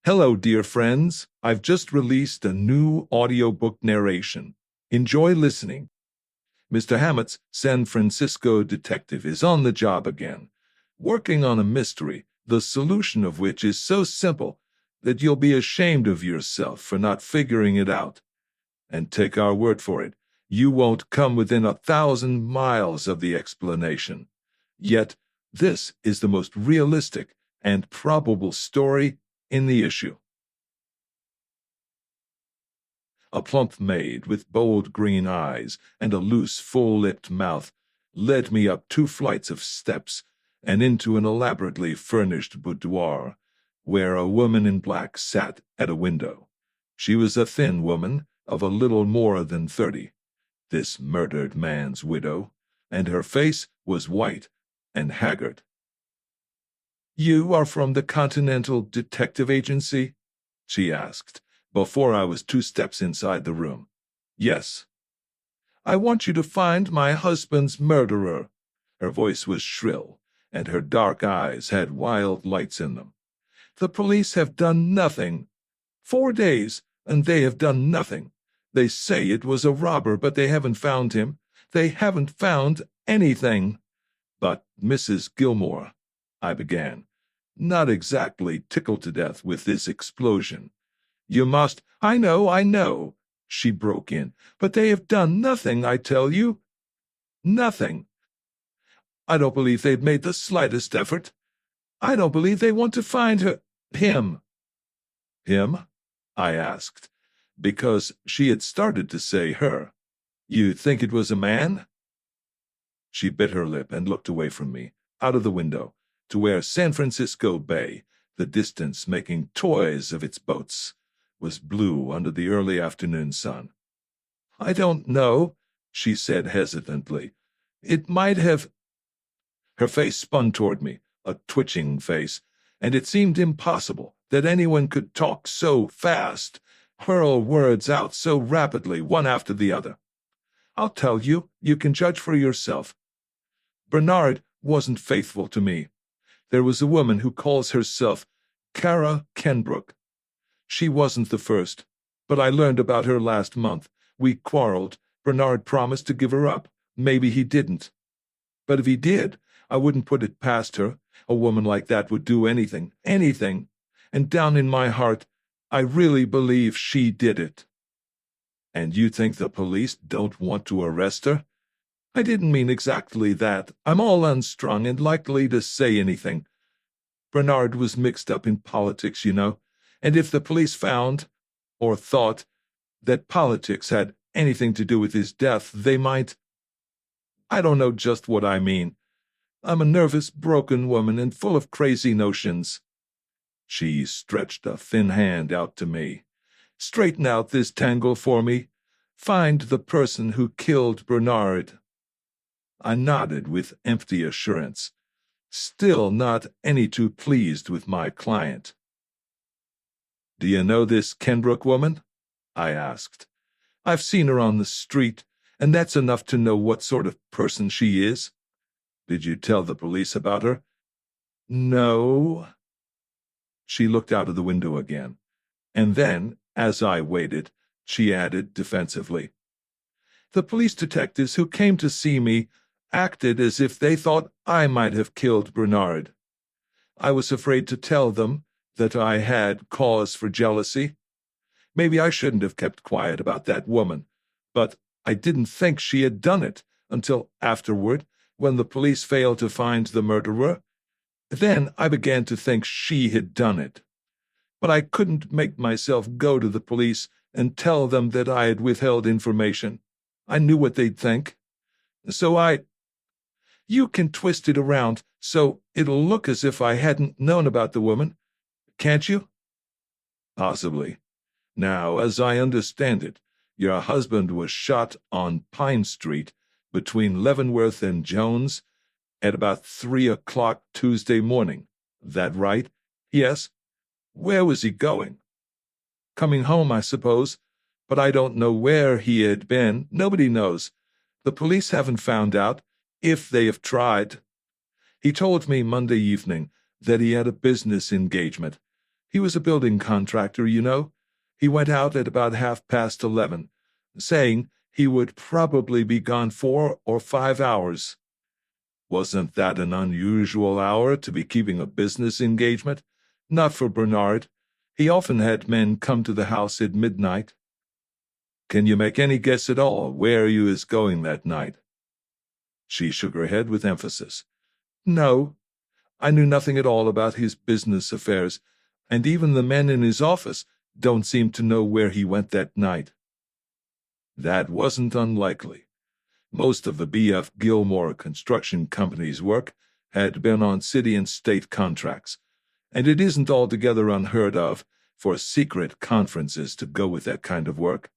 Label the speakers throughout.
Speaker 1: Hello, dear friends. I've just released a new audiobook narration. Enjoy listening. Mr. Hammett's San Francisco detective is on the job again, working on a mystery, the solution of which is so simple that you'll be ashamed of yourself for not figuring it out. And take our word for it, you won't come within 1,000 miles of the explanation. Yet, this is the most realistic and probable story in the issue. A plump maid with bold green eyes and a loose, full-lipped mouth led me up 2 flights of steps and into an elaborately furnished boudoir, where a woman in black sat at a window. She was a thin woman of a little more than 30, this murdered man's widow, and her face was white and haggard. "You are from the Continental Detective Agency?" she asked, before I was 2 steps inside the room. "Yes." "I want you to find my husband's murderer." Her voice was shrill, and her dark eyes had wild lights in them. "The police have done nothing. 4 days, and they have done nothing. They say it was a robber, but they haven't found him. They haven't found anything." "But, Mrs. Gilmore," I began, not exactly tickled to death with this explosion. "You must—" I know," she broke in, "but they have done nothing, I tell you. Nothing. I don't believe they've made the slightest effort. I don't believe they want to find him." "Him?" I asked, because she had started to say her. "You think it was a man?" She bit her lip and looked away from me, out of the window, to where San Francisco Bay, the distance making toys of its boats, was blue under the early afternoon sun. "I don't know," she said hesitantly. "It might have—" Her face spun toward me, a twitching face, and it seemed impossible that anyone could talk so fast, hurl words out so rapidly, one after the other. "I'll tell you. You can judge for yourself. Bernard wasn't faithful to me. There was a woman who calls herself Kara Kenbrook. She wasn't the first, but I learned about her last month. We quarreled. Bernard promised to give her up. Maybe he didn't. But if he did, I wouldn't put it past her. A woman like that would do anything. And down in my heart, I really believe she did it." "And you think the police don't want to arrest her?" "I didn't mean exactly that. I'm all unstrung and likely to say anything. Bernard was mixed up in politics, you know, and if the police found, or thought, that politics had anything to do with his death, they might— I don't know just what I mean. I'm a nervous, broken woman and full of crazy notions." She stretched a thin hand out to me. "Straighten out this tangle for me. Find the person who killed Bernard." I nodded with empty assurance, still not any too pleased with my client. "Do you know this Kenbrook woman?" I asked. "I've seen her on the street, and that's enough to know what sort of person she is." "Did you tell the police about her?" "No." She looked out of the window again, and then, as I waited, she added defensively, "The police detectives who came to see me acted as if they thought I might have killed Bernard. I was afraid to tell them that I had cause for jealousy. Maybe I shouldn't have kept quiet about that woman, but I didn't think she had done it until afterward, when the police failed to find the murderer. Then I began to think she had done it. But I couldn't make myself go to the police and tell them that I had withheld information. I knew what they'd think. So you can twist it around so it'll look as if I hadn't known about the woman, can't you?" "Possibly. Now, as I understand it, your husband was shot on Pine Street between Leavenworth and Jones at about 3 o'clock Tuesday morning. That right?" "Yes." "Where was he going?" "Coming home, I suppose. But I don't know where he had been. Nobody knows. The police haven't found out, if they have tried. He told me Monday evening that he had a business engagement, He was a building contractor, you know. He went out at about 11:30, saying he would probably be gone 4 or 5 hours. Wasn't that an unusual hour to be keeping a business engagement? Not for Bernard. He often had men come to the house at midnight. Can you make any guess at all where he was going that night? She shook her head with emphasis. No, I knew nothing at all about his business affairs, and even the men in his office don't seem to know where he went that night. That wasn't unlikely. Most of the B.F. Gilmore Construction Company's work had been on city and state contracts, and it isn't altogether unheard of for secret conferences to go with that kind of work.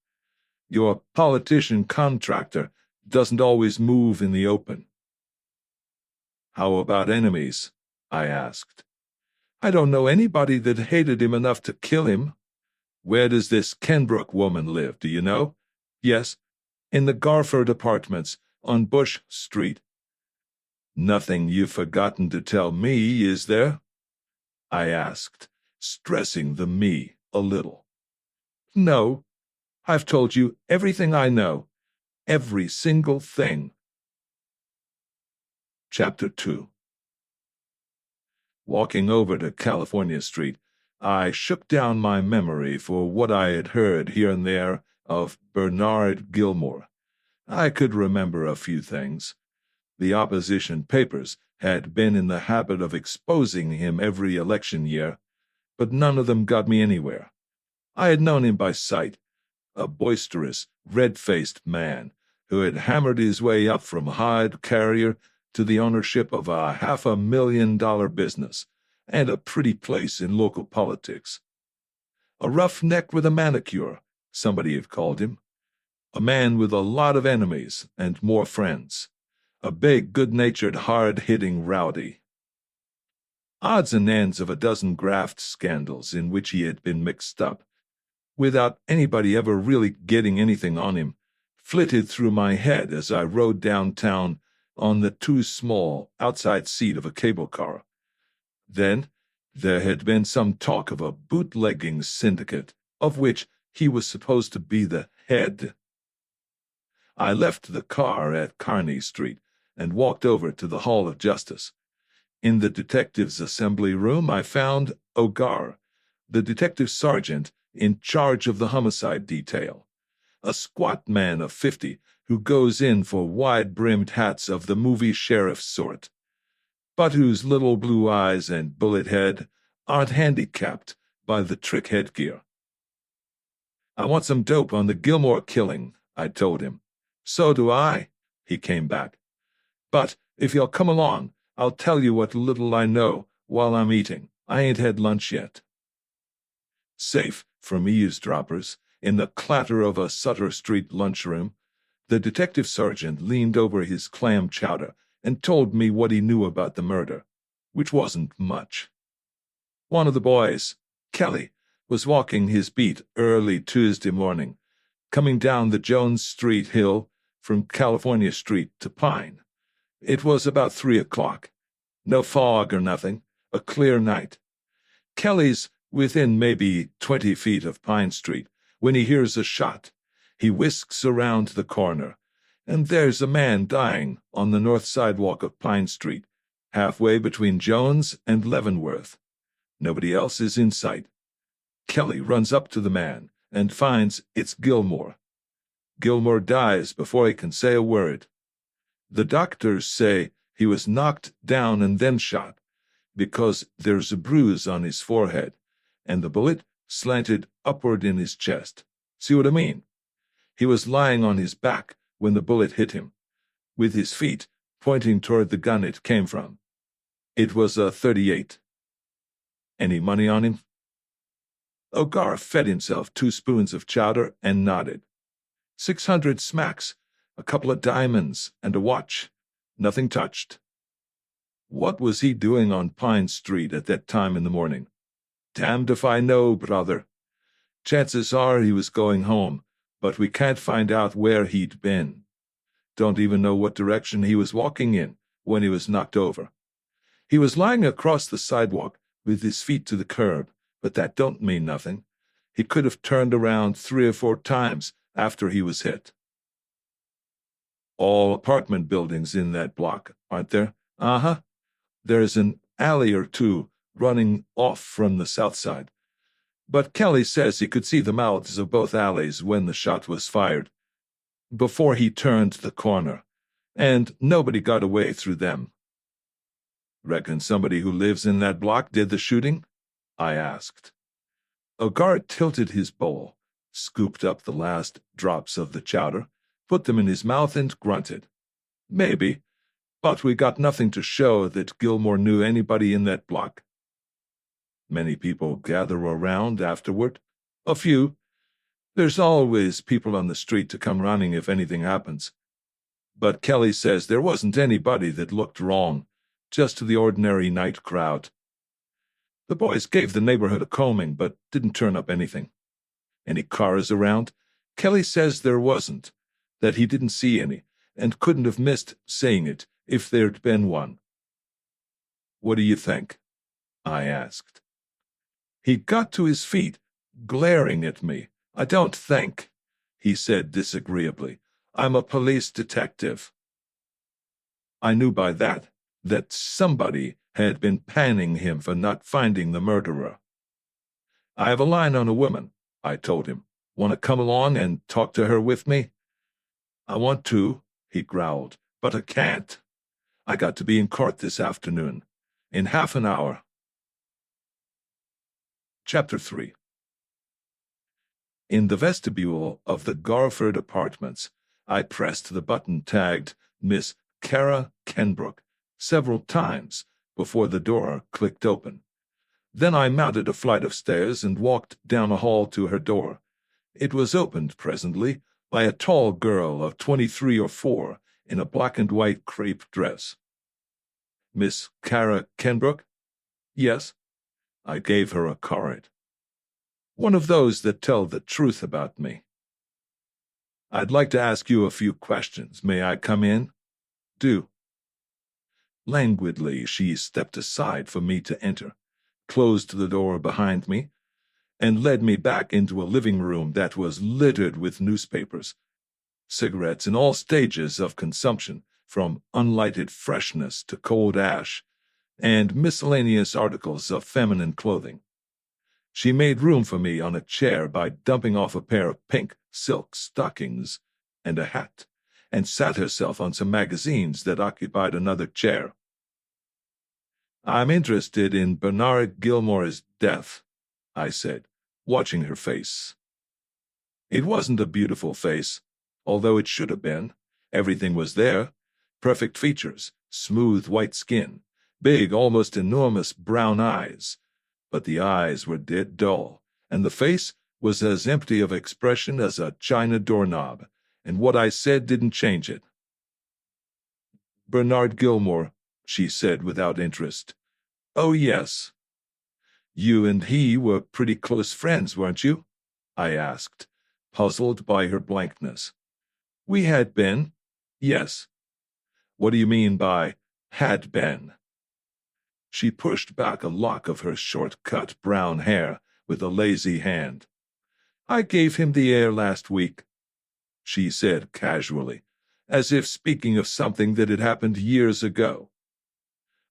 Speaker 1: Your politician-contractor doesn't always move in the open. How about enemies? I asked. I don't know anybody that hated him enough to kill him. Where does this Kenbrook woman live, do you know? Yes, in the Garford Apartments on Bush Street. Nothing you've forgotten to tell me, is there? I asked, stressing the me a little. No, I've told you everything I know. Every single thing. Chapter 2. Walking over to California Street, I shook down my memory for what I had heard here and there of Bernard Gilmore. I could remember a few things. The opposition papers had been in the habit of exposing him every election year, but none of them got me anywhere. I had known him by sight, a boisterous, red-faced man who had hammered his way up from hide carrier to the ownership of a $500,000 business and a pretty place in local politics. A roughneck with a manicure, somebody had called him. A man with a lot of enemies and more friends. A big, good-natured, hard-hitting rowdy. Odds and ends of a dozen graft scandals in which he had been mixed up, without anybody ever really getting anything on him, flitted through my head as I rode downtown on the too small outside seat of a cable car. Then there had been some talk of a bootlegging syndicate, of which he was supposed to be the head. I left the car at Kearny Street and walked over to the Hall of Justice. In the detectives' assembly room I found Ogar, the detective sergeant in charge of the homicide detail, a squat man of 50 who goes in for wide-brimmed hats of the movie sheriff sort, but whose little blue eyes and bullet head aren't handicapped by the trick headgear. I want some dope on the Gilmore killing, I told him. So do I, he came back. But if you'll come along, I'll tell you what little I know while I'm eating. I ain't had lunch yet. Safe from eavesdroppers, in the clatter of a Sutter Street lunchroom, the detective sergeant leaned over his clam chowder and told me what he knew about the murder, which wasn't much. One of the boys, Kelly, was walking his beat early Tuesday morning, coming down the Jones Street hill from California Street to Pine. It was about 3 o'clock. No fog or nothing, a clear night. Kelly's within maybe 20 feet of Pine Street when he hears a shot. He whisks around the corner, and there's a man dying on the north sidewalk of Pine Street, halfway between Jones and Leavenworth. Nobody else is in sight. Kelly runs up to the man and finds it's Gilmore. Gilmore dies before he can say a word. The doctors say he was knocked down and then shot, because there's a bruise on his forehead, and the bullet slanted upward in his chest. See what I mean? He was lying on his back when the bullet hit him, with his feet pointing toward the gun it came from. It was a .38. Any money on him? Ogar fed himself 2 spoons of chowder and nodded. 600 smacks, a couple of diamonds, and a watch. Nothing touched. What was he doing on Pine Street at that time in the morning? Damned if I know, brother. Chances are he was going home, but we can't find out where he'd been. Don't even know what direction he was walking in when he was knocked over. He was lying across the sidewalk with his feet to the curb, but that don't mean nothing. He could have turned around 3 or 4 times after he was hit. All apartment buildings in that block, aren't there? Uh-huh. There's an alley or two running off from the south side. But Kelly says he could see the mouths of both alleys when the shot was fired, before he turned the corner, and nobody got away through them. Reckon somebody who lives in that block did the shooting? I asked. A guard tilted his bowl, scooped up the last drops of the chowder, put them in his mouth, and grunted. Maybe, but we got nothing to show that Gilmore knew anybody in that block. Many people gather around afterward. A few. There's always people on the street to come running if anything happens. But Kelly says there wasn't anybody that looked wrong, just the ordinary night crowd. The boys gave the neighborhood a combing, but didn't turn up anything. Any cars around? Kelly says there wasn't, that he didn't see any, and couldn't have missed saying it if there'd been one. What do you think? I asked. He got to his feet, glaring at me. I don't think, he said disagreeably. I'm a police detective. I knew by that somebody had been panning him for not finding the murderer. I have a line on a woman, I told him. Want to come along and talk to her with me? I want to, he growled, but I can't. I got to be in court this afternoon, in half an hour. Chapter 3. In the vestibule of the Garford Apartments, I pressed the button tagged Miss Kara Kenbrook several times before the door clicked open. Then I mounted a flight of stairs and walked down a hall to her door. It was opened presently by a tall girl of 23 or 4 in a black and white crepe dress. Miss Kara Kenbrook? Yes. I gave her a card. One of those that tell the truth about me. I'd like to ask you a few questions. May I come in? Do. Languidly, she stepped aside for me to enter, closed the door behind me, and led me back into a living room that was littered with newspapers, cigarettes in all stages of consumption, from unlighted freshness to cold ash, and miscellaneous articles of feminine clothing. She made room for me on a chair by dumping off a pair of pink silk stockings and a hat, and sat herself on some magazines that occupied another chair. I'm interested in Bernard Gilmore's death, I said, watching her face. It wasn't a beautiful face, although it should have been. Everything was there. Perfect features, smooth white skin, big, almost enormous brown eyes. But the eyes were dead dull, and the face was as empty of expression as a china doorknob, and what I said didn't change it. Bernard Gilmore, she said without interest. Oh, yes. You and he were pretty close friends, weren't you? I asked, puzzled by her blankness. We had been, yes. What do you mean by had been? She pushed back a lock of her short-cut brown hair with a lazy hand. I gave him the air last week, she said casually, as if speaking of something that had happened years ago.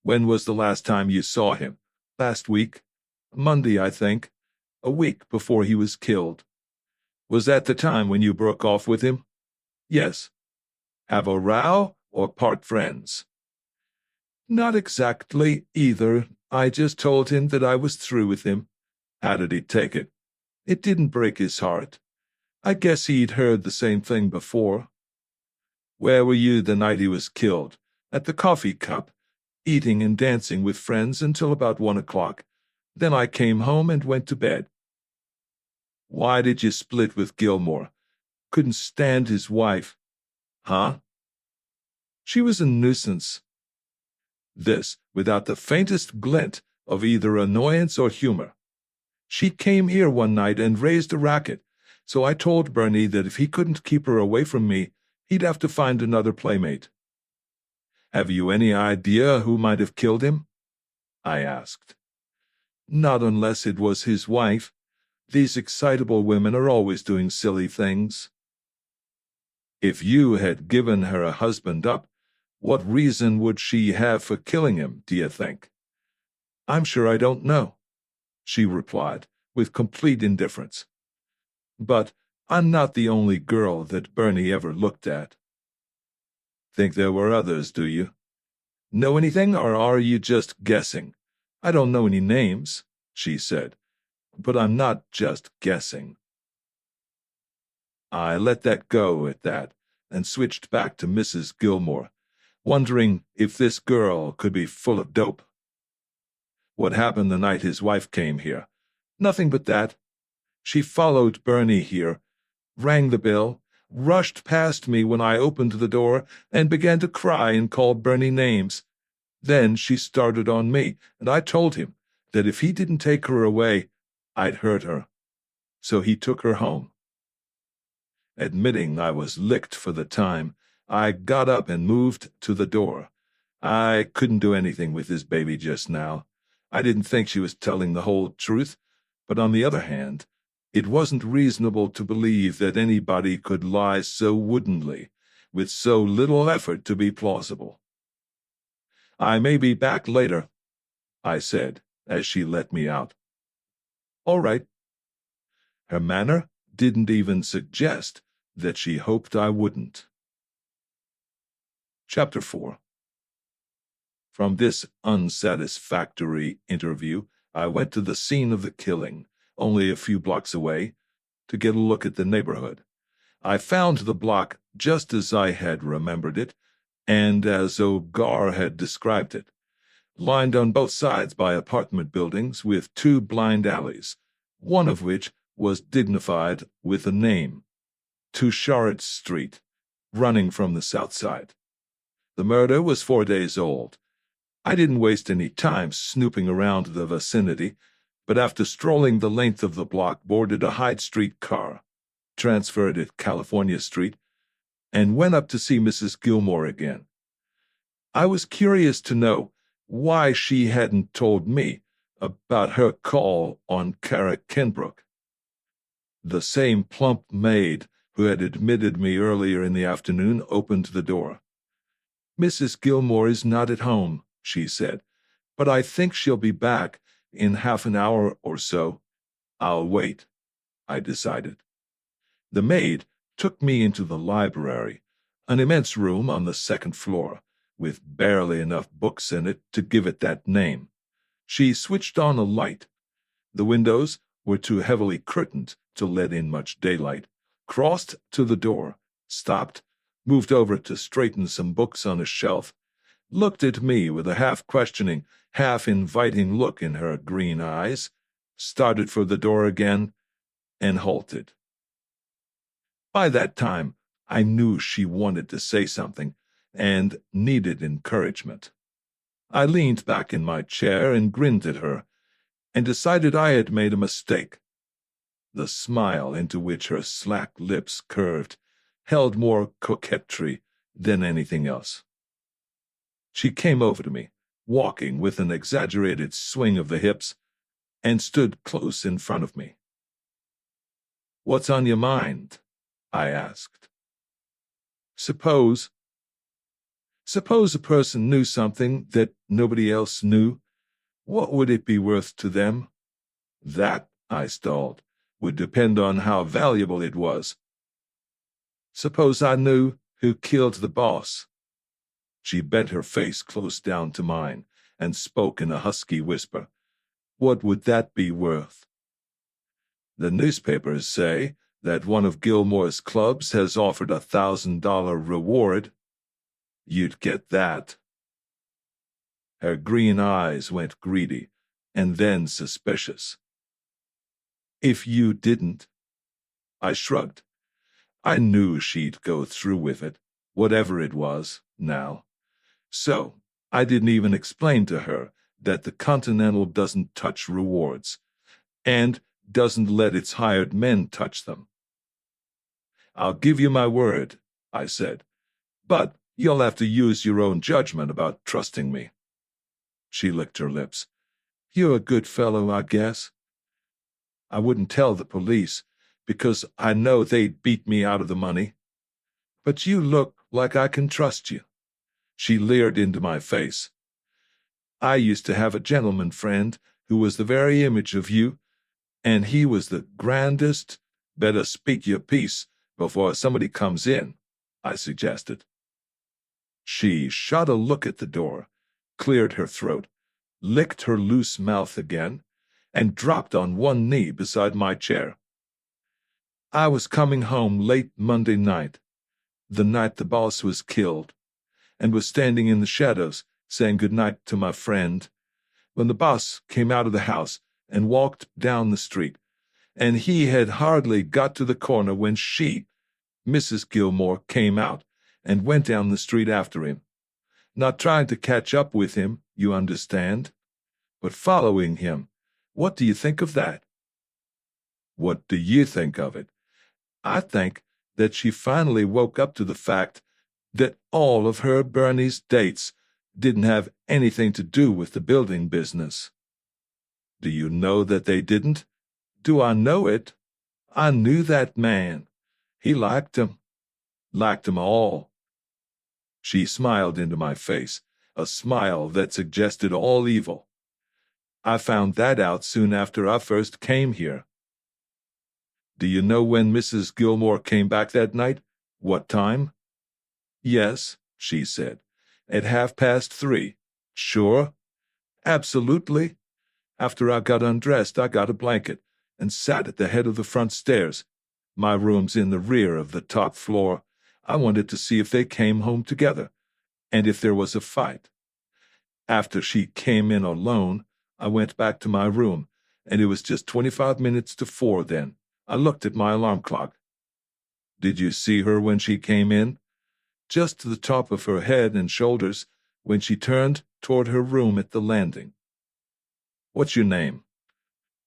Speaker 1: When was the last time you saw him? Last week. Monday, I think. A week before he was killed. Was that the time when you broke off with him? Yes. Have a row or part friends? Not exactly either. I just told him that I was through with him. How did he take it? It didn't break his heart. I guess he'd heard the same thing before. Where were you the night he was killed? At the coffee cup, eating and dancing with friends until about 1 o'clock. Then I came home and went to bed. Why did you split with Gilmore? Couldn't stand his wife. Huh? She was a nuisance. This without the faintest glint of either annoyance or humor. She came here one night and raised a racket, so I told Bernie that if he couldn't keep her away from me, he'd have to find another playmate. Have you any idea who might have killed him? I asked. Not unless it was his wife. These excitable women are always doing silly things. If you had given her a husband up, what reason would she have for killing him, do you think? I'm sure I don't know, she replied, with complete indifference. But I'm not the only girl that Bernie ever looked at. Think there were others, do you? Know anything, or are you just guessing? I don't know any names, she said, but I'm not just guessing. I let that go at that and switched back to Mrs. Gilmore, wondering if this girl could be full of dope. What happened the night his wife came here? Nothing but that. She followed Bernie here, rang the bell, rushed past me when I opened the door, and began to cry and call Bernie names. Then she started on me, and I told him that if he didn't take her away, I'd hurt her. So he took her home. Admitting I was licked for the time, I got up and moved to the door. I couldn't do anything with this baby just now. I didn't think she was telling the whole truth, but on the other hand, it wasn't reasonable to believe that anybody could lie so woodenly, with so little effort to be plausible. I may be back later, I said, as she let me out. All right. Her manner didn't even suggest that she hoped I wouldn't. Chapter 4. From this unsatisfactory interview, I went to the scene of the killing, only a few blocks away, to get a look at the neighborhood. I found the block just as I had remembered it, and as Ogar had described it, lined on both sides by apartment buildings with two blind alleys, one of which was dignified with a name, Toucharet Street, running from the south side. The murder was 4 days old. I didn't waste any time snooping around the vicinity, but after strolling the length of the block, boarded a Hyde Street car, transferred at California Street, and went up to see Mrs. Gilmore again. I was curious to know why she hadn't told me about her call on Kara Kenbrook. The same plump maid who had admitted me earlier in the afternoon opened the door. Mrs. Gilmore is not at home, she said, but I think she'll be back in half an hour or so. I'll wait, I decided. The maid took me into the library, an immense room on the second floor, with barely enough books in it to give it that name. She switched on a light. The windows were too heavily curtained to let in much daylight, crossed to the door, stopped, moved over to straighten some books on a shelf, looked at me with a half-questioning, half-inviting look in her green eyes, started for the door again, and halted. By that time, I knew she wanted to say something and needed encouragement. I leaned back in my chair and grinned at her, and decided I had made a mistake. The smile into which her slack lips curved held more coquetry than anything else. She came over to me, walking with an exaggerated swing of the hips, and stood close in front of me. "What's on your mind?" I asked. Suppose a person knew something that nobody else knew. What would it be worth to them? That, I stalled, would depend on how valuable it was. Suppose I knew who killed the boss. She bent her face close down to mine and spoke in a husky whisper. What would that be worth? The newspapers say that one of Gilmore's clubs has offered $1,000 reward. You'd get that. Her green eyes went greedy and then suspicious. If you didn't? I shrugged. I knew she'd go through with it, whatever it was, now. So I didn't even explain to her that the Continental doesn't touch rewards, and doesn't let its hired men touch them. I'll give you my word, I said, but you'll have to use your own judgment about trusting me. She licked her lips. You're a good fellow, I guess. I wouldn't tell the police, because I know they'd beat me out of the money. But you look like I can trust you." She leered into my face. "I used to have a gentleman friend who was the very image of you, and he was the grandest—" "Better speak your piece before somebody comes in," I suggested. She shot a look at the door, cleared her throat, licked her loose mouth again, and dropped on one knee beside my chair. "I was coming home late Monday night, the night the boss was killed, and was standing in the shadows saying good night to my friend, when the boss came out of the house and walked down the street, and he had hardly got to the corner when she, Mrs. Gilmore, came out and went down the street after him, not trying to catch up with him, you understand, but following him. What do you think of that?" "What do you think of it?" "I think that she finally woke up to the fact that all of her Bernie's dates didn't have anything to do with the building business." "Do you know that they didn't?" "Do I know it? I knew that man. He liked 'em all." She smiled into my face, a smile that suggested all evil. "I found that out soon after I first came here." "Do you know when Mrs. Gilmore came back that night? What time?" "Yes," she said, "at 3:30. "Sure?" "Absolutely. After I got undressed, I got a blanket and sat at the head of the front stairs. My room's in the rear of the top floor. I wanted to see if they came home together, and if there was a fight. After she came in alone, I went back to my room, and it was just 25 minutes to 4 then. I looked at my alarm clock." "Did you see her when she came in?" "Just to the top of her head and shoulders when she turned toward her room at the landing." "What's your name?"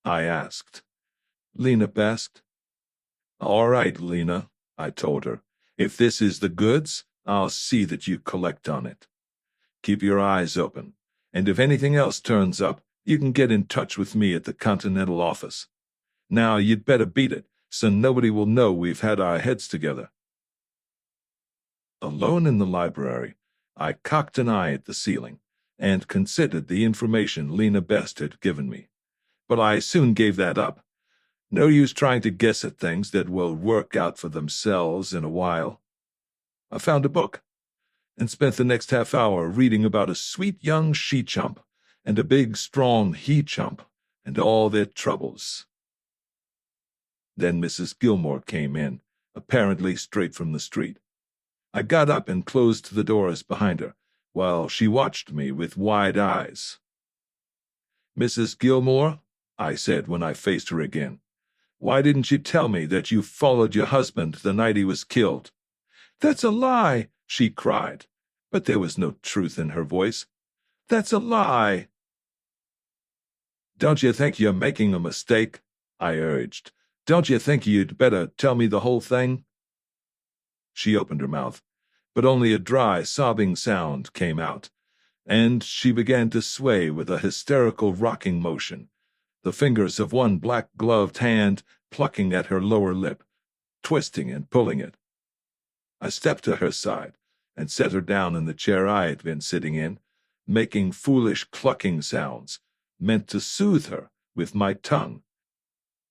Speaker 1: I asked. "Lena Best." "All right, Lena," I told her. "If this is the goods, I'll see that you collect on it. Keep your eyes open, and if anything else turns up, you can get in touch with me at the Continental office. Now you'd better beat it, so nobody will know we've had our heads together." Alone in the library, I cocked an eye at the ceiling and considered the information Lena Best had given me. But I soon gave that up. No use trying to guess at things that will work out for themselves in a while. I found a book and spent the next half hour reading about a sweet young she-chump and a big, strong he-chump and all their troubles. Then Mrs. Gilmore came in, apparently straight from the street. I got up and closed the doors behind her, while she watched me with wide eyes. "Mrs. Gilmore," I said when I faced her again, "why didn't you tell me that you followed your husband the night he was killed?" "That's a lie," she cried, but there was no truth in her voice. "That's a lie." "Don't you think you're making a mistake?" I urged. "Don't you think you'd better tell me the whole thing?" She opened her mouth, but only a dry, sobbing sound came out, and she began to sway with a hysterical rocking motion, the fingers of one black-gloved hand plucking at her lower lip, twisting and pulling it. I stepped to her side and set her down in the chair I had been sitting in, making foolish clucking sounds, meant to soothe her with my tongue.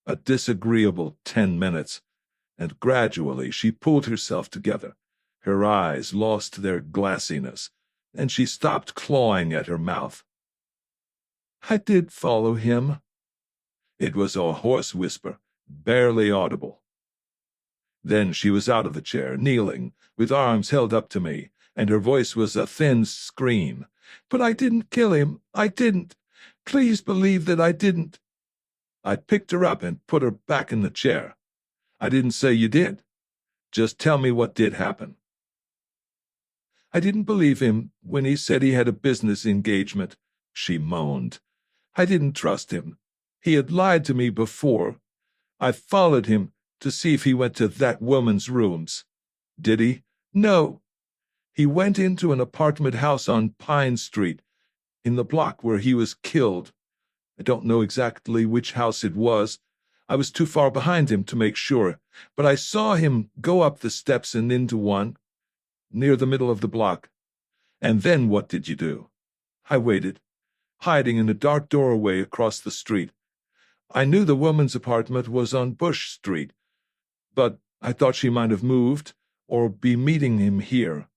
Speaker 1: A disagreeable 10 minutes, and gradually she pulled herself together. Her eyes lost their glassiness, and she stopped clawing at her mouth. "I did follow him." It was a hoarse whisper, barely audible. Then she was out of the chair, kneeling, with arms held up to me, and her voice was a thin scream. "But I didn't kill him. I didn't. Please believe that I didn't." I picked her up and put her back in the chair. "I didn't say you did. Just tell me what did happen." "I didn't believe him when he said he had a business engagement," she moaned. "I didn't trust him. He had lied to me before. I followed him to see if he went to that woman's rooms." "Did he?" "No. He went into an apartment house on Pine Street, in the block where he was killed. I don't know exactly which house it was. I was too far behind him to make sure, but I saw him go up the steps and into one, near the middle of the block. And then what did you do? I waited, hiding in a dark doorway across the street. I knew the woman's apartment was on Bush Street, but I thought she might have moved or be meeting him here.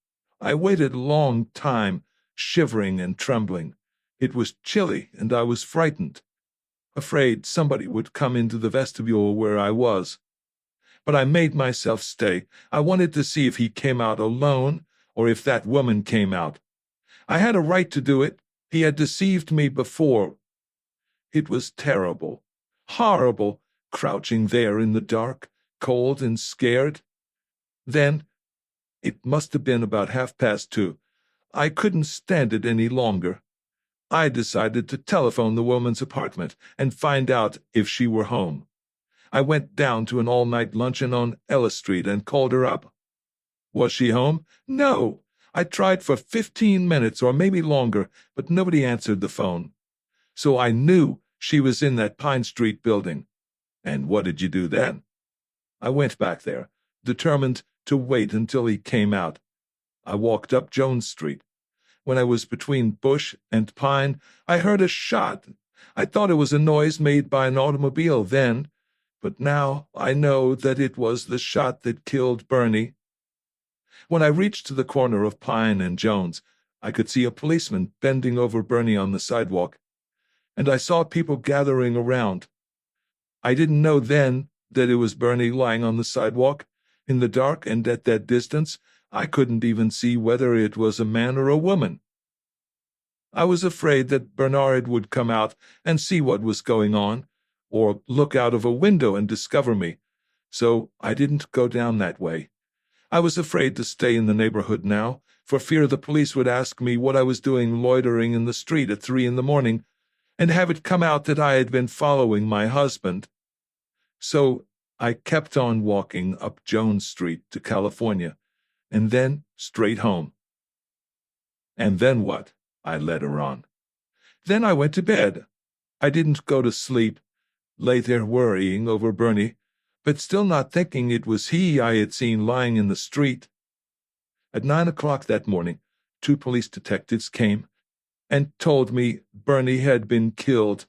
Speaker 1: I waited a long time, shivering and trembling. It was chilly, and I was frightened, afraid somebody would come into the vestibule where I was. But I made myself stay. I wanted to see if he came out alone or if that woman came out. I had a right to do it. He had deceived me before. It was terrible, horrible, crouching there in the dark, cold and scared. Then, it must have been about 2:30. I couldn't stand it any longer. I decided to telephone the woman's apartment and find out if she were home. I went down to an all-night luncheon on Ellis Street and called her up. Was she home? No. I tried for 15 minutes or maybe longer, but nobody answered the phone. So I knew she was in that Pine Street building. And what did you do then? I went back there, determined to wait until he came out. I walked up Jones Street. When I was between Bush and Pine, I heard a shot. I thought it was a noise made by an automobile then, but now I know that it was the shot that killed Bernie. When I reached the corner of Pine and Jones, I could see a policeman bending over Bernie on the sidewalk, and I saw people gathering around. I didn't know then that it was Bernie lying on the sidewalk, in the dark, and at that distance, I couldn't even see whether it was a man or a woman. I was afraid that Bernard would come out and see what was going on, or look out of a window and discover me, so I didn't go down that way. I was afraid to stay in the neighborhood now, for fear the police would ask me what I was doing loitering in the street at 3 a.m, and have it come out that I had been following my husband. So I kept on walking up Jones Street to California, and then straight home. And then what? I led her on. Then I went to bed. I didn't go to sleep, lay there worrying over Bernie, but still not thinking it was he I had seen lying in the street. At 9 o'clock that morning, 2 police detectives came and told me Bernie had been killed.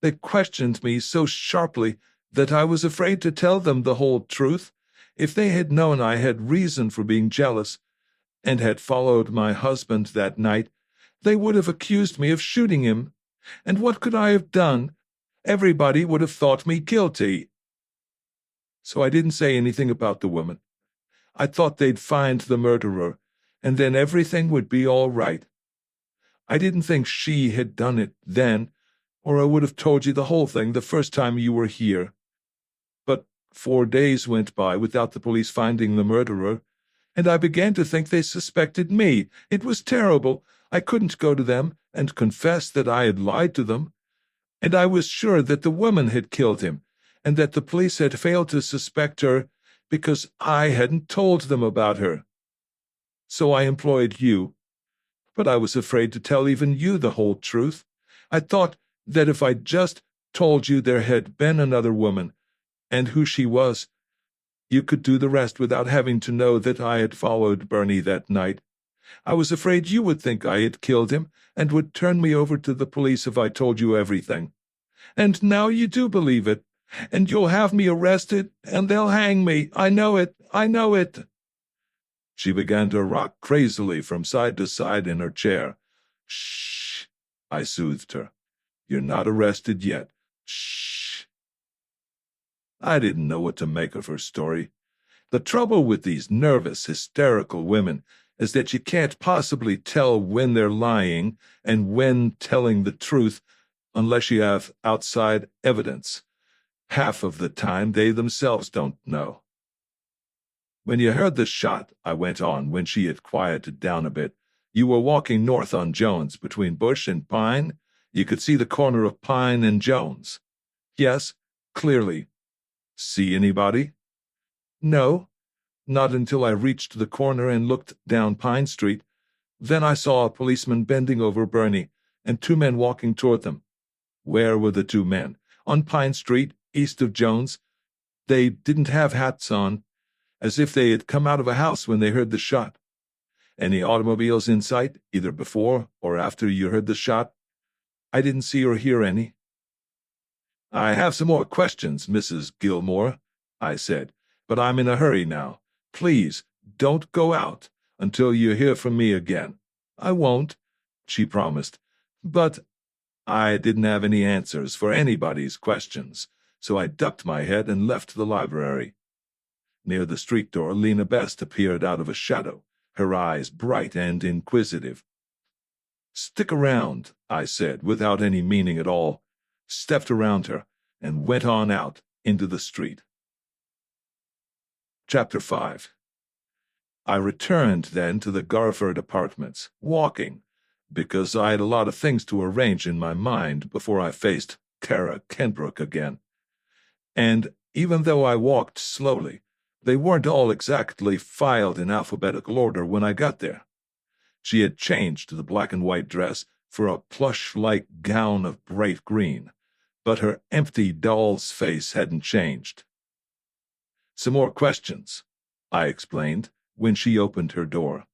Speaker 1: They questioned me so sharply that I was afraid to tell them the whole truth. If they had known I had reason for being jealous and had followed my husband that night, they would have accused me of shooting him. And what could I have done? Everybody would have thought me guilty. So I didn't say anything about the woman. I thought they'd find the murderer, and then everything would be all right. I didn't think she had done it then, or I would have told you the whole thing the first time you were here. But 4 days went by without the police finding the murderer, and I began to think they suspected me. It was terrible. I couldn't go to them and confess that I had lied to them, and I was sure that the woman had killed him, and that the police had failed to suspect her because I hadn't told them about her. So I employed you, but I was afraid to tell even you the whole truth. I thought that if I just told you there had been another woman, and who she was, you could do the rest without having to know that I had followed Bernie that night. I was afraid you would think I had killed him and would turn me over to the police if I told you everything. And now you do believe it, and you'll have me arrested, and they'll hang me. I know it. I know it. She began to rock crazily from side to side in her chair. Shh, I soothed her. You're not arrested yet. Shh. I didn't know what to make of her story. The trouble with these nervous, hysterical women is that you can't possibly tell when they're lying and when telling the truth unless you have outside evidence. Half of the time they themselves don't know. When you heard the shot, I went on when she had quieted down a bit, you were walking north on Jones between Bush and Pine. You could see the corner of Pine and Jones. Yes, clearly. See anybody? No, not until I reached the corner and looked down Pine Street. Then I saw a policeman bending over Bernie and 2 men walking toward them. Where were the two men? On Pine Street, east of Jones. They didn't have hats on, as if they had come out of a house when they heard the shot. Any automobiles in sight, either before or after you heard the shot? I didn't see or hear any. I have some more questions, Mrs. Gilmore, I said, but I'm in a hurry now. Please, don't go out until you hear from me again. I won't, she promised, but I didn't have any answers for anybody's questions, so I ducked my head and left the library. Near the street door, Lena Best appeared out of a shadow, her eyes bright and inquisitive. Stick around, I said, without any meaning at all, stepped around her, and went on out into the street. Chapter 5. I returned then to the Garford apartments, walking, because I had a lot of things to arrange in my mind before I faced Kara Kenbrook again. And even though I walked slowly, they weren't all exactly filed in alphabetical order when I got there. She had changed the black and white dress for a plush-like gown of bright green, but her empty doll's face hadn't changed. Some more questions, I explained, when she opened her door.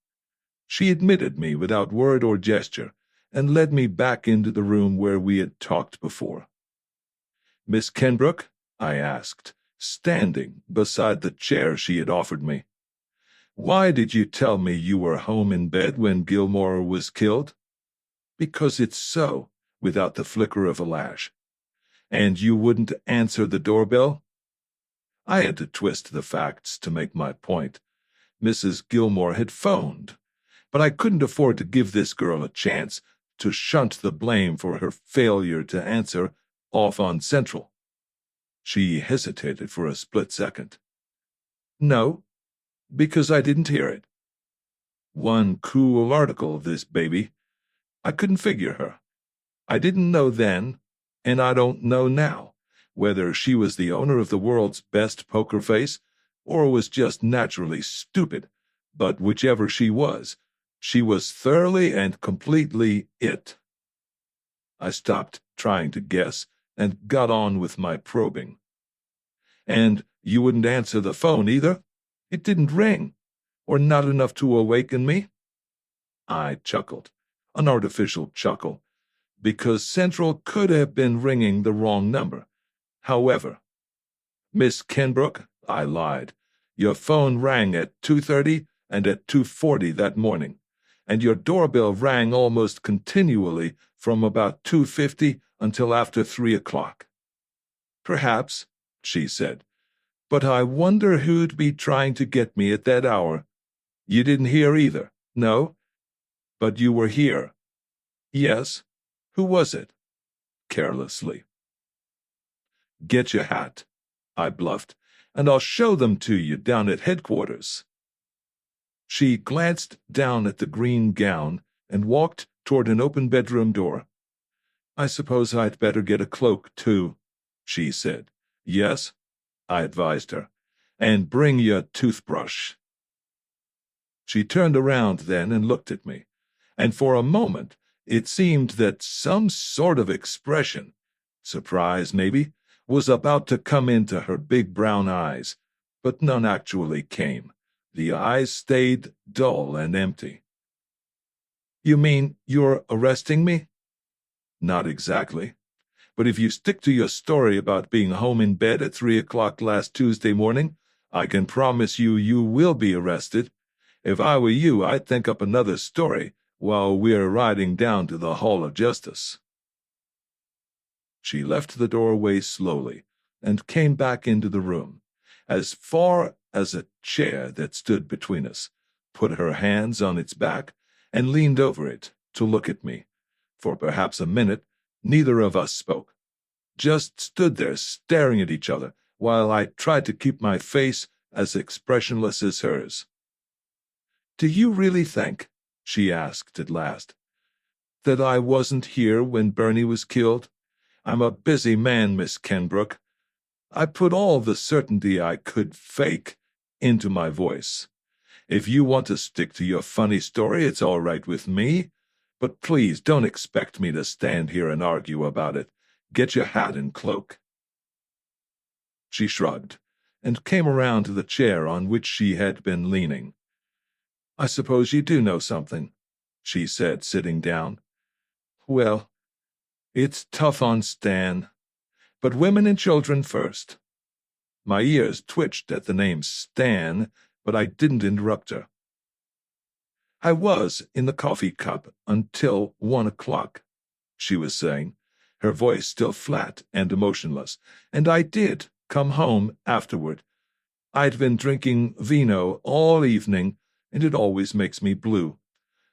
Speaker 1: She admitted me without word or gesture, and led me back into the room where we had talked before. Miss Kenbrook? I asked, standing beside the chair she had offered me. Why did you tell me you were home in bed when Gilmore was killed? Because it's so, without the flicker of a lash. And you wouldn't answer the doorbell? I had to twist the facts to make my point. Mrs. Gilmore had phoned, but I couldn't afford to give this girl a chance to shunt the blame for her failure to answer off on Central. She hesitated for a split second. No, because I didn't hear it. One cool article of this baby. I couldn't figure her. I didn't know then, and I don't know now, whether she was the owner of the world's best poker face or was just naturally stupid, but whichever she was thoroughly and completely it. I stopped trying to guess and got on with my probing. And you wouldn't answer the phone either? It didn't ring, or not enough to awaken me? I chuckled, an artificial chuckle, because Central could have been ringing the wrong number. However, Miss Kenbrook, I lied. Your phone rang at 2:30 and at 2:40 that morning, and your doorbell rang almost continually from about 2:50 until after 3 o'clock. Perhaps, she said, but I wonder who'd be trying to get me at that hour. You didn't hear either, no? But you were here. Yes. Who was it? Carelessly. Get your hat, I bluffed, and I'll show them to you down at headquarters. She glanced down at the green gown and walked toward an open bedroom door. I suppose I'd better get a cloak, too, she said. Yes, I advised her, and bring your toothbrush. She turned around then and looked at me, and for a moment it seemed that some sort of expression, surprise maybe, was about to come into her big brown eyes, but none actually came. The eyes stayed dull and empty. You mean you're arresting me? Not exactly. But if you stick to your story about being home in bed at 3 o'clock last Tuesday morning, I can promise you will be arrested. If I were you, I'd think up another story while we're riding down to the Hall of Justice. She left the doorway slowly and came back into the room, as far as a chair that stood between us, put her hands on its back, and leaned over it to look at me. For perhaps a minute, neither of us spoke, just stood there staring at each other while I tried to keep my face as expressionless as hers. Do you really think, she asked at last, that I wasn't here when Bernie was killed? I'm a busy man, Miss Kenbrook. I put all the certainty I could fake into my voice. If you want to stick to your funny story, it's all right with me, but please don't expect me to stand here and argue about it. Get your hat and cloak." She shrugged and came around to the chair on which she had been leaning. "I suppose you do know something," she said, sitting down. "Well, it's tough on Stan, but women and children first." My ears twitched at the name Stan, but I didn't interrupt her. "I was in the coffee cup until 1 o'clock," she was saying, her voice still flat and emotionless, "and I did come home afterward. I'd been drinking vino all evening, and it always makes me blue.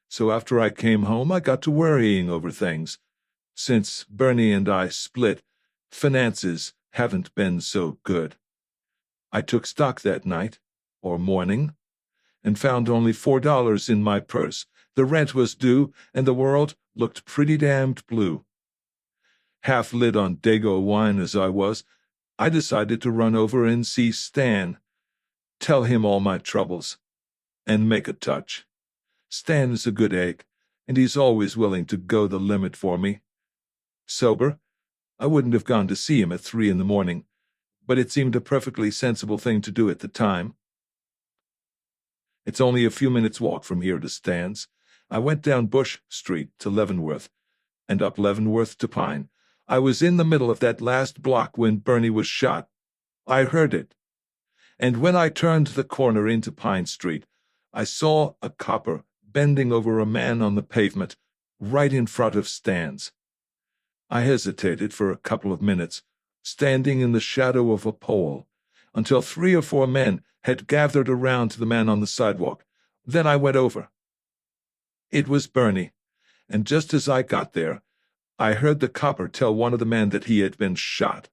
Speaker 1: So after I came home, I got to worrying over things. Since Bernie and I split, finances haven't been so good. I took stock that night, or morning, and found only $4 in my purse. The rent was due, and the world looked pretty damned blue. Half lit on Dago wine as I was, I decided to run over and see Stan, tell him all my troubles, and make a touch. Stan is a good egg, and he's always willing to go the limit for me. Sober, I wouldn't have gone to see him at 3 in the morning, but it seemed a perfectly sensible thing to do at the time. It's only a few minutes' walk from here to Stan's. I went down Bush Street to Leavenworth, and up Leavenworth to Pine. I was in the middle of that last block when Bernie was shot. I heard it. And when I turned the corner into Pine Street, I saw a copper bending over a man on the pavement, right in front of Stan's. I hesitated for a couple of minutes, standing in the shadow of a pole, until 3 or 4 men had gathered around the man on the sidewalk. Then I went over. It was Bernie, and just as I got there, I heard the copper tell one of the men that he had been shot.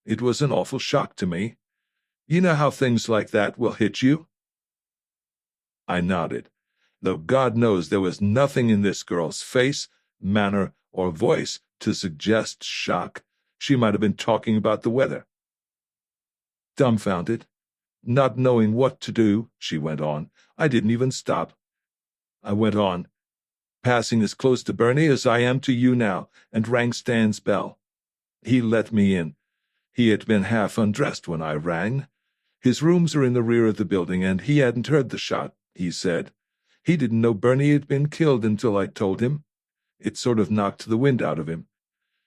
Speaker 1: It was an awful shock to me. You know how things like that will hit you? I nodded, though God knows there was nothing in this girl's face, manner, or voice to suggest shock. She might have been talking about the weather. Dumbfounded, not knowing what to do, she went on. I didn't even stop. I went on, passing as close to Bernie as I am to you now, and rang Stan's bell. He let me in. He had been half undressed when I rang. His rooms are in the rear of the building, and he hadn't heard the shot, he said. He didn't know Bernie had been killed until I told him. It sort of knocked the wind out of him.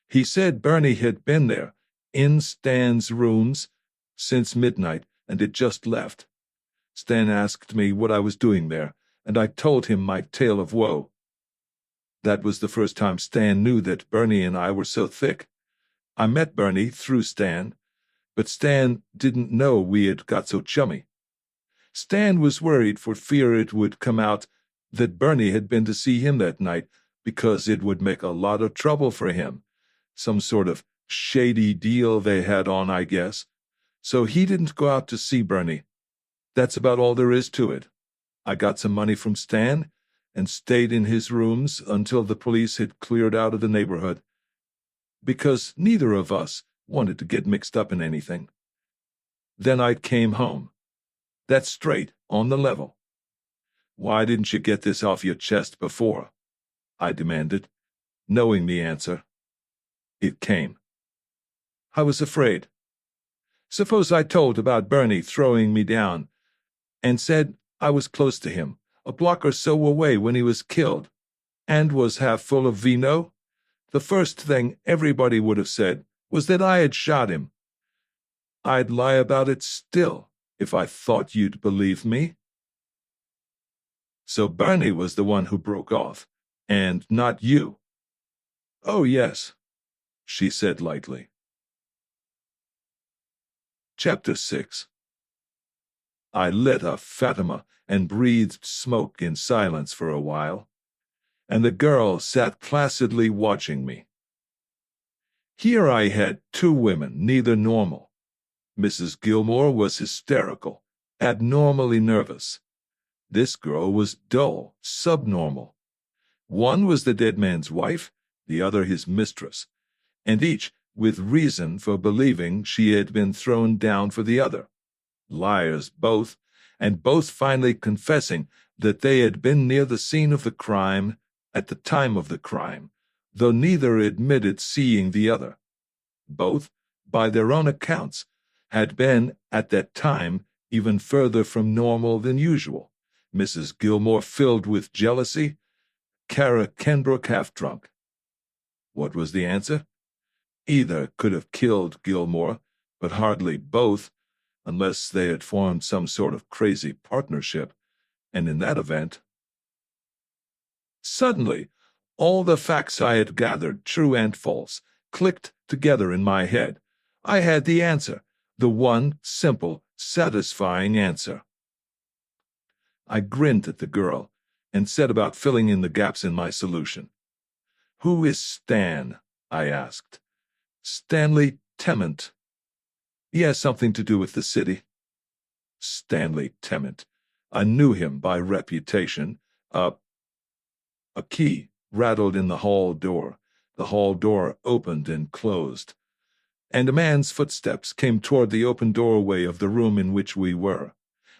Speaker 1: He said Bernie had been there, in Stan's rooms, since midnight, and had just left. Stan asked me what I was doing there, and I told him my tale of woe. That was the first time Stan knew that Bernie and I were so thick. I met Bernie through Stan, but Stan didn't know we had got so chummy. Stan was worried for fear it would come out that Bernie had been to see him that night, because it would make a lot of trouble for him. Some sort of shady deal they had on, I guess. So he didn't go out to see Bernie. That's about all there is to it. I got some money from Stan and stayed in his rooms until the police had cleared out of the neighborhood, because neither of us wanted to get mixed up in anything. Then I came home. That's straight, on the level. Why didn't you get this off your chest before? I demanded, knowing the answer. It came. I was afraid. Suppose I told about Bernie throwing me down, and said I was close to him, a block or so away when he was killed, and was half full of vino? The first thing everybody would have said was that I had shot him. I'd lie about it still, if I thought you'd believe me. So Bernie was the one who broke off, and not you. Oh, yes, she said lightly. Chapter 6. I lit a Fatima and breathed smoke in silence for a while, and the girl sat placidly watching me. Here I had 2 women, neither normal. Mrs. Gilmore was hysterical, abnormally nervous. This girl was dull, subnormal. One was the dead man's wife, the other his mistress, and each with reason for believing she had been thrown down for the other. Liars both, and both finally confessing that they had been near the scene of the crime at the time of the crime, though neither admitted seeing the other. Both, by their own accounts, had been, at that time, even further from normal than usual. Mrs. Gilmore filled with jealousy, Kara Kenbrook half-drunk. What was the answer? Either could have killed Gilmore, but hardly both, unless they had formed some sort of crazy partnership, and in that event... Suddenly, all the facts I had gathered, true and false, clicked together in my head. I had the answer, the one simple, satisfying answer. I grinned at the girl and set about filling in the gaps in my solution. "Who is Stan?" I asked. "Stanley Temmant." "He has something to do with the city." Stanley Temmant. I knew him by reputation. A key rattled in the hall door. The hall door opened and closed, and a man's footsteps came toward the open doorway of the room in which we were.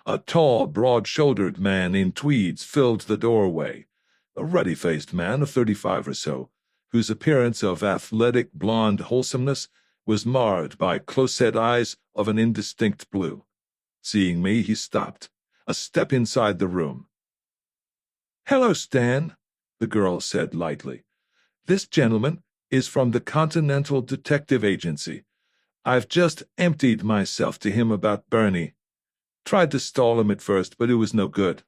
Speaker 1: A tall, broad-shouldered man in tweeds filled the doorway, a ruddy-faced man of 35 or so, whose appearance of athletic blonde wholesomeness was marred by close-set eyes of an indistinct blue. Seeing me, he stopped, a step inside the room. "Hello, Stan," the girl said lightly. "This gentleman is from the Continental Detective Agency. I've just emptied myself to him about Bernie. Tried to stall him at first, but it was no good."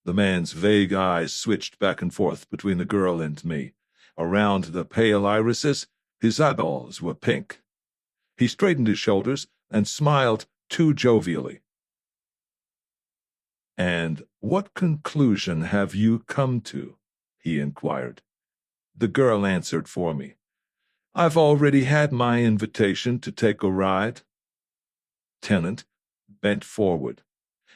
Speaker 1: The man's vague eyes switched back and forth between the girl and me. Around the pale irises, his eyeballs were pink. He straightened his shoulders and smiled too jovially. "And what conclusion have you come to?" he inquired. The girl answered for me. "I've already had my invitation to take a ride." Tennant bent forward.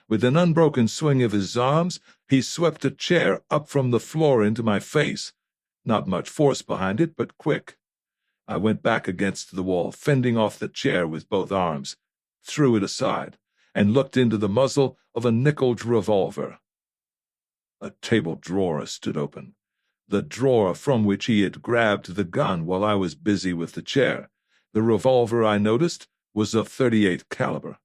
Speaker 1: With an unbroken swing of his arms, he swept a chair up from the floor into my face. Not much force behind it, but quick. I went back against the wall, fending off the chair with both arms, threw it aside, and looked into the muzzle of a nickeled revolver. A table drawer stood open, the drawer from which he had grabbed the gun while I was busy with the chair. The revolver, I noticed, was of .38 caliber.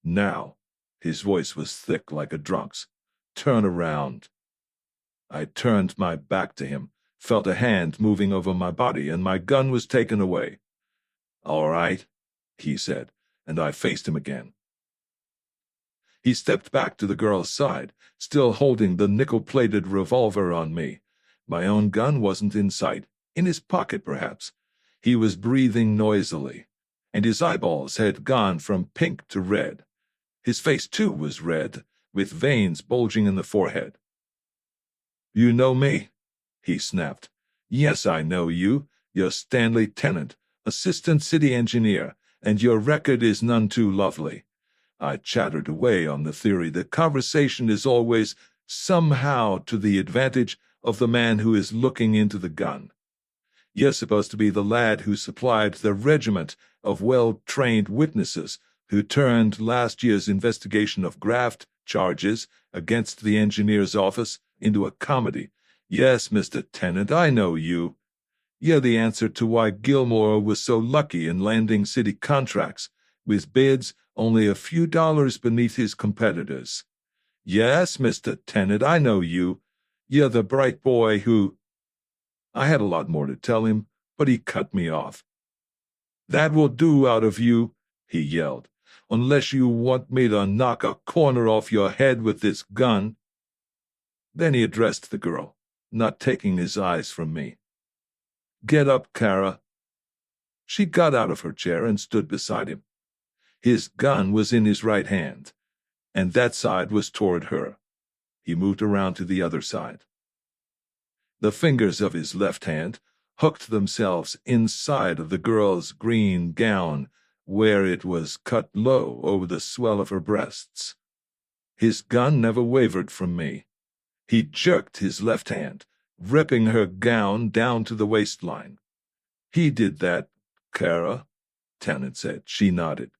Speaker 1: "Now," his voice was thick like a drunk's, "turn around." I turned my back to him, felt a hand moving over my body, and my gun was taken away. "All right," he said, and I faced him again. He stepped back to the girl's side, still holding the nickel-plated revolver on me. My own gun wasn't in sight, in his pocket perhaps. He was breathing noisily, and his eyeballs had gone from pink to red. His face, too, was red, with veins bulging in the forehead. "You know me?" he snapped. "Yes, I know you. You're Stanley Tennant, assistant city engineer, and your record is none too lovely." I chattered away on the theory that conversation is always somehow to the advantage of the man who is looking into the gun. "You're supposed to be the lad who supplied the regiment of well-trained witnesses who turned last year's investigation of graft charges against the engineer's office into a comedy. Yes, Mr. Tennant, I know you. You're the answer to why Gilmore was so lucky in landing city contracts, with bids only a few dollars beneath his competitors. Yes, Mr. Tennant, I know you. You're the bright boy who—" I had a lot more to tell him, but he cut me off. "That will do out of you," he yelled, "unless you want me to knock a corner off your head with this gun." Then he addressed the girl, not taking his eyes from me. "Get up, Kara." She got out of her chair and stood beside him. His gun was in his right hand, and that side was toward her. He moved around to the other side. The fingers of his left hand hooked themselves inside of the girl's green gown, where it was cut low over the swell of her breasts. His gun never wavered from me. He jerked his left hand, ripping her gown down to the waistline. "He did that, Kara," Tennant said. She nodded.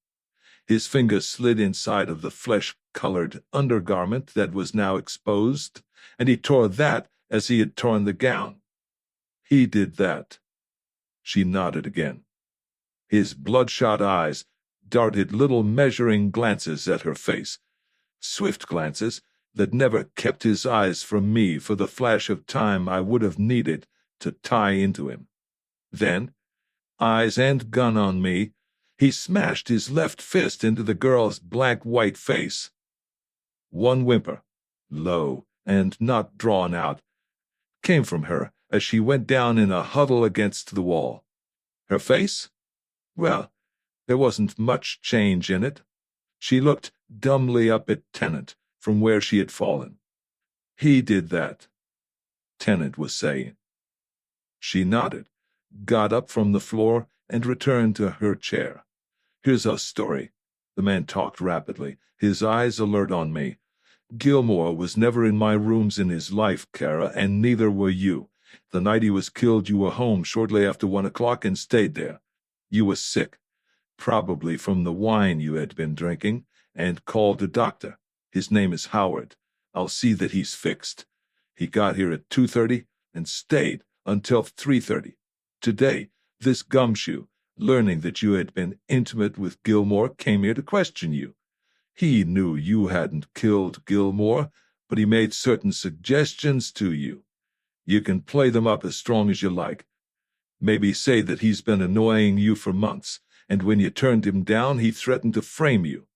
Speaker 1: His fingers slid inside of the flesh-colored undergarment that was now exposed, and he tore that as he had torn the gown. "He did that." She nodded again. His bloodshot eyes darted little measuring glances at her face, swift glances that never kept his eyes from me for the flash of time I would have needed to tie into him. Then, eyes and gun on me, he smashed his left fist into the girl's blank white face. One whimper, low and not drawn out, came from her as she went down in a huddle against the wall. Her face? Well, there wasn't much change in it. She looked dumbly up at Tennant from where she had fallen. "He did that," Tennant was saying. She nodded, got up from the floor, and returned to her chair. "Here's our story." The man talked rapidly, his eyes alert on me. "Gilmore was never in my rooms in his life, Kara, and neither were you. The night he was killed, you were home shortly after 1 o'clock and stayed there. You were sick, probably from the wine you had been drinking, and called a doctor. His name is Howard. I'll see that he's fixed. He got here at 2:30 and stayed until 3:30. Today, this gumshoe, learning that you had been intimate with Gilmore, came here to question you. He knew you hadn't killed Gilmore, but he made certain suggestions to you. You can play them up as strong as you like. Maybe say that he's been annoying you for months, and when you turned him down, he threatened to frame you.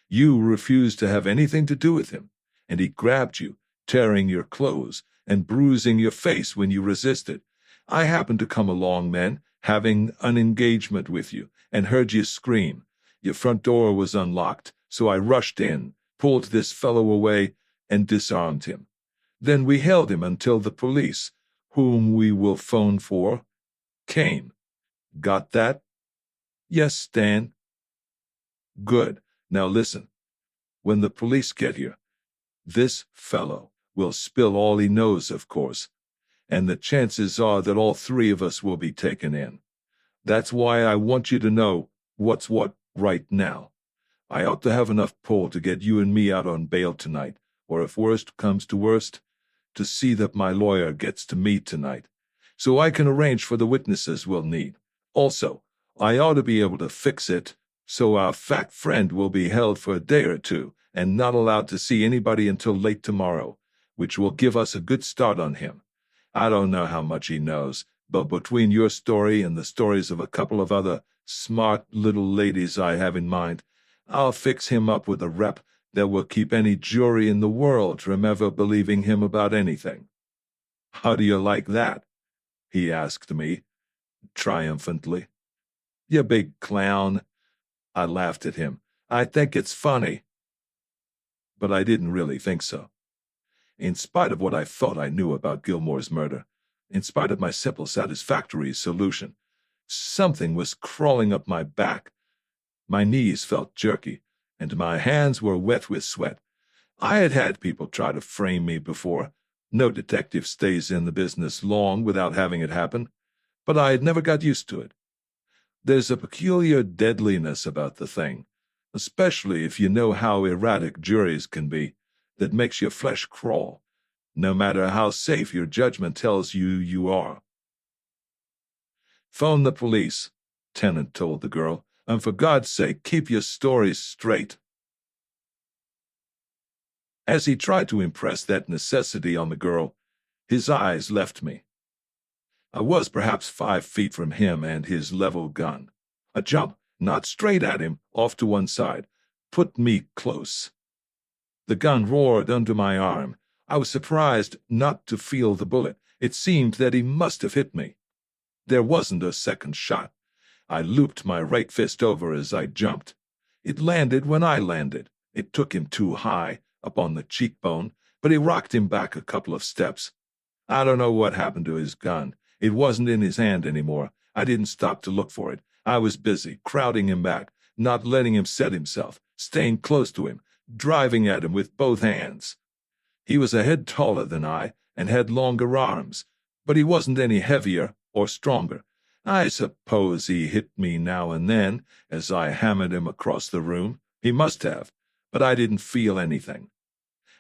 Speaker 1: You refused to have anything to do with him, and he grabbed you, tearing your clothes and bruising your face when you resisted. I happened to come along then, having an engagement with you, and heard you scream. Your front door was unlocked, so I rushed in, pulled this fellow away, and disarmed him. Then we held him until the police, whom we will phone for, came. Got that?" "Yes, Stan." "Good. Now listen. When the police get here, this fellow will spill all he knows, of course, and the chances are that all three of us will be taken in. That's why I want you to know what's what right now. I ought to have enough pull to get you and me out on bail tonight, or if worst comes to worst, to see that my lawyer gets to meet tonight, so I can arrange for the witnesses we'll need. Also, I ought to be able to fix it so our fat friend will be held for a day or two and not allowed to see anybody until late tomorrow, which will give us a good start on him. I don't know how much he knows, but between your story and the stories of a couple of other smart little ladies I have in mind, I'll fix him up with a rep that will keep any jury in the world from ever believing him about anything." "How do you like that?" he asked me, triumphantly. "You big clown." I laughed at him. "I think it's funny." But I didn't really think so. In spite of what I thought I knew about Gilmore's murder, in spite of my simple satisfactory solution, something was crawling up my back. My knees felt jerky, and my hands were wet with sweat. I had had people try to frame me before. No detective stays in the business long without having it happen, but I had never got used to it. There's a peculiar deadliness about the thing, especially if you know how erratic juries can be, that makes your flesh crawl, no matter how safe your judgment tells you you are. "Phone the police," Tennant told the girl, "and for God's sake, keep your stories straight." As he tried to impress that necessity on the girl, his eyes left me. I was perhaps 5 feet from him and his level gun. A jump, not straight at him, off to one side, put me close. The gun roared under my arm. I was surprised not to feel the bullet. It seemed that he must have hit me. There wasn't a second shot. I looped my right fist over as I jumped. It landed when I landed. It took him too high, up on the cheekbone, but he rocked him back a couple of steps. I don't know what happened to his gun. It wasn't in his hand anymore. I didn't stop to look for it. I was busy, crowding him back, not letting him set himself, staying close to him, driving at him with both hands. He was a head taller than I and had longer arms, but he wasn't any heavier or stronger. I suppose he hit me now and then as I hammered him across the room. He must have, but I didn't feel anything.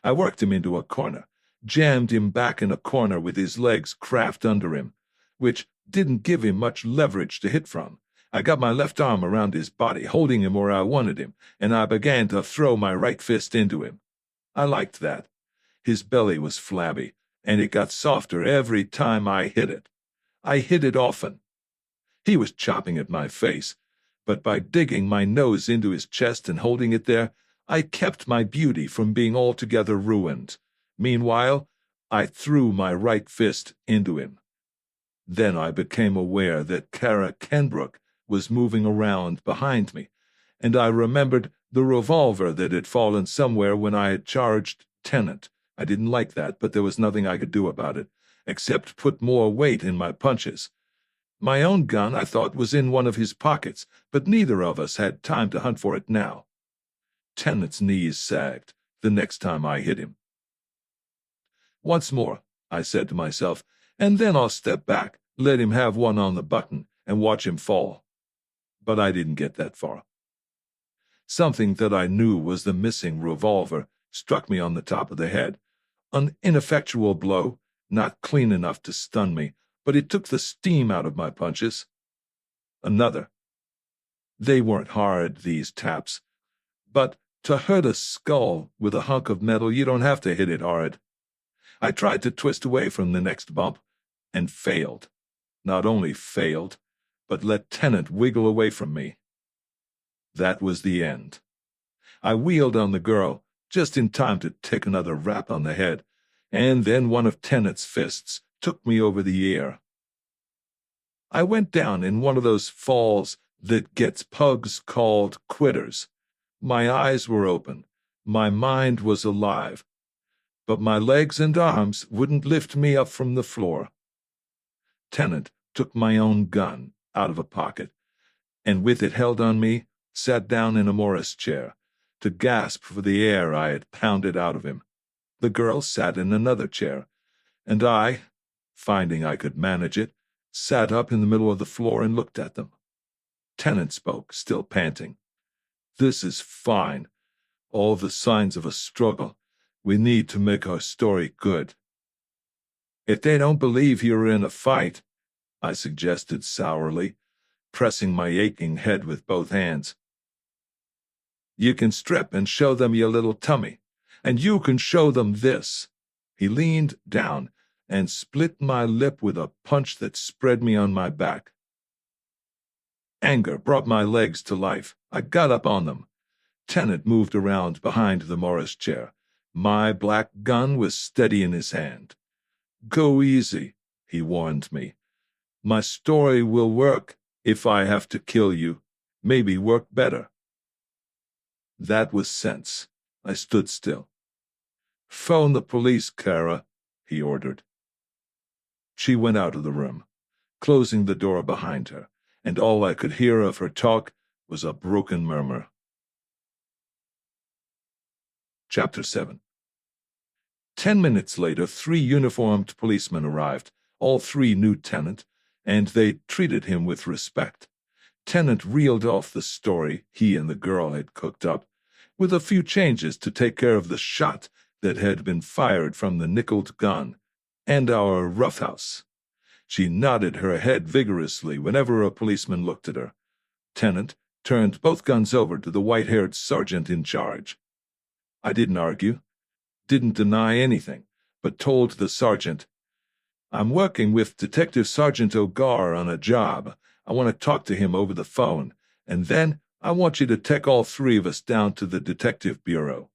Speaker 1: I worked him into a corner, jammed him back in a corner with his legs cramped under him, which didn't give him much leverage to hit from. I got my left arm around his body, holding him where I wanted him, and I began to throw my right fist into him. I liked that. His belly was flabby, and it got softer every time I hit it. I hit it often. He was chopping at my face, but by digging my nose into his chest and holding it there, I kept my beauty from being altogether ruined. Meanwhile, I threw my right fist into him. Then I became aware that Kara Kenbrook was moving around behind me, and I remembered the revolver that had fallen somewhere when I had charged Tennant. I didn't like that, but there was nothing I could do about it, except put more weight in my punches. My own gun, I thought, was in one of his pockets, but neither of us had time to hunt for it now. Tennant's knees sagged the next time I hit him. Once more, I said to myself, and then I'll step back, let him have one on the button, and watch him fall. But I didn't get that far. Something that I knew was the missing revolver struck me on the top of the head. An ineffectual blow, not clean enough to stun me, but it took the steam out of my punches. Another. They weren't hard, these taps. But to hurt a skull with a hunk of metal, you don't have to hit it hard. I tried to twist away from the next bump, and failed. Not only failed, but let Tennant wiggle away from me. That was the end. I wheeled on the girl, just in time to take another rap on the head, and then one of Tennant's fists took me over the ear. I went down in one of those falls that gets pugs called quitters. My eyes were open. My mind was alive. But my legs and arms wouldn't lift me up from the floor. Tennant took my own gun out of a pocket, and with it held on me, sat down in a Morris chair, to gasp for the air I had pounded out of him. The girl sat in another chair, and I, finding I could manage it, sat up in the middle of the floor and looked at them. Tennant spoke, still panting. "This is fine. All the signs of a struggle. We need to make our story good." "If they don't believe you're in a fight," I suggested sourly, pressing my aching head with both hands. "You can strip and show them your little tummy, and you can show them this." He leaned down and split my lip with a punch that spread me on my back. Anger brought my legs to life. I got up on them. Tennant moved around behind the Morris chair. My black gun was steady in his hand. "Go easy," he warned me. "My story will work if I have to kill you. Maybe work better." That was sense. I stood still. "Phone the police, Kara," he ordered. She went out of the room, closing the door behind her, and all I could hear of her talk was a broken murmur. Chapter 7. 10 minutes later, 3 uniformed policemen arrived. All 3 knew Tennant, and they treated him with respect. Tennant reeled off the story he and the girl had cooked up, with a few changes to take care of the shot that had been fired from the nickeled gun, and our roughhouse. She nodded her head vigorously whenever a policeman looked at her. Tennant turned both guns over to the white-haired sergeant in charge. I didn't argue, didn't deny anything, but told the sergeant, "I'm working with Detective Sergeant O'Gar on a job. I want to talk to him over the phone, and then I want you to take all 3 of us down to the Detective Bureau."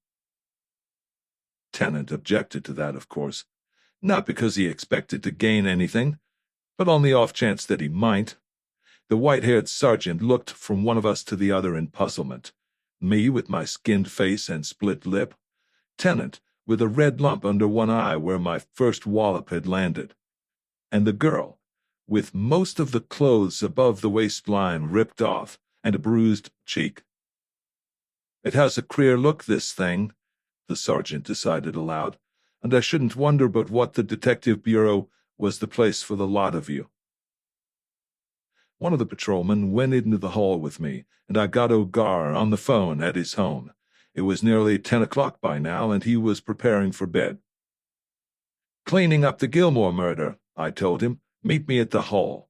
Speaker 1: Tennant objected to that, of course, not because he expected to gain anything, but on the off chance that he might. The white-haired sergeant looked from one of us to the other in puzzlement. Me with my skinned face and split lip. Tennant with a red lump under one eye where my first wallop had landed. And the girl with most of the clothes above the waistline ripped off and a bruised cheek. "It has a queer look, this thing," the sergeant decided aloud, "and I shouldn't wonder but what the Detective Bureau was the place for the lot of you." One of the patrolmen went into the hall with me, and I got O'Gar on the phone at his home. It was nearly 10 o'clock by now, and he was preparing for bed. "Cleaning up the Gilmore murder," I told him. "Meet me at the hall.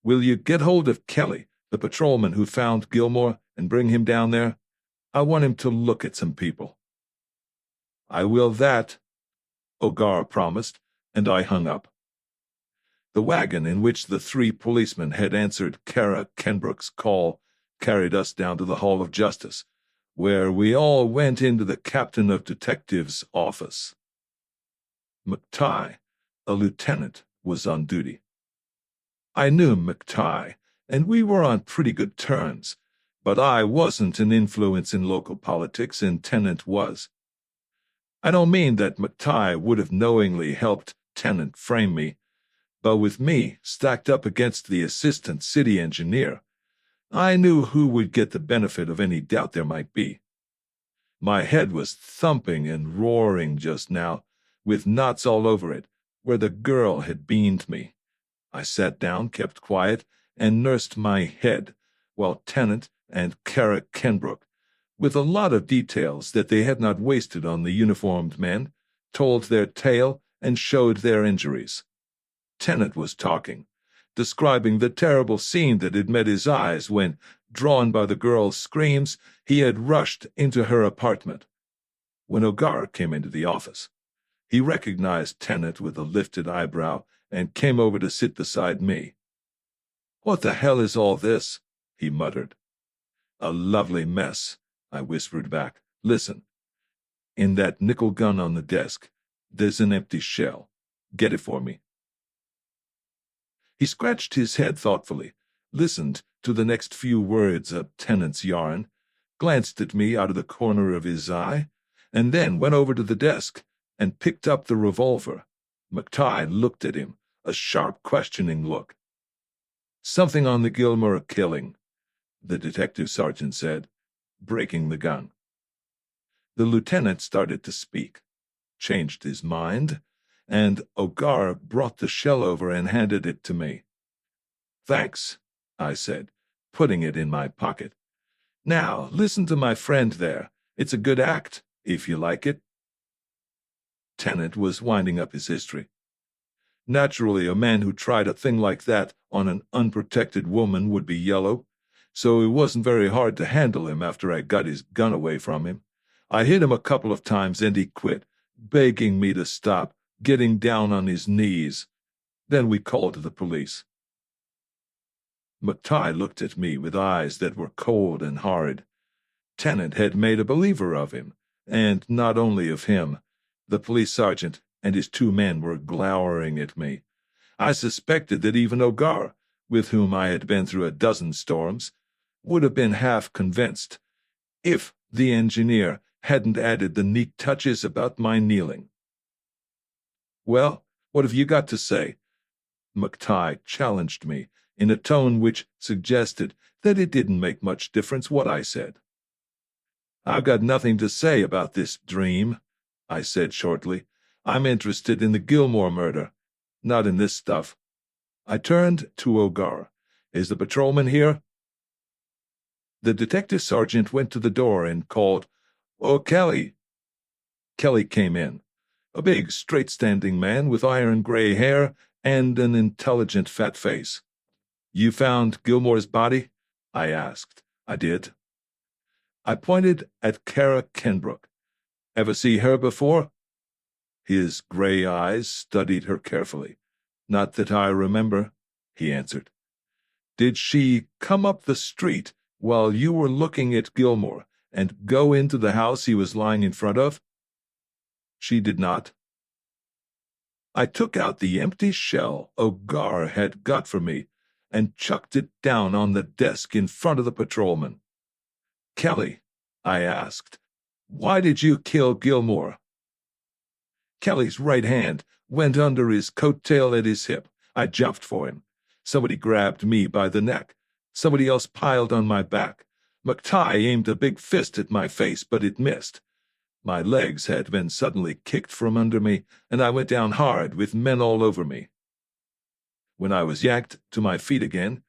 Speaker 1: Will you get hold of Kelly, the patrolman who found Gilmore, and bring him down there? I want him to look at some people." "I will that," Ogar promised, and I hung up. The wagon in which the 3 policemen had answered Kara Kenbrook's call carried us down to the Hall of Justice, where we all went into the captain of detectives' office. McTighe, a lieutenant, was on duty. I knew McTighe, and we were on pretty good terms, but I wasn't an influence in local politics, and Tennant was. I don't mean that McTighe would have knowingly helped Tennant frame me, but with me stacked up against the assistant city engineer, I knew who would get the benefit of any doubt there might be. My head was thumping and roaring just now, with knots all over it, where the girl had beamed me. I sat down, kept quiet, and nursed my head, while Tennant and Kara Kenbrook, with a lot of details that they had not wasted on the uniformed men, told their tale and showed their injuries. Tennant was talking, describing the terrible scene that had met his eyes when, drawn by the girl's screams, he had rushed into her apartment. When Ogar came into the office, he recognized Tennant with a lifted eyebrow and came over to sit beside me. "What the hell is all this?" he muttered. "A lovely mess," I whispered back. "Listen, in that nickel gun on the desk, there's an empty shell. Get it for me." He scratched his head thoughtfully, listened to the next few words of Tennant's yarn, glanced at me out of the corner of his eye, and then went over to the desk and picked up the revolver. McTighe looked at him, a sharp, questioning look. "Something on the Gilmore killing," the detective sergeant said, breaking the gun. The lieutenant started to speak, changed his mind, and Ogar brought the shell over and handed it to me. "Thanks," I said, putting it in my pocket. "Now, listen to my friend there. It's a good act, if you like it." Tennant was winding up his history. Naturally, a man who tried a thing like that on an unprotected woman would be yellow, so it wasn't very hard to handle him after I got his gun away from him. I hit him a couple of times and he quit, begging me to stop, getting down on his knees. Then we called the police. McTighe looked at me with eyes that were cold and hard. Tennant had made a believer of him, and not only of him. The police sergeant and his 2 men were glowering at me. I suspected that even Ogar, with whom I had been through a dozen storms, would have been half convinced, if the engineer hadn't added the neat touches about my kneeling. "Well, what have you got to say?" McTighe challenged me, in a tone which suggested that it didn't make much difference what I said. "I've got nothing to say about this dream," I said shortly. "I'm interested in the Gilmore murder, not in this stuff." I turned to Ogar. "Is the patrolman here?" The detective sergeant went to the door and called, "Oh, Kelly." Kelly came in, a big, straight-standing man with iron-gray hair and an intelligent fat face. "You found Gilmore's body?" I asked. "I did." I pointed at Kara Kenbrook. "Ever see her before?" His gray eyes studied her carefully. "Not that I remember," he answered. "Did she come up the street while you were looking at Gilmore and go into the house he was lying in front of?" "She did not." I took out the empty shell Ogar had got for me and chucked it down on the desk in front of the patrolman. "Kelly," I asked, "why did you kill Gilmore?" Kelly's right hand went under his coat tail at his hip. I jumped for him. Somebody grabbed me by the neck. Somebody else piled on my back. McTighe aimed a big fist at my face, but it missed. My legs had been suddenly kicked from under me, and I went down hard with men all over me. When I was yanked to my feet again,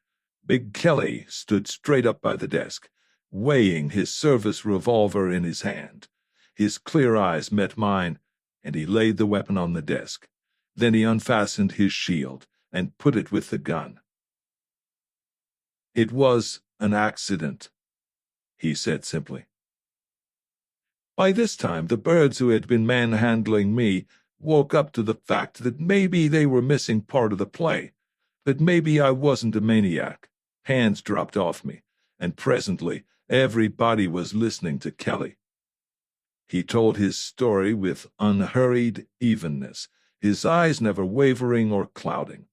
Speaker 1: Big Kelly stood straight up by the desk, weighing his service revolver in his hand. His clear eyes met mine, and he laid the weapon on the desk. Then he unfastened his shield and put it with the gun. "It was an accident," he said simply. By this time, the birds who had been manhandling me woke up to the fact that maybe they were missing part of the play, that maybe I wasn't a maniac. Hands dropped off me, and presently everybody was listening to Kelly. He told his story with unhurried evenness, his eyes never wavering or clouding.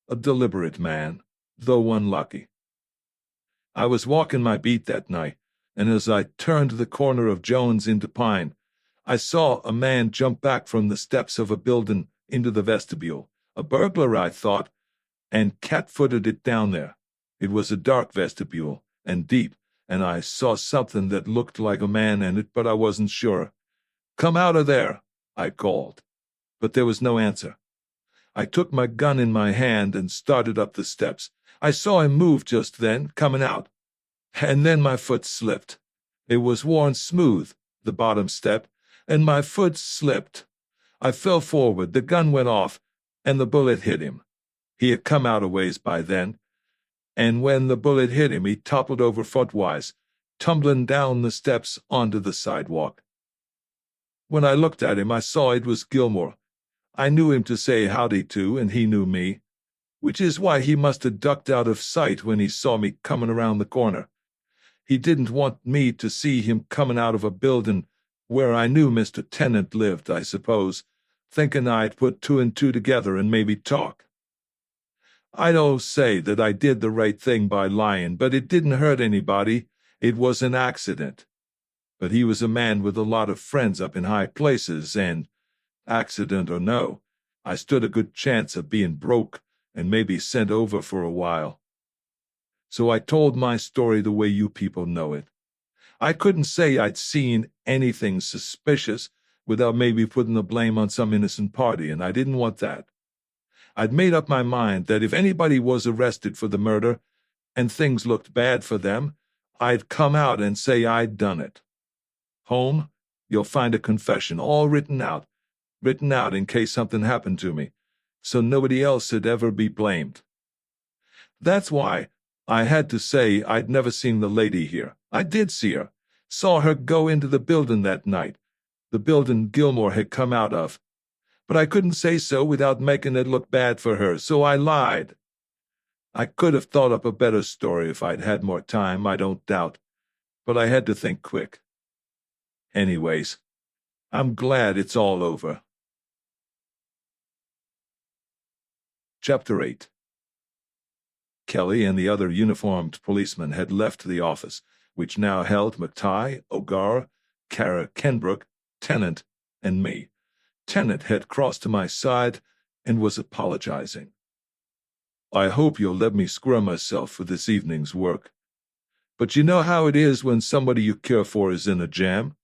Speaker 1: A deliberate man, though unlucky. I was walking my beat that night, and as I turned the corner of Jones into Pine, I saw a man jump back from the steps of a building into the vestibule. A burglar, I thought, and cat-footed it down there. It was a dark vestibule, and deep, and I saw something that looked like a man in it, but I wasn't sure. "Come out of there," I called, but there was no answer. I took my gun in my hand and started up the steps. I saw him move just then, coming out. And then my foot slipped. It was worn smooth, the bottom step, and my foot slipped. I fell forward, the gun went off, and the bullet hit him. He had come out a ways by then, and when the bullet hit him, he toppled over footwise, tumbling down the steps onto the sidewalk. When I looked at him, I saw it was Gilmore. I knew him to say howdy to, and he knew me, which is why he must have ducked out of sight when he saw me coming around the corner. He didn't want me to see him coming out of a building where I knew Mr. Tennant lived, I suppose, thinking I'd put two and two together and maybe talk. I don't say that I did the right thing by lying, but it didn't hurt anybody. It was an accident. But he was a man with a lot of friends up in high places, and, accident or no, I stood a good chance of being broke and maybe sent over for a while. So I told my story the way you people know it. I couldn't say I'd seen anything suspicious without maybe putting the blame on some innocent party, and I didn't want that. I'd made up my mind that if anybody was arrested for the murder and things looked bad for them, I'd come out and say I'd done it. Home, you'll find a confession, all written out in case something happened to me, so nobody else would ever be blamed. That's why I had to say I'd never seen the lady here. I did see her, saw her go into the building that night, the building Gilmore had come out of. But I couldn't say so without making it look bad for her, so I lied. I could have thought up a better story if I'd had more time, I don't doubt, but I had to think quick. Anyways, I'm glad it's all over. Chapter 8. Kelly and the other uniformed policemen had left the office, which now held McTighe, O'Gara, Kara Kenbrook, Tennant, and me. Tennant had crossed to my side and was apologizing. "I hope you'll let me square myself for this evening's work. But you know how it is when somebody you care for is in a jam?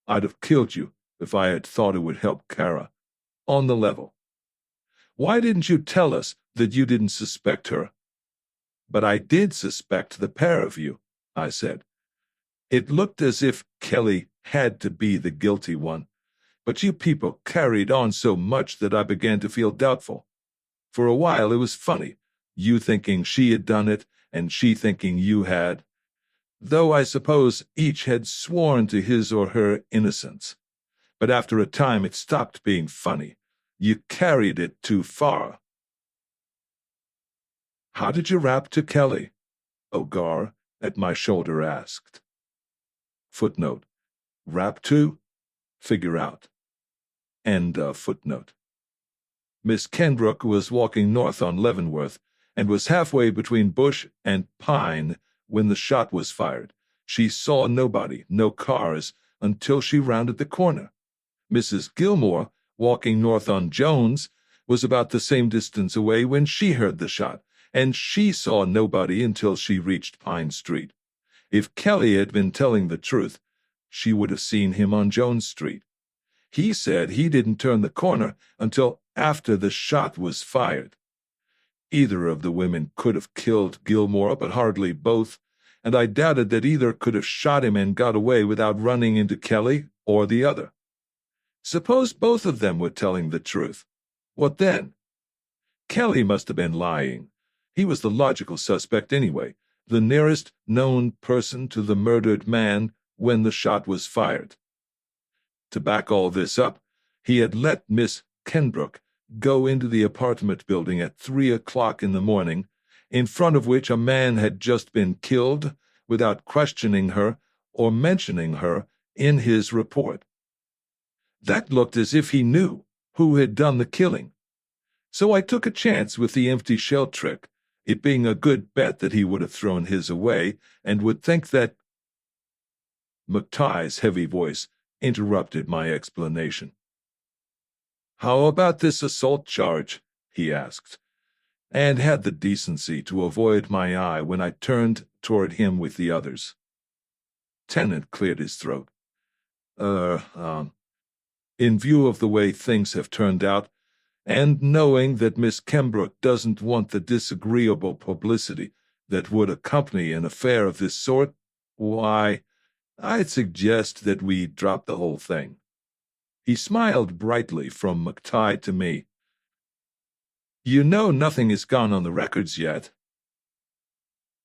Speaker 1: I'd have killed you if I had thought it would help Kara. On the level. Why didn't you tell us that you didn't suspect her?" "But I did suspect the pair of you," I said. "It looked as if Kelly had to be the guilty one, but you people carried on so much that I began to feel doubtful. For a while it was funny, you thinking she had done it and she thinking you had, though I suppose each had sworn to his or her innocence. But after a time it stopped being funny. You carried it too far." "How did you rap to Kelly?" O'Gara at my shoulder asked. Footnote. Rap to? Figure out. End of footnote. Miss Kenbrook was walking north on Leavenworth and was halfway between Bush and Pine when the shot was fired. She saw nobody, no cars, until she rounded the corner. Mrs. Gilmore, walking north on Jones, was about the same distance away when she heard the shot, and she saw nobody until she reached Pine Street. If Kelly had been telling the truth, she would have seen him on Jones Street. He said he didn't turn the corner until after the shot was fired. Either of the women could have killed Gilmore, but hardly both, and I doubted that either could have shot him and got away without running into Kelly or the other. Suppose both of them were telling the truth. What then? Kelly must have been lying. He was the logical suspect anyway, the nearest known person to the murdered man when the shot was fired. To back all this up, he had let Miss Kenbrook go into the apartment building at 3 o'clock in the morning, in front of which a man had just been killed, without questioning her or mentioning her in his report. That looked as if he knew who had done the killing. So I took a chance with the empty shell trick, it being a good bet that he would have thrown his away and would think that... McTighe's heavy voice interrupted my explanation. "How about this assault charge?" he asked, and had the decency to avoid my eye when I turned toward him with the others. Tennant cleared his throat. In view of the way things have turned out, and knowing that Miss Kenbrook doesn't want the disagreeable publicity that would accompany an affair of this sort, why, I'd suggest that we drop the whole thing." He smiled brightly from McTighe to me. "You know nothing has gone on the records yet."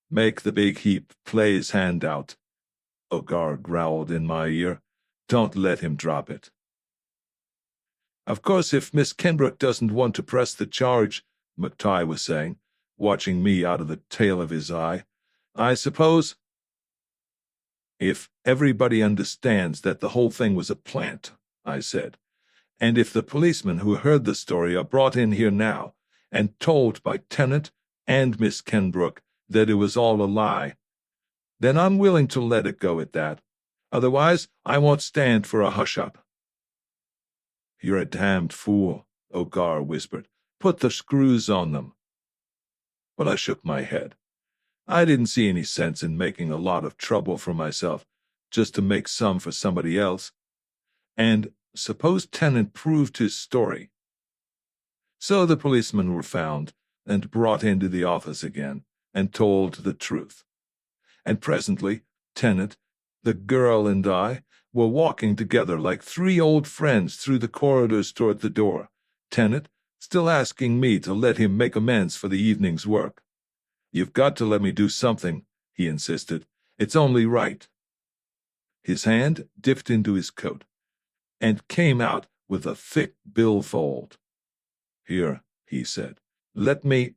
Speaker 1: "Make the big heap play his hand out," Ogar growled in my ear. "Don't let him drop it." "Of course, if Miss Kenbrook doesn't want to press the charge," McTighe was saying, watching me out of the tail of his eye, "I suppose—" "If everybody understands that the whole thing was a plant," I said, "and if the policemen who heard the story are brought in here now and told by Tennant and Miss Kenbrook that it was all a lie, then I'm willing to let it go at that. Otherwise, I won't stand for a hush-up." "You're a damned fool," Ogar whispered. "Put the screws on them." But I shook my head. I didn't see any sense in making a lot of trouble for myself just to make some for somebody else. And suppose Tennant proved his story? So the policemen were found and brought into the office again and told the truth. And presently, Tennant, the girl, and I were walking together like three old friends through the corridors toward the door, Tennant still asking me to let him make amends for the evening's work. "You've got to let me do something," he insisted. "It's only right." His hand dipped into his coat and came out with a thick billfold. "Here," he said, "let me—"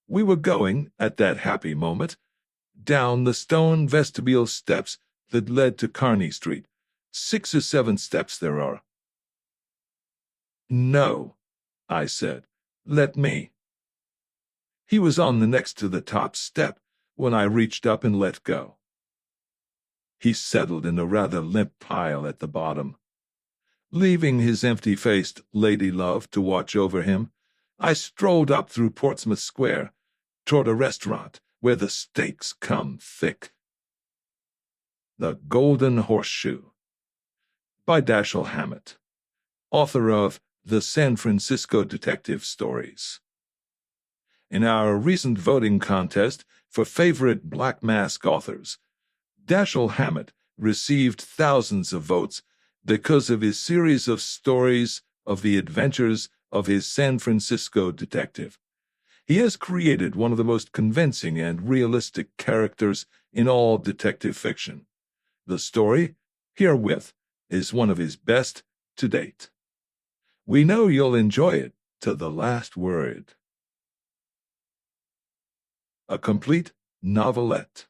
Speaker 1: We were going, at that happy moment, down the stone vestibule steps that led to Kearny Street. 6 or 7 steps there are. "No," I said, "let me." He was on the next to the top step when I reached up and let go. He settled in a rather limp pile at the bottom. Leaving his empty-faced lady-love to watch over him, I strolled up through Portsmouth Square toward a restaurant where the steaks come thick. The Golden Horseshoe by Dashiell Hammett, author of the San Francisco Detective Stories. In our recent voting contest for favorite Black Mask authors, Dashiell Hammett received thousands of votes because of his series of stories of the adventures of his San Francisco detective. He has created one of the most convincing and realistic characters in all detective fiction. The story, herewith, is one of his best to date. We know you'll enjoy it to the last word. A complete novelette.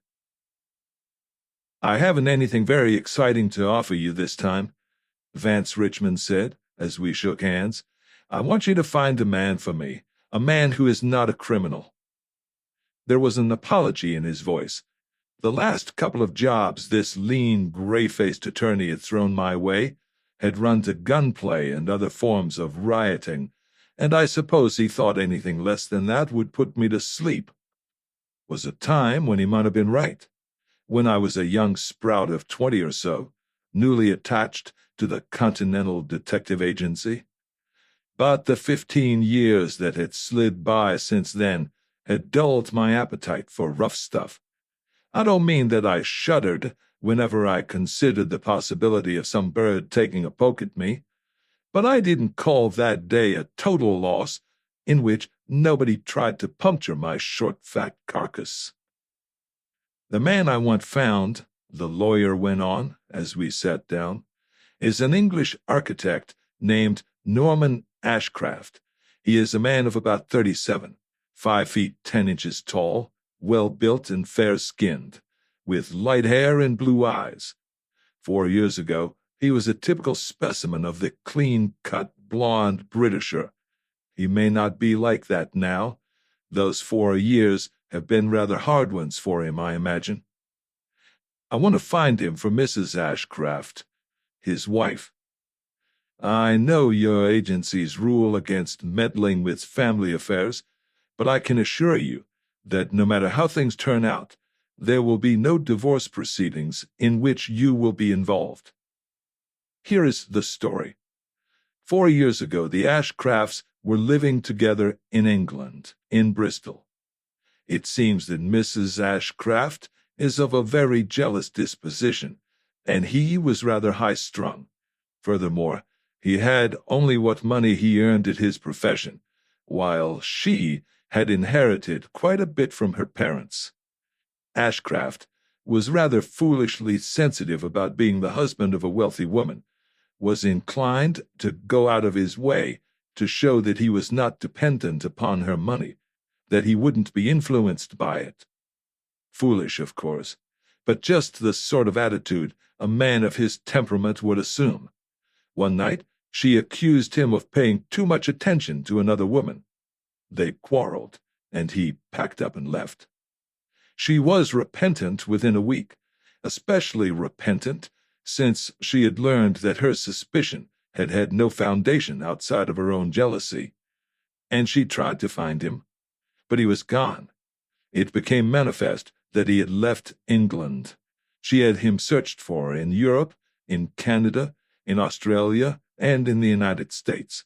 Speaker 1: "I haven't anything very exciting to offer you this time," Vance Richmond said as we shook hands. "I want you to find a man for me, a man who is not a criminal." There was an apology in his voice. The last couple of jobs this lean, gray-faced attorney had thrown my way had run to gunplay and other forms of rioting, and I suppose he thought anything less than that would put me to sleep. Was a time when he might have been right, when I was a young sprout of 20 or so, newly attached to the Continental Detective Agency. But the 15 years that had slid by since then had dulled my appetite for rough stuff. I don't mean that I shuddered whenever I considered the possibility of some bird taking a poke at me, but I didn't call that day a total loss in which nobody tried to puncture my short, fat carcass. The man I want found, the lawyer went on as we sat down, is an English architect named Norman Ashcraft. He is a man of about 37, 5 feet 10 inches tall, well-built and fair-skinned, with light hair and blue eyes. 4 years ago, he was a typical specimen of the clean-cut, blonde Britisher. He may not be like that now. Those 4 years have been rather hard ones for him, I imagine. I want to find him for Mrs. Ashcraft, his wife. I know your agency's rule against meddling with family affairs, but I can assure you that no matter how things turn out, there will be no divorce proceedings in which you will be involved. Here is the story. 4 years ago, the Ashcrafts were living together in England, in Bristol. It seems that Mrs. Ashcraft is of a very jealous disposition, and he was rather high-strung. Furthermore, he had only what money he earned at his profession, while she had inherited quite a bit from her parents. Ashcraft was rather foolishly sensitive about being the husband of a wealthy woman, was inclined to go out of his way to show that he was not dependent upon her money, that he wouldn't be influenced by it. Foolish, of course, but just the sort of attitude a man of his temperament would assume. One night, she accused him of paying too much attention to another woman. They quarreled, and he packed up and left. She was repentant within a week, especially repentant since she had learned that her suspicion had had no foundation outside of her own jealousy. And she tried to find him, but he was gone. It became manifest that he had left England. She had him searched for in Europe, in Canada, in Australia, and in the United States.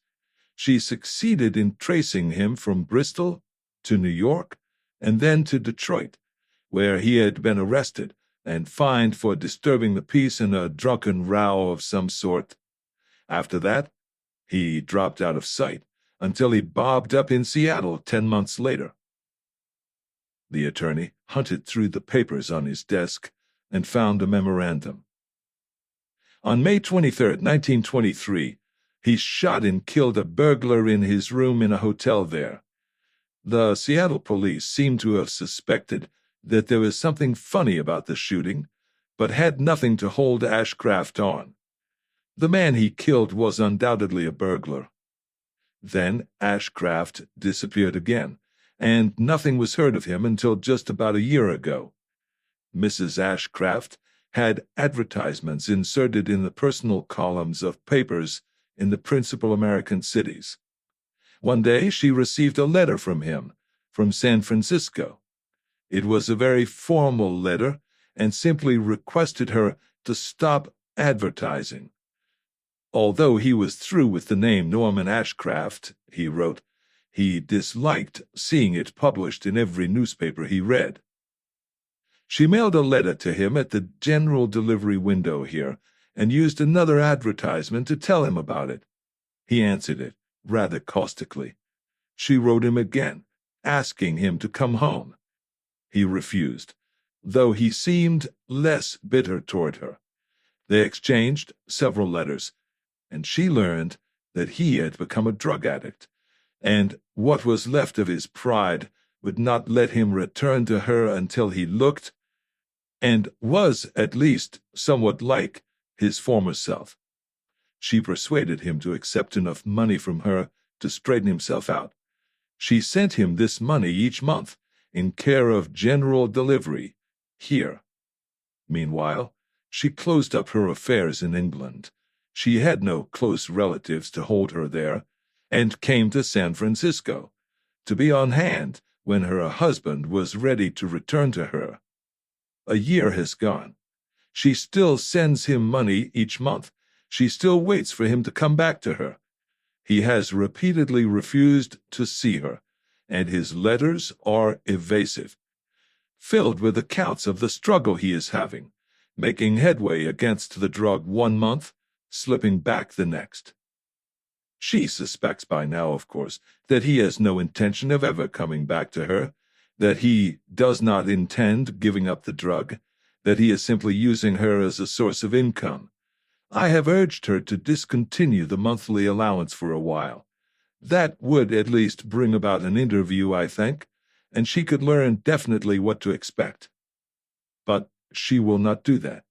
Speaker 1: She succeeded in tracing him from Bristol to New York and then to Detroit, where he had been arrested and fined for disturbing the peace in a drunken row of some sort. After that, he dropped out of sight until he bobbed up in Seattle 10 months later. The attorney hunted through the papers on his desk and found a memorandum. On May 23, 1923, he shot and killed a burglar in his room in a hotel there. The Seattle police seemed to have suspected that there was something funny about the shooting, but had nothing to hold Ashcraft on. The man he killed was undoubtedly a burglar. Then Ashcraft disappeared again, and nothing was heard of him until just about a year ago. Mrs. Ashcraft had advertisements inserted in the personal columns of papers in the principal American cities. One day she received a letter from him, from San Francisco. It was a very formal letter and simply requested her to stop advertising. Although he was through with the name Norman Ashcraft, he wrote, he disliked seeing it published in every newspaper he read. She mailed a letter to him at the general delivery window here and used another advertisement to tell him about it. He answered it, rather caustically. She wrote him again, asking him to come home. He refused, though he seemed less bitter toward her. They exchanged several letters, and she learned that he had become a drug addict, and what was left of his pride would not let him return to her until he looked, and was at least somewhat like, his former self. She persuaded him to accept enough money from her to straighten himself out. She sent him this money each month, in care of general delivery, here. Meanwhile, she closed up her affairs in England. She had no close relatives to hold her there, and came to San Francisco, to be on hand when her husband was ready to return to her. A year has gone. She still sends him money each month. She still waits for him to come back to her. He has repeatedly refused to see her, and his letters are evasive, filled with accounts of the struggle he is having, making headway against the drug one month, slipping back the next. She suspects by now, of course, that he has no intention of ever coming back to her, that he does not intend giving up the drug, that he is simply using her as a source of income. I have urged her to discontinue the monthly allowance for a while. That would at least bring about an interview, I think, and she could learn definitely what to expect. But she will not do that.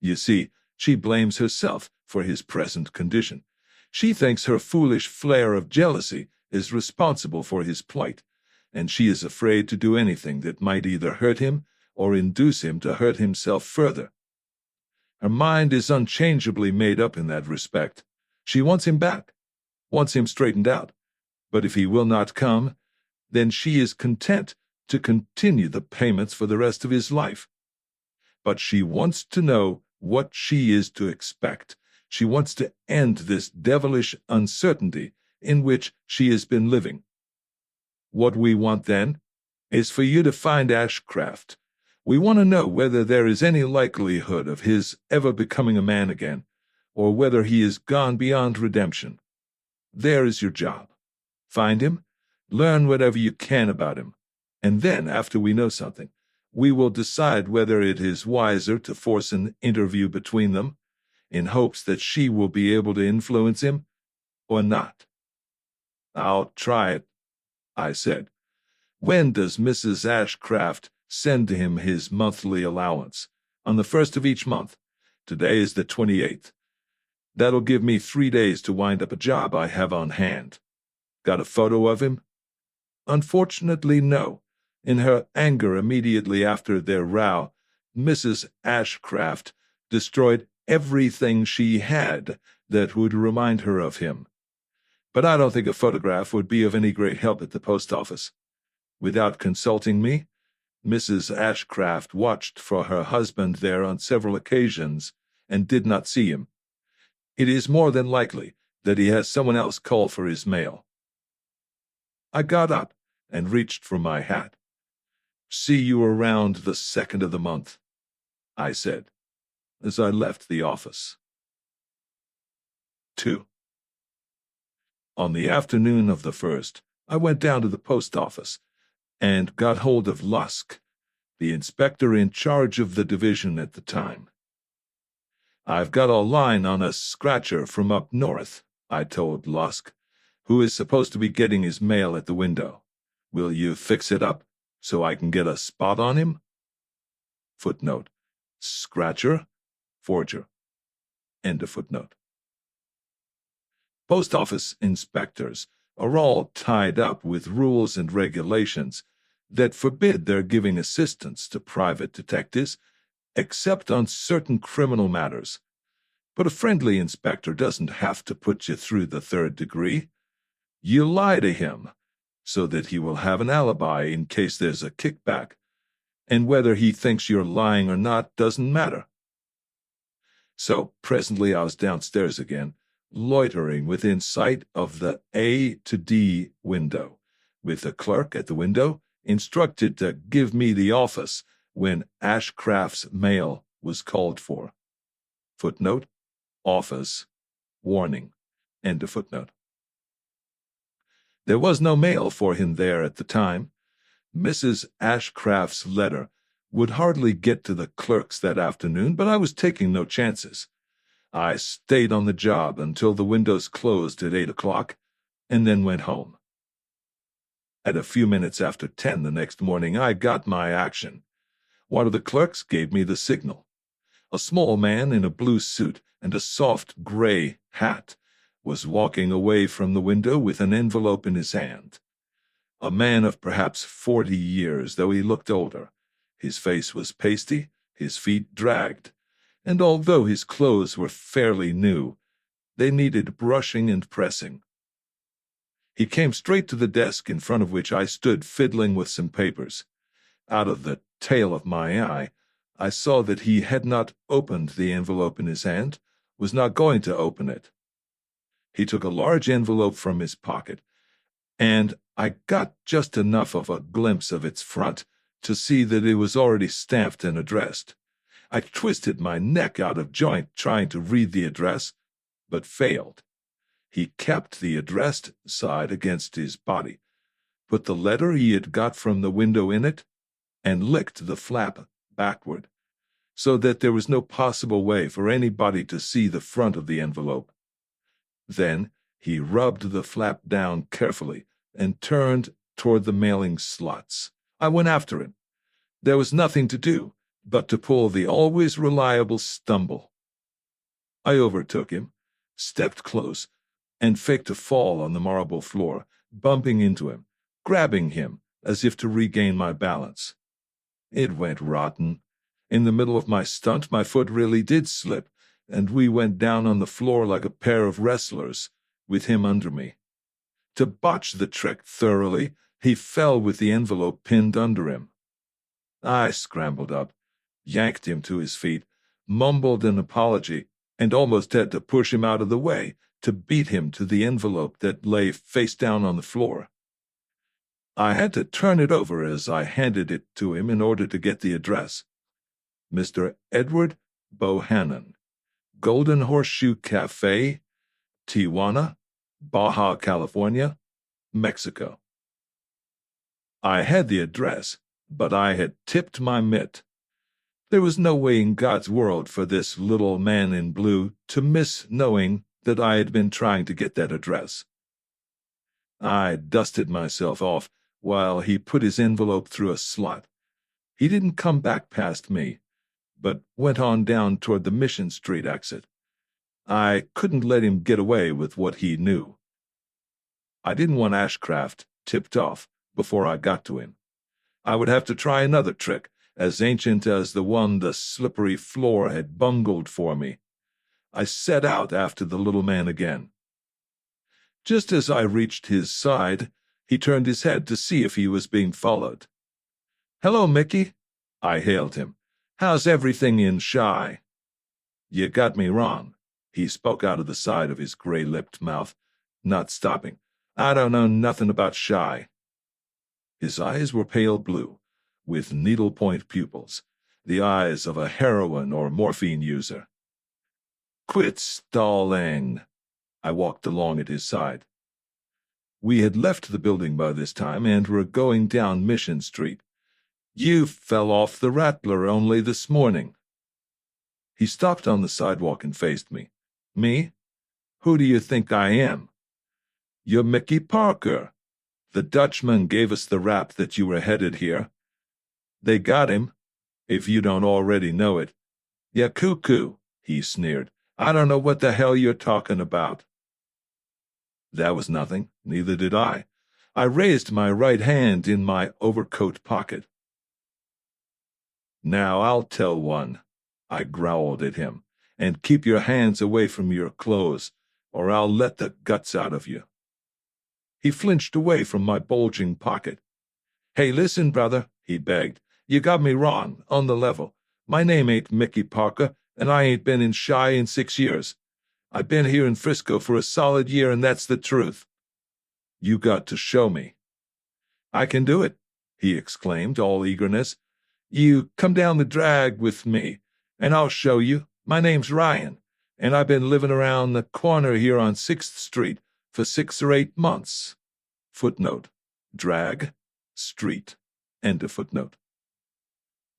Speaker 1: You see, she blames herself for his present condition. She thinks her foolish flare of jealousy is responsible for his plight, and she is afraid to do anything that might either hurt him or induce him to hurt himself further. Her mind is unchangeably made up in that respect. She wants him back, wants him straightened out. But if he will not come, then she is content to continue the payments for the rest of his life. But she wants to know what she is to expect. She wants to end this devilish uncertainty in which she has been living. What we want, then, is for you to find Ashcraft. We want to know whether there is any likelihood of his ever becoming a man again, or whether he is gone beyond redemption. There is your job. Find him, learn whatever you can about him, and then, after we know something, we will decide whether it is wiser to force an interview between them, in hopes that she will be able to influence him, or not. I'll try it, I said. When does Mrs. Ashcraft send him his monthly allowance? On the 1st of each month. Today is the 28th. That'll give me 3 days to wind up a job I have on hand. Got a photo of him? Unfortunately, no. In her anger immediately after their row, Mrs. Ashcraft destroyed everything she had that would remind her of him. But I don't think a photograph would be of any great help at the post office. Without consulting me, Mrs. Ashcraft watched for her husband there on several occasions and did not see him. It is more than likely that he has someone else call for his mail. I got up and reached for my hat. See you around the 2nd of the month, I said, as I left the office. 2. On the afternoon of the 1st, I went down to the post office and got hold of Lusk, the inspector in charge of the division at the time. I've got a line on a scratcher from up north, I told Lusk, who is supposed to be getting his mail at the window. Will you fix it up so I can get a spot on him? Footnote. Scratcher, forger. End of footnote. Post office inspectors are all tied up with rules and regulations that forbid their giving assistance to private detectives except on certain criminal matters. But a friendly inspector doesn't have to put you through the 3rd degree. You lie to him so that he will have an alibi in case there's a kickback, and whether he thinks you're lying or not doesn't matter. So presently I was downstairs again, loitering within sight of the A to D window, with the clerk at the window instructed to give me the office when Ashcraft's mail was called for. Footnote, office, warning, end of footnote. There was no mail for him there at the time. Mrs. Ashcraft's letter would hardly get to the clerks that afternoon, but I was taking no chances. I stayed on the job until the windows closed at 8 o'clock, and then went home. At a few minutes after 10 the next morning, I got my action. One of the clerks gave me the signal. A small man in a blue suit and a soft gray hat was walking away from the window with an envelope in his hand. A man of perhaps 40 years, though he looked older. His face was pasty, his feet dragged, and although his clothes were fairly new, they needed brushing and pressing. He came straight to the desk in front of which I stood fiddling with some papers. Out of the tail of my eye, I saw that he had not opened the envelope in his hand, was not going to open it. He took a large envelope from his pocket, and I got just enough of a glimpse of its front to see that it was already stamped and addressed. I twisted my neck out of joint trying to read the address, but failed. He kept the addressed side against his body, put the letter he had got from the window in it, and licked the flap backward, so that there was no possible way for anybody to see the front of the envelope. Then he rubbed the flap down carefully and turned toward the mailing slots. I went after him. There was nothing to do but to pull the always reliable stumble. I overtook him, stepped close, and faked a fall on the marble floor, bumping into him, grabbing him as if to regain my balance. It went rotten. In the middle of my stunt, my foot really did slip, and we went down on the floor like a pair of wrestlers, with him under me. To botch the trick thoroughly, he fell with the envelope pinned under him. I scrambled up, yanked him to his feet, mumbled an apology, and almost had to push him out of the way to beat him to the envelope that lay face down on the floor. I had to turn it over as I handed it to him in order to get the address. Mr. Edward Bohannon, Golden Horseshoe Cafe, Tijuana, Baja California, Mexico. I had the address, but I had tipped my mitt. There was no way in God's world for this little man in blue to miss knowing that I had been trying to get that address. I dusted myself off while he put his envelope through a slot. He didn't come back past me, but went on down toward the Mission Street exit. I couldn't let him get away with what he knew. I didn't want Ashcraft tipped off before I got to him. I would have to try another trick, as ancient as the one the slippery floor had bungled for me. I set out after the little man again. Just as I reached his side, he turned his head to see if he was being followed. "Hello, Mickey," I hailed him. "How's everything in Shy?" "You got me wrong," he spoke out of the side of his gray-lipped mouth, not stopping. "I don't know nothing about Shy." His eyes were pale blue, with needle-point pupils, the eyes of a heroin or morphine user. "Quit stalling." I walked along at his side. We had left the building by this time and were going down Mission Street. "You fell off the Rattler only this morning." He stopped on the sidewalk and faced me. "Me? Who do you think I am?" "You're Mickey Parker. The Dutchman gave us the rap that you were headed here. They got him, if you don't already know it." "Ya cuckoo," he sneered. "I don't know what the hell you're talking about." That was nothing. Neither did I. I raised my right hand in my overcoat pocket. "Now I'll tell one," I growled at him, "and keep your hands away from your clothes, or I'll let the guts out of you." He flinched away from my bulging pocket. "Hey, listen, brother," he begged. "You got me wrong, on the level. My name ain't Mickey Parker, and I ain't been in Shy in 6 years. I've been here in Frisco for a solid year, and that's the truth. You got to show me." "I can do it," he exclaimed, all eagerness. "You come down the drag with me, and I'll show you. My name's Ryan, and I've been living around the corner here on 6th Street for 6 or 8 months. Footnote: drag, street, end of footnote.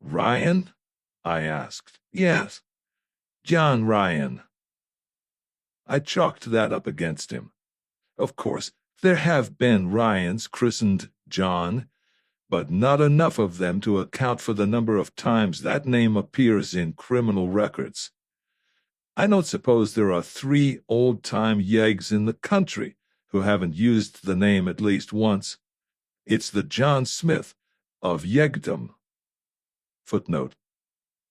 Speaker 1: "Ryan?" I asked. "Yes, John Ryan." I chalked that up against him. Of course, there have been Ryans christened John, but not enough of them to account for the number of times that name appears in criminal records. I don't suppose there are 3 old-time yeggs in the country who haven't used the name at least once. It's the John Smith of Yegdom. Footnote: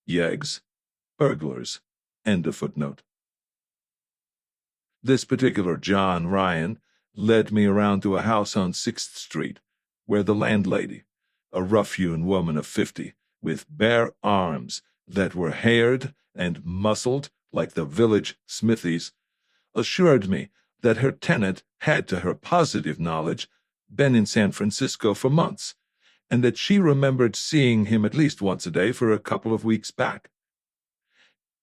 Speaker 1: yeggs, burglars, end of footnote. This particular John Ryan led me around to a house on 6th Street, where the landlady, a rough-hewn woman of 50, with bare arms that were haired and muscled like the village smithies, assured me that her tenant had, to her positive knowledge, been in San Francisco for months, and that she remembered seeing him at least once a day for a couple of weeks back.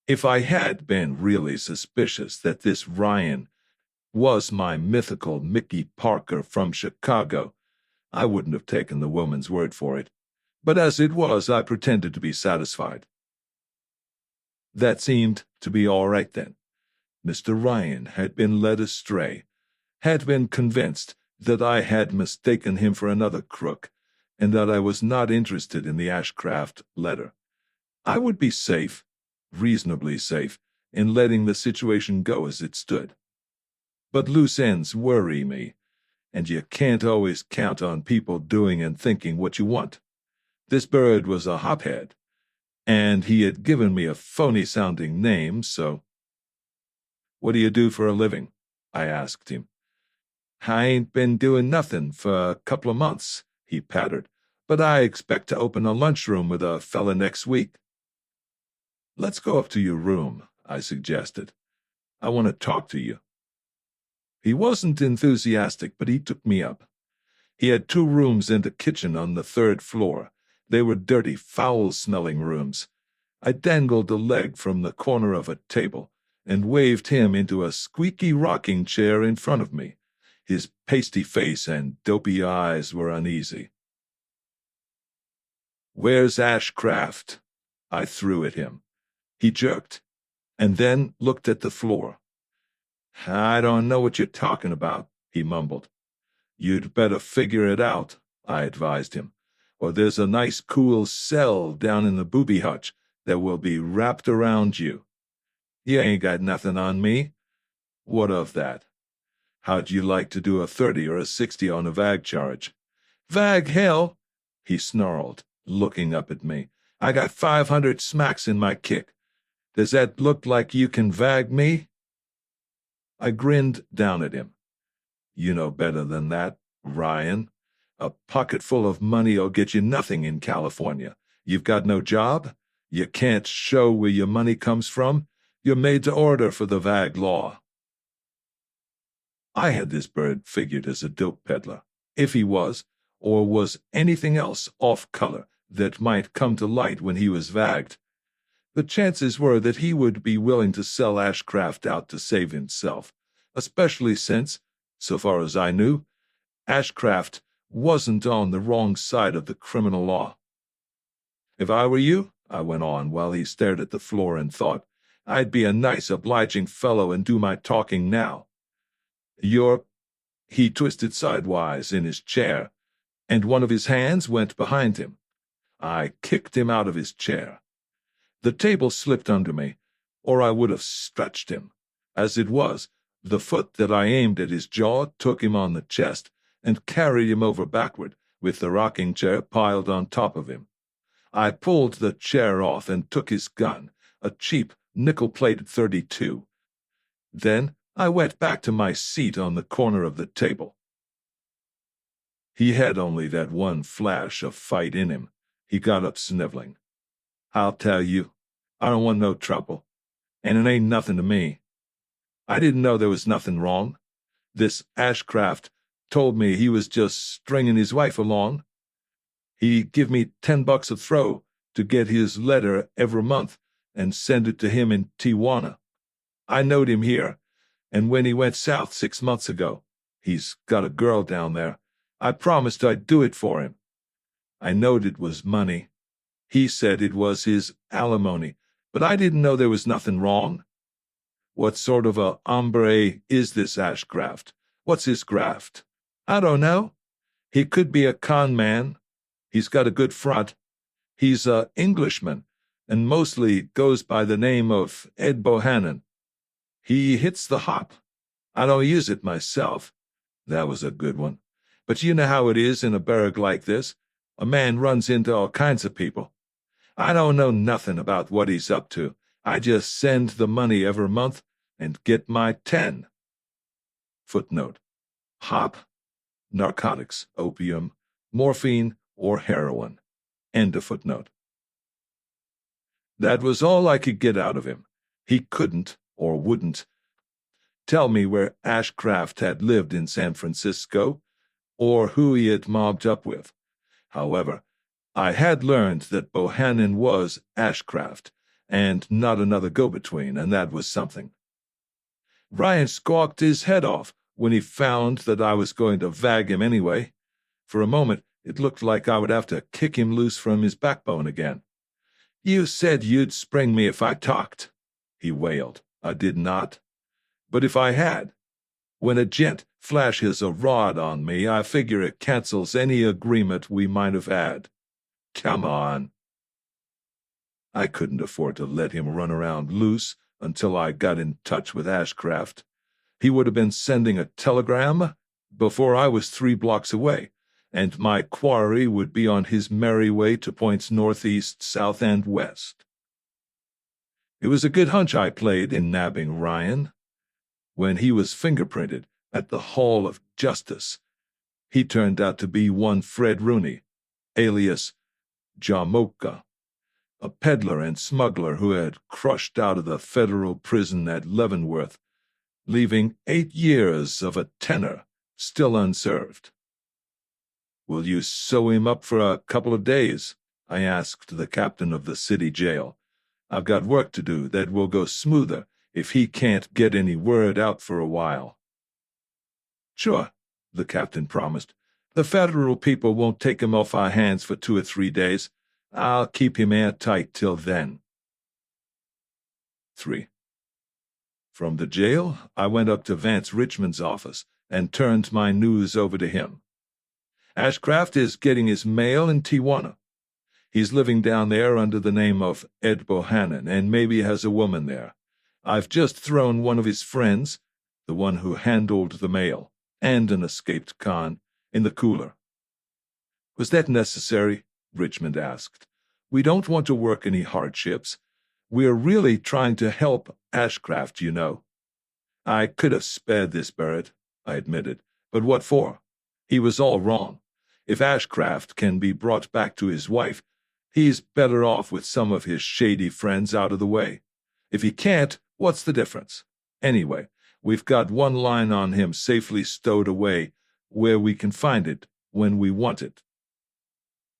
Speaker 1: If I had been really suspicious that this Ryan was my mythical Mickey Parker from Chicago. I wouldn't have taken the woman's word for it, but as it was, I pretended to be satisfied. That seemed to be all right then. Mr. Ryan had been led astray, had been convinced that I had mistaken him for another crook, and that I was not interested in the Ashcraft letter. I would be safe, reasonably safe, in letting the situation go as it stood. But loose ends worry me, and you can't always count on people doing and thinking what you want. This bird was a hophead, and he had given me a phony-sounding name, so— "What do you do for a living?" I asked him. "I ain't been doing nothing for a couple of months," he pattered, "but I expect to open a lunchroom with a fella next week." "Let's go up to your room," I suggested. "I want to talk to you." He wasn't enthusiastic, but he took me up. He had 2 rooms and a kitchen on the 3rd floor. They were dirty, foul-smelling rooms. I dangled a leg from the corner of a table and waved him into a squeaky rocking chair in front of me. His pasty face and dopey eyes were uneasy. "Where's Ashcraft?" I threw at him. He jerked, and then looked at the floor. "I don't know what you're talking about," he mumbled. "You'd better figure it out," I advised him, "or there's a nice cool cell down in the booby hutch that will be wrapped around you. You ain't got nothing on me." "What of that? How'd you like to do a 30 or a 60 on a vag charge?" "Vag hell," he snarled, looking up at me. "I got 500 smacks in my kick. Does that look like you can vag me?" I grinned down at him. "You know better than that, Ryan. A pocket full of money'll get you nothing in California. You've got no job. You can't show where your money comes from. You're made to order for the vag law." I had this bird figured as a dope peddler, if he was, or was anything else off-color that might come to light when he was vagged. The chances were that he would be willing to sell Ashcraft out to save himself, especially since, so far as I knew, Ashcraft wasn't on the wrong side of the criminal law. "If I were you," I went on while he stared at the floor and thought, "I'd be a nice, obliging fellow and do my talking now. You're—" He twisted sidewise in his chair, and one of his hands went behind him. I kicked him out of his chair. The table slipped under me, or I would have stretched him. As it was, the foot that I aimed at his jaw took him on the chest and carried him over backward, with the rocking chair piled on top of him. I pulled the chair off and took his gun, a cheap nickel-plated .32. Then I went back to my seat on the corner of the table. He had only that one flash of fight in him. He got up sniveling. "I'll tell you, I don't want no trouble, and it ain't nothing to me. I didn't know there was nothing wrong. This Ashcraft told me he was just stringing his wife along. He give me $10 a throw to get his letter every month and send it to him in Tijuana. I knowed him here, and when he went south 6 months ago, he's got a girl down there, I promised I'd do it for him. I knowed it was money. He said it was his alimony, but I didn't know there was nothing wrong. What sort of a hombre is this Ashcraft? What's his graft? I don't know. He could be a con man. He's got a good front. He's a Englishman, and mostly goes by the name of Ed Bohannon. He hits the hop. I don't use it myself." That was a good one. "But you know how it is in a burg like this. A man runs into all kinds of people. I don't know nothing about what he's up to. I just send the money every month and get my 10. Footnote: hop, narcotics, opium, morphine, or heroin. End of footnote. That was all I could get out of him. He couldn't, or wouldn't, tell me where Ashcraft had lived in San Francisco, or who he had mobbed up with. However, I had learned that Bohannon was Ashcraft, and not another go-between, and that was something. Ryan squawked his head off when he found that I was going to vag him anyway. For a moment, it looked like I would have to kick him loose from his backbone again. "You said you'd spring me if I talked," he wailed. "I did not. But if I had, when a gent flashes a rod on me, I figure it cancels any agreement we might have had. Come on." I couldn't afford to let him run around loose until I got in touch with Ashcraft. He would have been sending a telegram before I was 3 blocks away, and my quarry would be on his merry way to points northeast, south, and west. It was a good hunch I played in nabbing Ryan. When he was fingerprinted at the Hall of Justice, he turned out to be one Fred Rooney, alias Jamoka, a peddler and smuggler who had crushed out of the federal prison at Leavenworth, leaving 8 years of a tenor still unserved. "Will you sew him up for a couple of days?" I asked the captain of the city jail. "I've got work to do that will go smoother if he can't get any word out for a while." "Sure," the captain promised. "The federal people won't take him off our hands for 2 or 3 days. I'll keep him airtight till then." 3. From the jail, I went up to Vance Richmond's office and turned my news over to him. Ashcraft is getting his mail in Tijuana. He's living down there under the name of Ed Bohannon, and maybe has a woman there. I've just thrown one of his friends, the one who handled the mail, and an escaped con, in the cooler. "Was that necessary?" Richmond asked. "We don't want to work any hardships. We're really trying to help Ashcraft, you know." "I could have spared this, Barrett," I admitted. "But what for? He was all wrong. If Ashcraft can be brought back to his wife, he's better off with some of his shady friends out of the way. If he can't, what's the difference? Anyway, we've got one line on him safely stowed away where we can find it when we want it."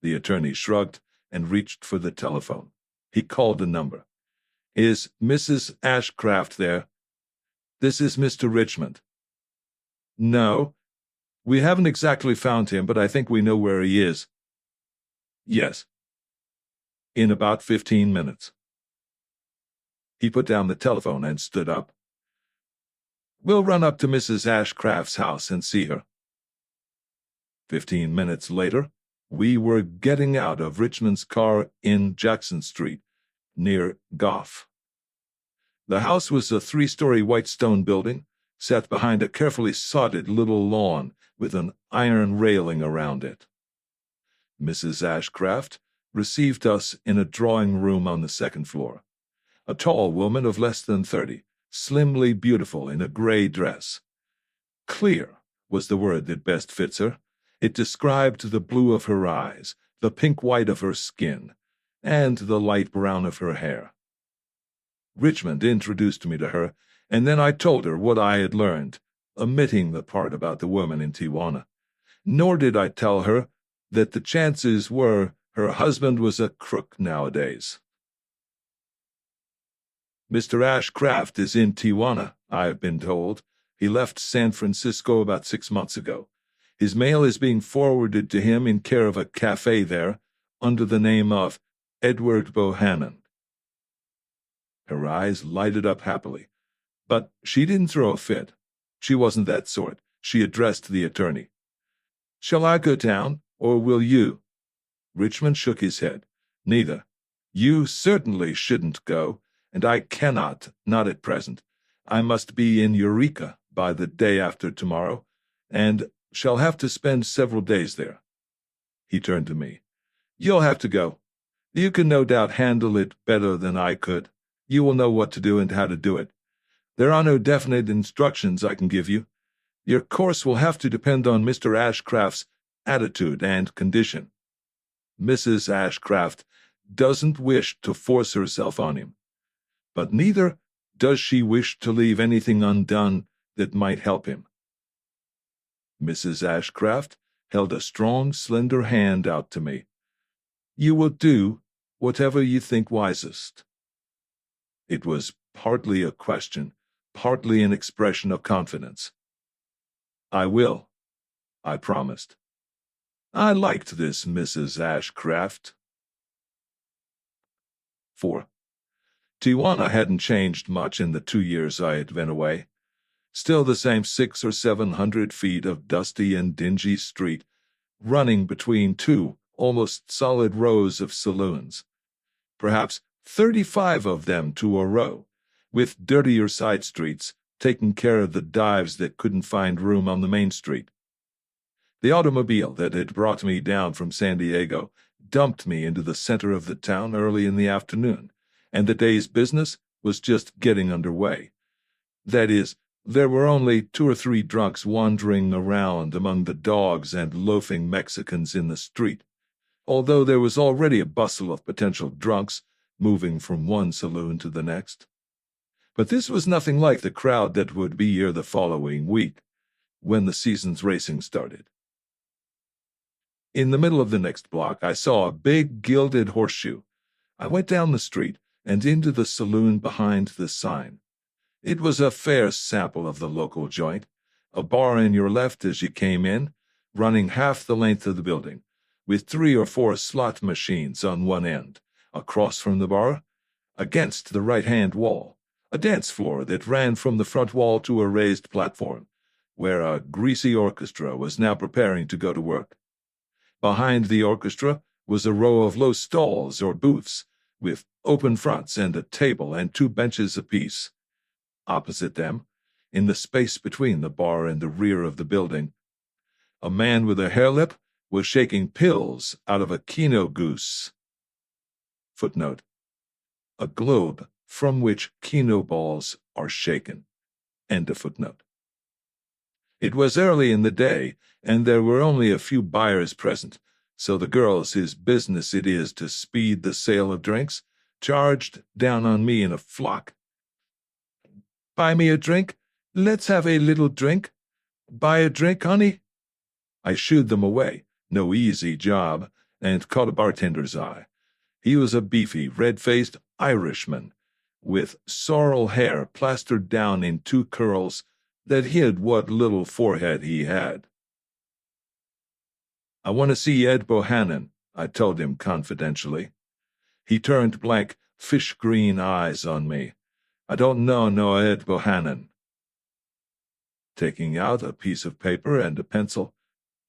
Speaker 1: The attorney shrugged and reached for the telephone. He called a number. "Is Mrs. Ashcraft there?" "This is Mr. Richmond." "No. We haven't exactly found him, but I think we know where he is." "Yes." "In about 15 minutes. He put down the telephone and stood up. "We'll run up to Mrs. Ashcraft's house and see her." 15 minutes later, we were getting out of Richmond's car in Jackson Street, near Goff. The house was a 3-story white stone building, set behind a carefully sodded little lawn with an iron railing around it. Mrs. Ashcraft received us in a drawing room on the 2nd floor. A tall woman of less than 30, slimly beautiful in a gray dress. Clear was the word that best fits her. It described the blue of her eyes, the pink-white of her skin, and the light brown of her hair. Richmond introduced me to her, and then I told her what I had learned, omitting the part about the woman in Tijuana. Nor did I tell her that the chances were her husband was a crook nowadays. "Mr. Ashcraft is in Tijuana, I've been told. He left San Francisco about 6 months ago. His mail is being forwarded to him in care of a cafe there, under the name of Edward Bohannon." Her eyes lighted up happily, but she didn't throw a fit. She wasn't that sort. She addressed the attorney. "Shall I go down, or will you?" Richmond shook his head. "Neither. You certainly shouldn't go, and I cannot, not at present. I must be in Eureka by the day after tomorrow, and shall have to spend several days there." He turned to me. "You'll have to go. You can no doubt handle it better than I could. You will know what to do and how to do it. There are no definite instructions I can give you. Your course will have to depend on Mr. Ashcraft's attitude and condition. Mrs. Ashcraft doesn't wish to force herself on him, but neither does she wish to leave anything undone that might help him." Mrs. Ashcraft held a strong, slender hand out to me. "You will do whatever you think wisest." It was partly a question, partly an expression of confidence. "I will," I promised. I liked this Mrs. Ashcraft. 4. Tijuana hadn't changed much in the 2 years I had been away. Still the same 600 or 700 feet of dusty and dingy street, running between two almost solid rows of saloons. Perhaps 35 of them to a row, with dirtier side streets taking care of the dives that couldn't find room on the main street. The automobile that had brought me down from San Diego dumped me into the center of the town early in the afternoon, and the day's business was just getting underway. That is, there were only 2 or 3 drunks wandering around among the dogs and loafing Mexicans in the street, although there was already a bustle of potential drunks moving from one saloon to the next. But this was nothing like the crowd that would be here the following week, when the season's racing started. In the middle of the next block, I saw a big gilded horseshoe. I went down the street and into the saloon behind the sign. It was a fair sample of the local joint, a bar on your left as you came in, running half the length of the building, with 3 or 4 slot machines on one end. Across from the bar, against the right-hand wall, a dance floor that ran from the front wall to a raised platform, where a greasy orchestra was now preparing to go to work. Behind the orchestra was a row of low stalls or booths, with open fronts and a table and 2 benches apiece. Opposite them, in the space between the bar and the rear of the building, a man with a hairlip was shaking pills out of a Kino goose. Footnote: a globe from which Kino balls are shaken. End of footnote. It was early in the day, and there were only a few buyers present, so the girls whose business it is to speed the sale of drinks charged down on me in a flock. "Buy me a drink? Let's have a little drink. Buy a drink, honey?" I shooed them away, no easy job, and caught a bartender's eye. He was a beefy, red-faced Irishman, with sorrel hair plastered down in 2 curls that hid what little forehead he had. "I want to see Ed Bohannon," I told him confidentially. He turned blank, fish-green eyes on me. "I don't know no Ed Bohannon." Taking out a piece of paper and a pencil,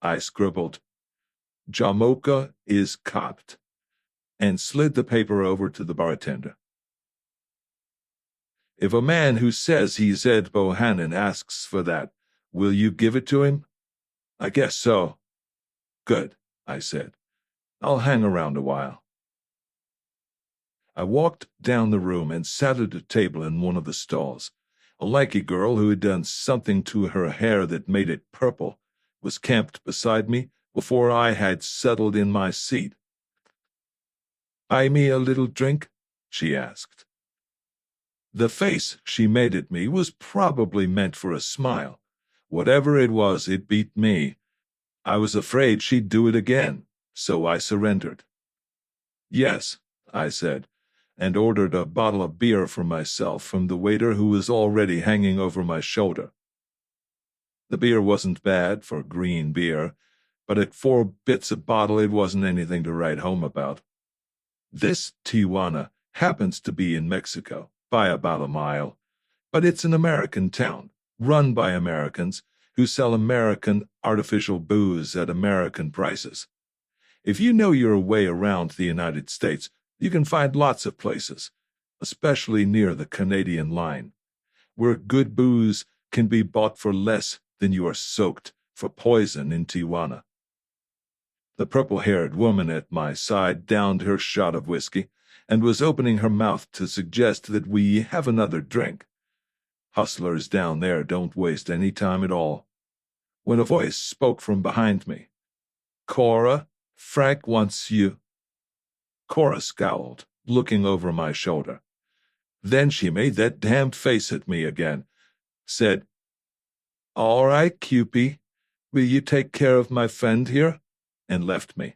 Speaker 1: I scribbled, "Jamocha is copped," and slid the paper over to the bartender. "If a man who says he's Ed Bohannon asks for that, will you give it to him?" "I guess so." "Good," I said. "I'll hang around a while." I walked down the room and sat at a table in one of the stalls. A lanky girl who had done something to her hair that made it purple was camped beside me before I had settled in my seat. "Buy me a little drink?" she asked. The face she made at me was probably meant for a smile. Whatever it was, it beat me. I was afraid she'd do it again, so I surrendered. "Yes," I said, and ordered a bottle of beer for myself from the waiter who was already hanging over my shoulder. The beer wasn't bad for green beer, but at 4 bits a bottle it wasn't anything to write home about. This Tijuana happens to be in Mexico by about a mile, but it's an American town, run by Americans who sell American artificial booze at American prices. If you know your way around the United States, you can find lots of places, especially near the Canadian line, where good booze can be bought for less than you are soaked for poison in Tijuana. The purple-haired woman at my side downed her shot of whiskey and was opening her mouth to suggest that we have another drink. Hustlers down there don't waste any time at all. When a voice spoke from behind me, "Cora, Frank wants you." Cora scowled, looking over my shoulder. Then she made that damned face at me again, said, "All right, Cupie, will you take care of my friend here?" and left me.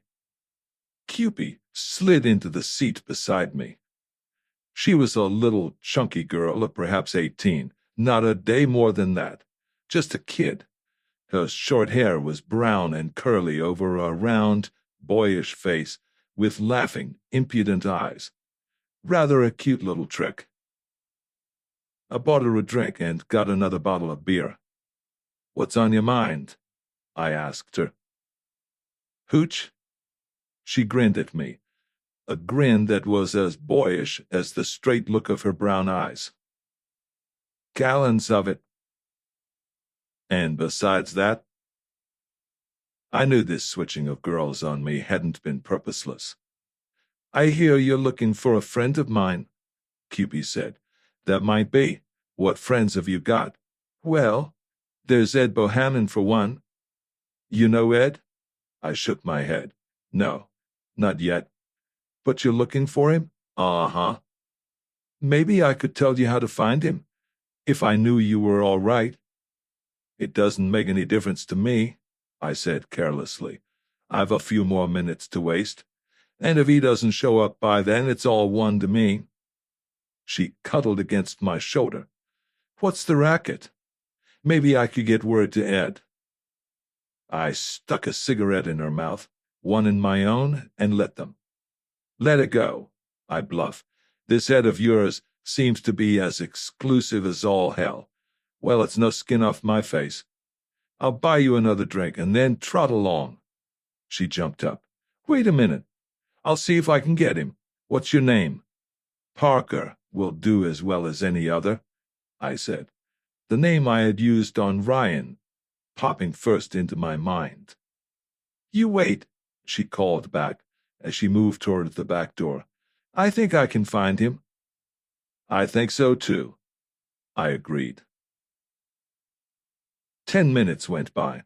Speaker 1: Cupie slid into the seat beside me. She was a little chunky girl of perhaps 18, Not a day more than that. Just a kid. Her short hair was brown and curly over a round, boyish face with laughing, impudent eyes. Rather a cute little trick. I bought her a drink and got another bottle of beer. "What's on your mind?" I asked her. "Hooch?" She grinned at me, a grin that was as boyish as the straight look of her brown eyes. "Gallons of it." "And besides that?" I knew this switching of girls on me hadn't been purposeless. "I hear you're looking for a friend of mine," Cupid said. "That might be. What friends have you got?" "Well, there's Ed Bohannon for one." "You know Ed?" I shook my head. "No, not yet." "But you're looking for him?" "Uh-huh." "Maybe I could tell you how to find him, if I knew you were all right." "It doesn't make any difference to me," I said carelessly. "I've a few more minutes to waste, and if he doesn't show up by then, it's all one to me." She cuddled against my shoulder. "What's the racket? Maybe I could get word to Ed." I stuck a cigarette in her mouth, one in my own, and lit them. "Let it go," I bluffed. "This Ed of yours seems to be as exclusive as all hell. Well, it's no skin off my face. I'll buy you another drink and then trot along." She jumped up. "Wait a minute. I'll see if I can get him. What's your name?" "Parker will do as well as any other," I said. The name I had used on Ryan, popping first into my mind. "You wait," she called back as she moved toward the back door. "I think I can find him." "I think so too," I agreed. 10 minutes went by,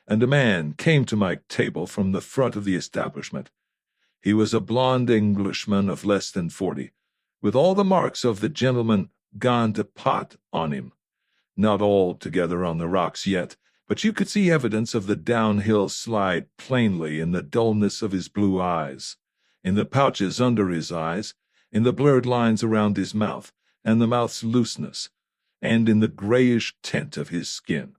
Speaker 1: and a man came to my table from the front of the establishment. He was a blond Englishman of less than 40, with all the marks of the gentleman gone to pot on him. Not altogether on the rocks yet, but you could see evidence of the downhill slide plainly in the dullness of his blue eyes, in the pouches under his eyes, in the blurred lines around his mouth, and the mouth's looseness, and in the grayish tint of his skin.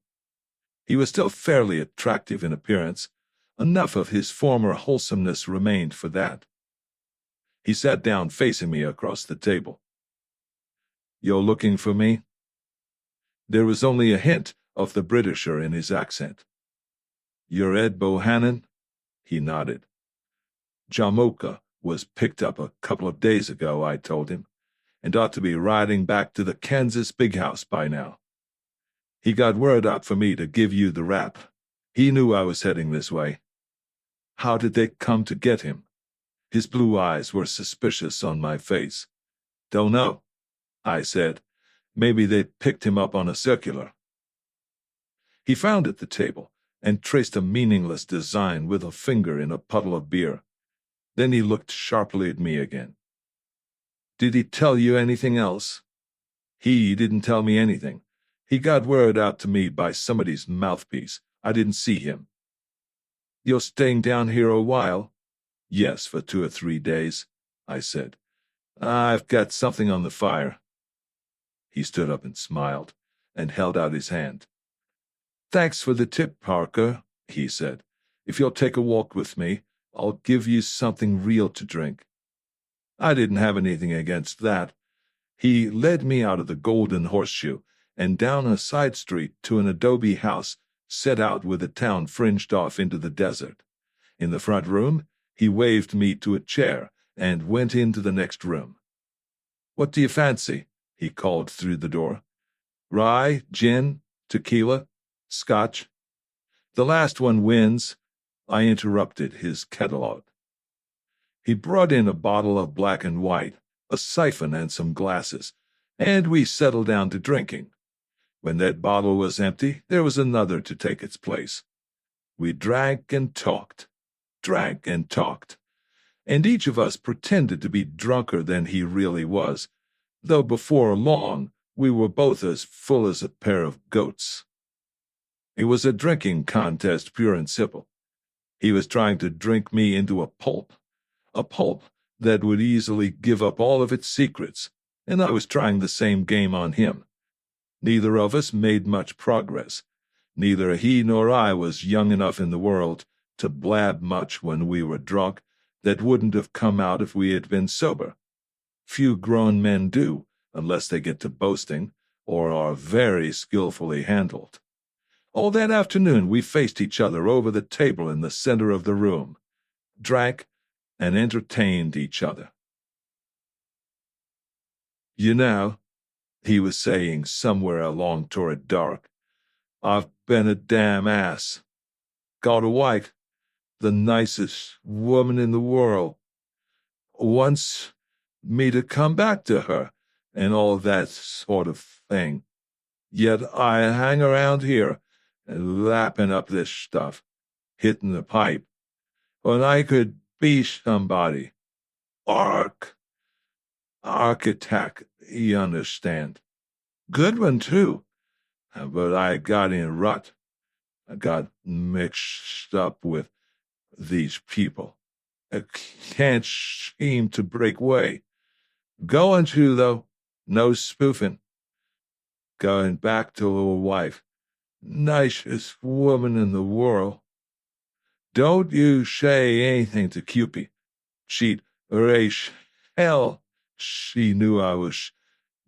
Speaker 1: He was still fairly attractive in appearance. Enough of his former wholesomeness remained for that. He sat down facing me across the table. "You're looking for me?" There was only a hint of the Britisher in his accent. "You're Ed Bohannon?" He nodded. "Jamaica was picked up a couple of days ago," I told him, "and ought to be riding back to the Kansas big house by now. He got word out for me to give you the rap. He knew I was heading this way." "How did they come to get him?" His blue eyes were suspicious on my face. "Don't know," I said. "Maybe they picked him up on a circular." He frowned at the table and traced a meaningless design with a finger in a puddle of beer. Then he looked sharply at me again. "Did he tell you anything else?" "He didn't tell me anything. He got word out to me by somebody's mouthpiece. I didn't see him." "You're staying down here a while?" "Yes, for 2 or 3 days," I said. "I've got something on the fire." He stood up and smiled, and held out his hand. "Thanks for the tip, Parker," he said. "If you'll take a walk with me, I'll give you something real to drink." I didn't have anything against that. He led me out of the Golden Horseshoe and down a side street to an adobe house set out with the town fringed off into the desert. In the front room, he waved me to a chair and went into the next room. "What do you fancy?" he called through the door. "Rye, gin, tequila, scotch?" "The last one wins," I interrupted his catalogue. He brought in a bottle of black and white, a siphon, and some glasses, and we settled down to drinking. When that bottle was empty, there was another to take its place. We drank and talked, and each of us pretended to be drunker than he really was, though before long we were both as full as a pair of goats. It was a drinking contest, pure and simple. He was trying to drink me into a pulp that would easily give up all of its secrets, and I was trying the same game on him. Neither of us made much progress. Neither he nor I was young enough in the world to blab much when we were drunk that wouldn't have come out if we had been sober. Few grown men do, unless they get to boasting, or are very skillfully handled. All that afternoon we faced each other over the table in the center of the room, drank, and entertained each other. "You know," he was saying somewhere along toward dark, "I've been a damn ass. Got a wife, the nicest woman in the world. Wants me to come back to her, and all that sort of thing. Yet I hang around here, lapping up this stuff, hitting the pipe, when I could be somebody. Architect, you understand. Good one, too. But I got in a rut. I got mixed up with these people. I can't seem to break away. Going to, though. No spoofing. Going back to a wife. Nicest woman in the world. Don't you say anything to Cupid. She'd raise hell. She knew I was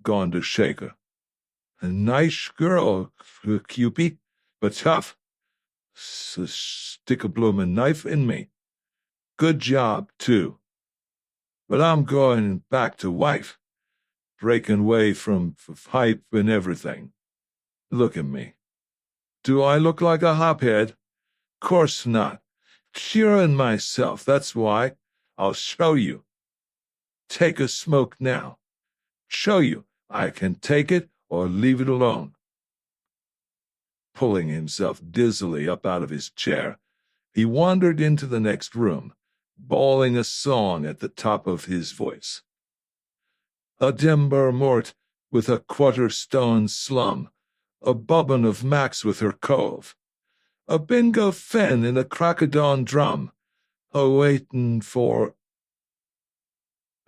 Speaker 1: going to shake her. A nice girl, Cupid, but tough. Stick a bloomin' knife in me. Good job, too. But I'm going back to wife, breaking away from hype and everything. Look at me. Do I look like a hophead? Course not. Cheering myself, that's why. I'll show you. Take a smoke now. Show you I can take it or leave it alone." Pulling himself dizzily up out of his chair, he wandered into the next room, bawling a song at the top of his voice. "A dimber mort with a quarter-stone slum, a bobbin of Max with her cove, a bingo fen in a cracadon drum, a waitin' for—"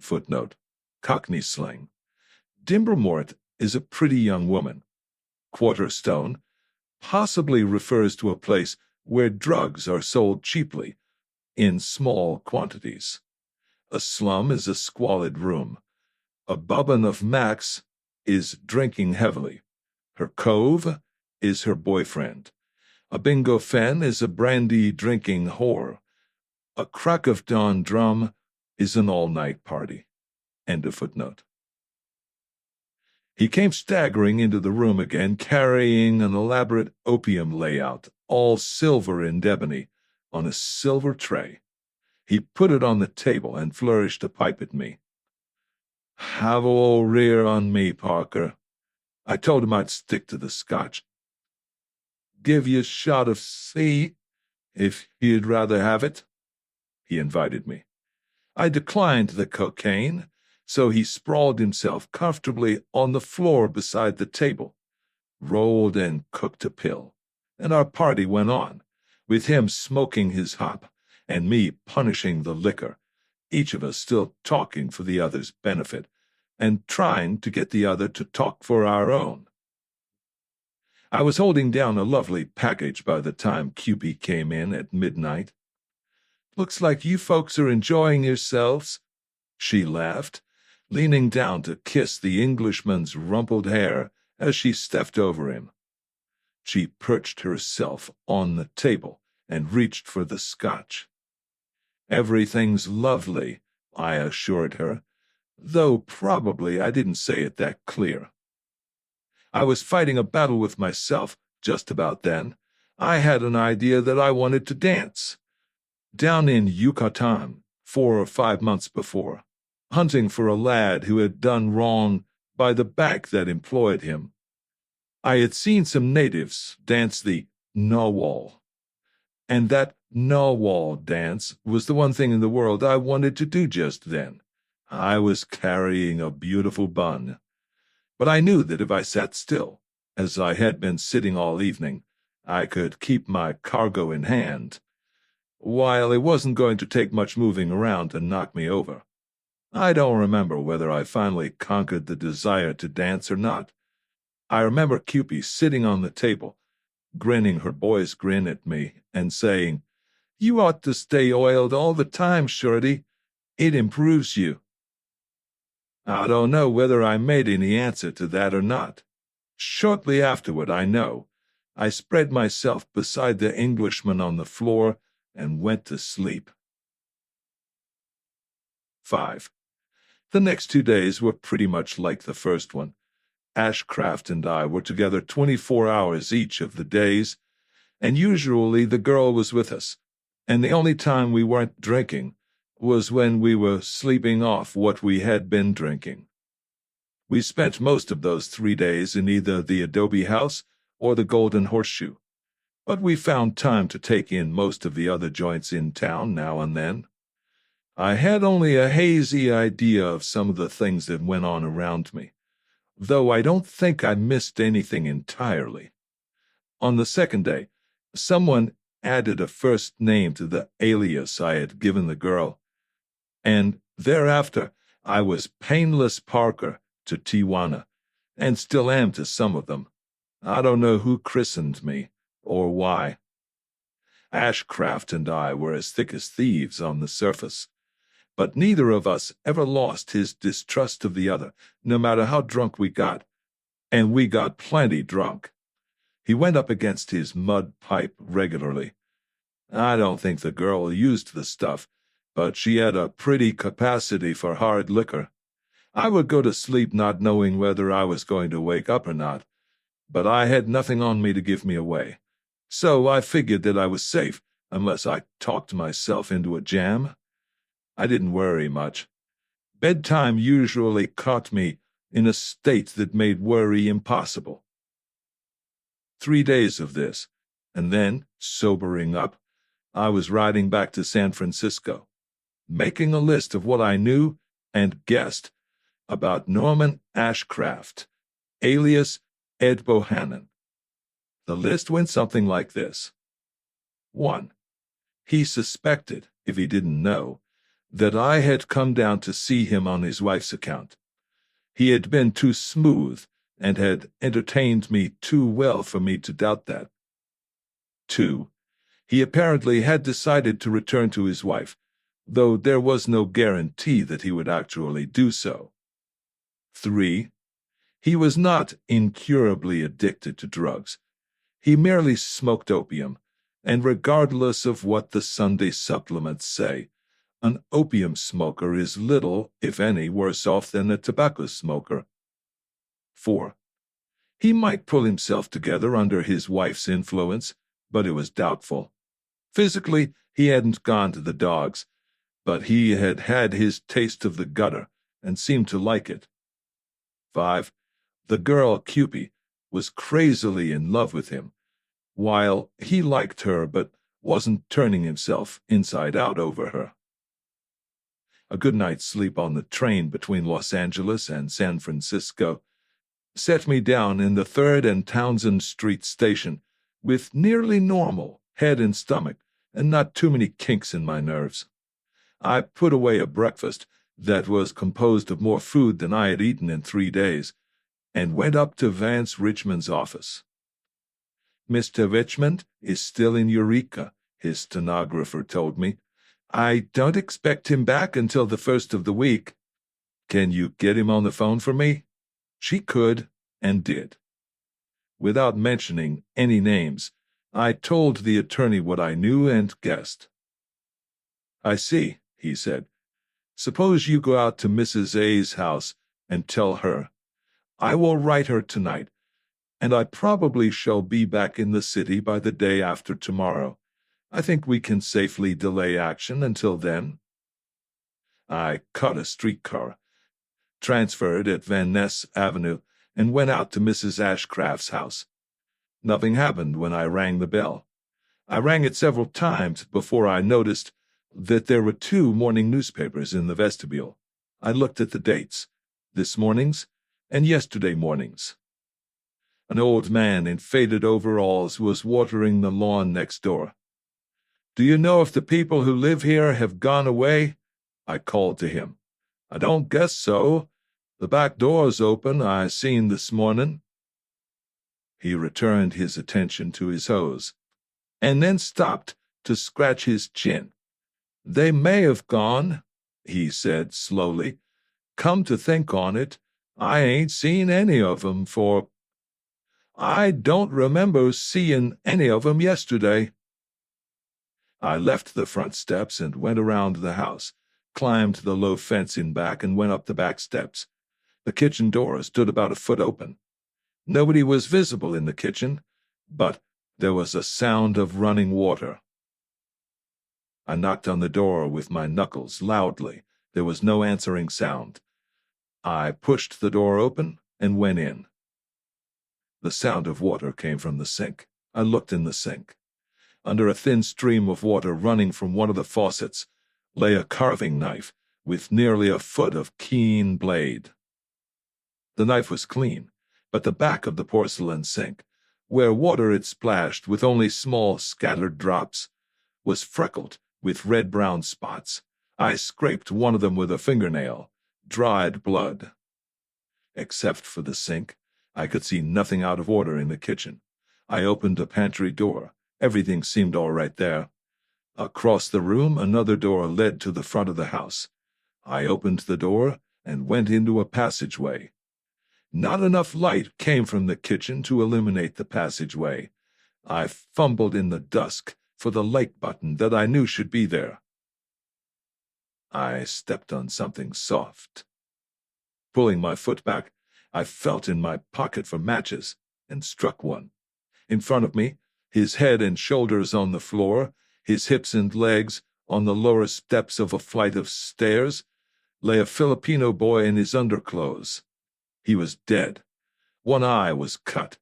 Speaker 1: Footnote: Cockney slang. Dimbermort is a pretty young woman. Quarterstone possibly refers to a place where drugs are sold cheaply, in small quantities. A slum is a squalid room. A bobbin of Max is drinking heavily. Her cove is her boyfriend. A bingo fen is a brandy-drinking whore. A crack of dawn drum is an all-night party. End of footnote. He came staggering into the room again, carrying an elaborate opium layout, all silver and ebony, on a silver tray. He put it on the table and flourished a pipe at me. "Have a old rear on me, Parker." I told him I'd stick to the Scotch. "Give you a shot of C, if you'd rather have it," he invited me. I declined the cocaine, so he sprawled himself comfortably on the floor beside the table, rolled and cooked a pill, and our party went on, with him smoking his hop and me punishing the liquor, each of us still talking for the other's benefit and trying to get the other to talk for our own. I was holding down a lovely package by the time Cupid came in at midnight. "Looks like you folks are enjoying yourselves," she laughed, leaning down to kiss the Englishman's rumpled hair as she stepped over him. She perched herself on the table and reached for the Scotch. "Everything's lovely," I assured her, though probably I didn't say it that clear. I was fighting a battle with myself just about then. I had an idea that I wanted to dance. Down in Yucatan, 4 or 5 months before, hunting for a lad who had done wrong by the bank that employed him, I had seen some natives dance the Nawal, and that Nawal dance was the one thing in the world I wanted to do just then. I was carrying a beautiful bun, but I knew that if I sat still, as I had been sitting all evening, I could keep my cargo in hand, while it wasn't going to take much moving around to knock me over. I don't remember whether I finally conquered the desire to dance or not, I remember Cupid sitting on the table, grinning her boy's grin at me, and saying, "You ought to stay oiled all the time, Shorty. It improves you." I don't know whether I made any answer to that or not. Shortly afterward, I know, I spread myself beside the Englishman on the floor and went to sleep. 5. The next 2 days were pretty much like the first one. Ashcraft and I were together 24 hours each of the days, and usually the girl was with us, and the only time we weren't drinking was when we were sleeping off what we had been drinking. We spent most of those 3 days in either the adobe house or the Golden Horseshoe, but we found time to take in most of the other joints in town now and then. I had only a hazy idea of some of the things that went on around me, though I don't think I missed anything entirely. On the second day, someone added a first name to the alias I had given the girl, and thereafter I was Painless Parker to Tijuana, and still am to some of them. I don't know who christened me, or why. Ashcraft and I were as thick as thieves on the surface, but neither of us ever lost his distrust of the other, no matter how drunk we got, and we got plenty drunk. He went up against his mud pipe regularly. I don't think the girl used the stuff, but she had a pretty capacity for hard liquor. I would go to sleep not knowing whether I was going to wake up or not, but I had nothing on me to give me away, so I figured that I was safe unless I talked myself into a jam. I didn't worry much. Bedtime usually caught me in a state that made worry impossible. 3 days of this, and then, sobering up, I was riding back to San Francisco, making a list of what I knew and guessed about Norman Ashcraft, alias Ed Bohannon. The list went something like this. 1. He suspected, if he didn't know, that I had come down to see him on his wife's account. He had been too smooth and had entertained me too well for me to doubt that. 2. He apparently had decided to return to his wife, though there was no guarantee that he would actually do so. 3. He was not incurably addicted to drugs. He merely smoked opium, and regardless of what the Sunday supplements say, an opium smoker is little, if any, worse off than a tobacco smoker. 4. He might pull himself together under his wife's influence, but it was doubtful. Physically, he hadn't gone to the dogs, but he had had his taste of the gutter and seemed to like it. 5. The girl, Cupid, was crazily in love with him, while he liked her but wasn't turning himself inside out over her. A good night's sleep on the train between Los Angeles and San Francisco set me down in the 3rd and Townsend Street station with nearly normal head and stomach and not too many kinks in my nerves. I put away a breakfast that was composed of more food than I had eaten in 3 days, and went up to Vance Richmond's office. "Mr. Richmond is still in Eureka," his stenographer told me. "I don't expect him back until the first of the week. Can you get him on the phone for me?" She could, and did. Without mentioning any names, I told the attorney what I knew and guessed. "I see," he said. "Suppose you go out to Mrs. A's house and tell her. I will write her tonight, and I probably shall be back in the city by the day after tomorrow. I think we can safely delay action until then." I caught a streetcar, transferred at Van Ness Avenue, and went out to Mrs. Ashcraft's house. Nothing happened when I rang the bell. I rang it several times before I noticed that there were 2 morning newspapers in the vestibule. I looked at the dates, this morning's and yesterday morning's. An old man in faded overalls was watering the lawn next door. "Do you know if the people who live here have gone away?" I called to him. "I don't guess so. The back door's open, I seen this morning." He returned his attention to his hose, and then stopped to scratch his chin. "They may have gone," he said slowly. "Come to think on it, I ain't seen any of 'em for... I don't remember seeing any of 'em yesterday." I left the front steps and went around the house, climbed the low fence in back, and went up the back steps. The kitchen door stood about a foot open. Nobody was visible in the kitchen, but there was a sound of running water. I knocked on the door with my knuckles loudly. There was no answering sound. I pushed the door open and went in. The sound of water came from the sink. I looked in the sink. Under a thin stream of water running from one of the faucets lay a carving knife with nearly a foot of keen blade. The knife was clean, but the back of the porcelain sink, where water had splashed with only small scattered drops, was freckled with red-brown spots. I scraped one of them with a fingernail. Dried blood. Except for the sink, I could see nothing out of order in the kitchen. I opened a pantry door. Everything seemed all right there. Across the room, another door led to the front of the house. I opened the door and went into a passageway. Not enough light came from the kitchen to illuminate the passageway. I fumbled in the dusk for the light button that I knew should be there. I stepped on something soft. Pulling my foot back, I felt in my pocket for matches and struck one. In front of me, his head and shoulders on the floor, his hips and legs on the lower steps of a flight of stairs, lay a Filipino boy in his underclothes. He was dead. One eye was cut,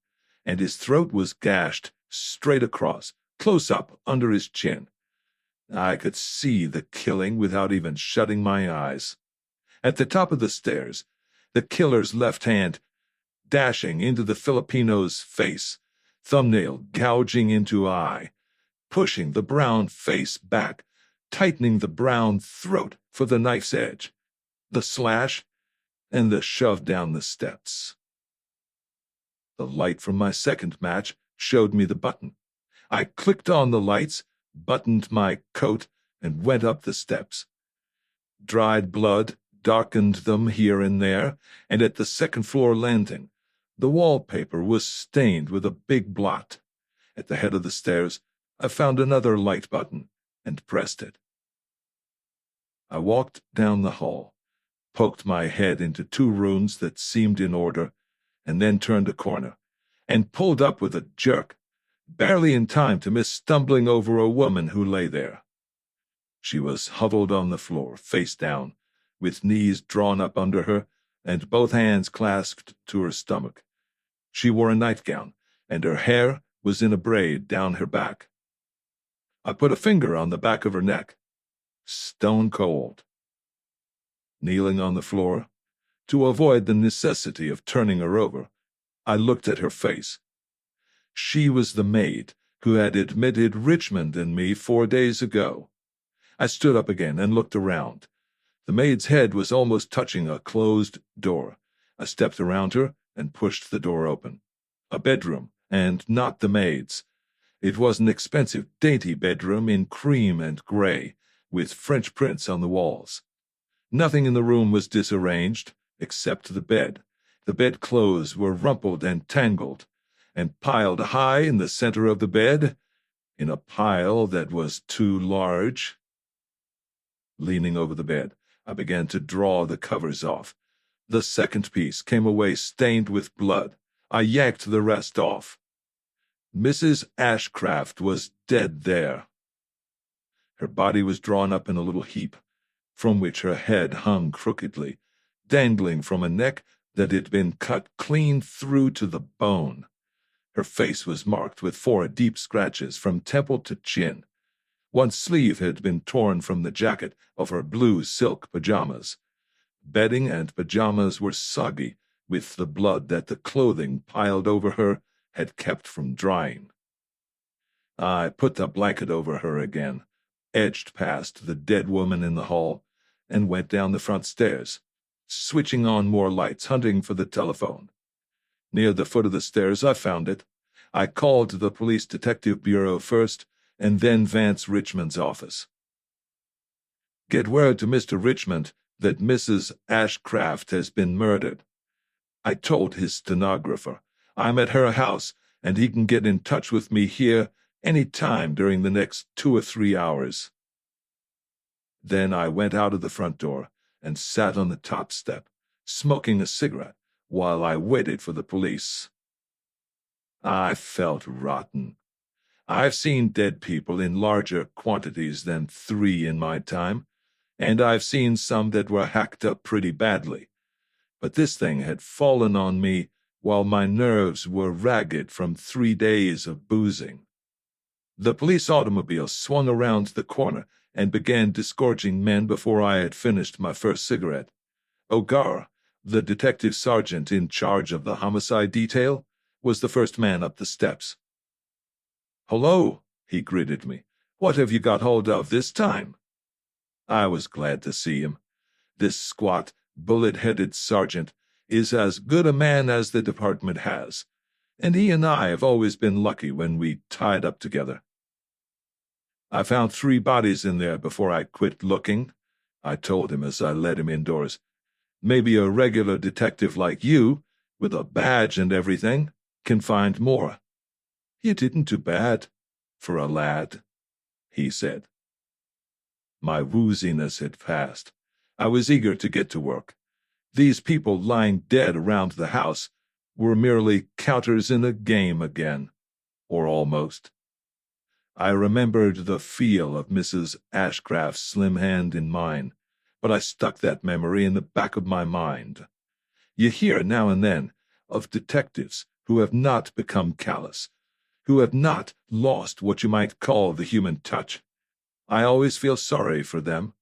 Speaker 1: and his throat was gashed straight across, close up under his chin. I could see the killing without even shutting my eyes. At the top of the stairs, the killer's left hand dashing into the Filipino's face, thumbnail gouging into eye, pushing the brown face back, tightening the brown throat for the knife's edge, the slash, and the shove down the steps. The light from my second match showed me the button. I clicked on the lights, buttoned my coat, and went up the steps. Dried blood darkened them here and there, and at the second-floor landing, the wallpaper was stained with a big blot. At the head of the stairs, I found another light button and pressed it. I walked down the hall, poked my head into two rooms that seemed in order, and then turned a corner, and pulled up with a jerk, barely in time to miss stumbling over a woman who lay there. She was huddled on the floor, face down, with knees drawn up under her and both hands clasped to her stomach. She wore a nightgown, and her hair was in a braid down her back. I put a finger on the back of her neck. Stone cold. Kneeling on the floor, to avoid the necessity of turning her over, I looked at her face. She was the maid who had admitted Richmond and me 4 days ago. I stood up again and looked around. The maid's head was almost touching a closed door. I stepped around her and pushed the door open. A bedroom, and not the maid's. It was an expensive, dainty bedroom in cream and gray, with French prints on the walls. Nothing in the room was disarranged, except the bed. The bedclothes were rumpled and tangled, and piled high in the center of the bed, in a pile that was too large. Leaning over the bed, I began to draw the covers off. The second piece came away stained with blood. I yanked the rest off. Mrs. Ashcraft was dead there. Her body was drawn up in a little heap, from which her head hung crookedly, dangling from a neck that had been cut clean through to the bone. Her face was marked with 4 deep scratches from temple to chin. One sleeve had been torn from the jacket of her blue silk pajamas. Bedding and pajamas were soggy with the blood that the clothing piled over her had kept from drying. I put the blanket over her again, edged past the dead woman in the hall, and went down the front stairs, switching on more lights, hunting for the telephone. Near the foot of the stairs, I found it. I called the Police Detective Bureau first, and then Vance Richmond's office. Get word to Mr. Richmond that Mrs. Ashcraft has been murdered. I told his stenographer I'm at her house, and he can get in touch with me here any time during the next 2 or 3 hours. Then I went out of the front door and sat on the top step, smoking a cigarette while I waited for the police. I felt rotten. I've seen dead people in larger quantities than 3 in my time, and I've seen some that were hacked up pretty badly. But this thing had fallen on me while my nerves were ragged from 3 days of boozing. The police automobile swung around the corner and began disgorging men before I had finished my first cigarette. O'Gara, the detective sergeant in charge of the homicide detail, was the first man up the steps. "Hello," he greeted me. "What have you got hold of this time?" I was glad to see him. This squat, bullet-headed sergeant is as good a man as the department has, and he and I have always been lucky when we tied up together. "I found 3 bodies in there before I quit looking," I told him as I led him indoors. "Maybe a regular detective like you, with a badge and everything, can find more." "You didn't do bad, for a lad," he said. My wooziness had passed. I was eager to get to work. These people lying dead around the house were merely counters in a game again, or almost. I remembered the feel of Mrs. Ashcraft's slim hand in mine, but I stuck that memory in the back of my mind. You hear now and then of detectives who have not become callous, who have not lost what you might call the human touch. I always feel sorry for them,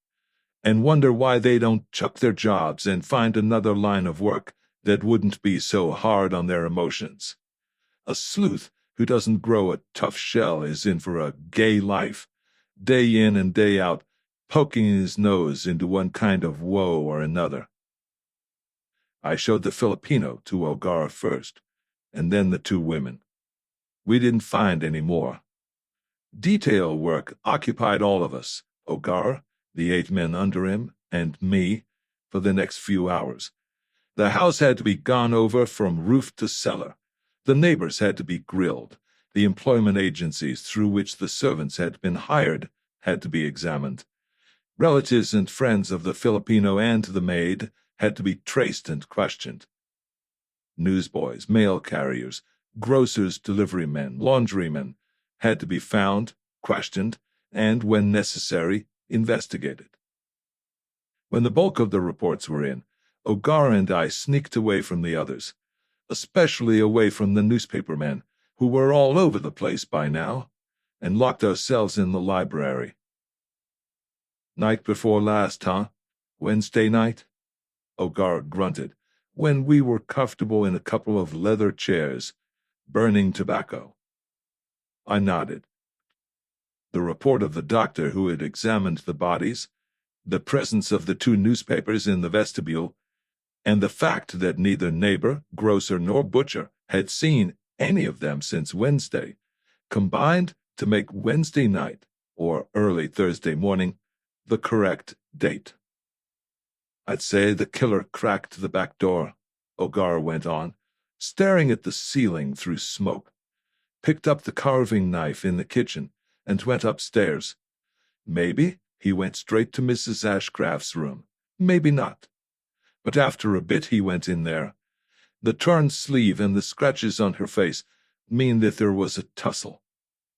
Speaker 1: and wonder why they don't chuck their jobs and find another line of work that wouldn't be so hard on their emotions. A sleuth who doesn't grow a tough shell is in for a gay life, day in and day out, poking his nose into one kind of woe or another. I showed the Filipino to O'Gara first, and then the 2 women. We didn't find any more. Detail work occupied all of us, O'Gara, the 8 men under him, and me, for the next few hours. The house had to be gone over from roof to cellar. The neighbors had to be grilled. The employment agencies through which the servants had been hired had to be examined. Relatives and friends of the Filipino and the maid had to be traced and questioned. Newsboys, mail carriers, grocers, deliverymen, laundrymen had to be found, questioned, and, when necessary, investigated. When the bulk of the reports were in, O'Gara and I sneaked away from the others, especially away from the newspapermen, who were all over the place by now, and locked ourselves in the library. "Night before last, huh? Wednesday night?" O'Gara grunted, when we were comfortable in a couple of leather chairs, burning tobacco. I nodded. The report of the doctor who had examined the bodies, the presence of the 2 newspapers in the vestibule, and the fact that neither neighbor, grocer, nor butcher had seen any of them since Wednesday, combined to make Wednesday night, or early Thursday morning, the correct date. "I'd say the killer cracked the back door," O'Gara went on, staring at the ceiling through smoke, "picked up the carving knife in the kitchen, and went upstairs. Maybe he went straight to Mrs. Ashcraft's room. Maybe not. But after a bit he went in there. The torn sleeve and the scratches on her face mean that there was a tussle.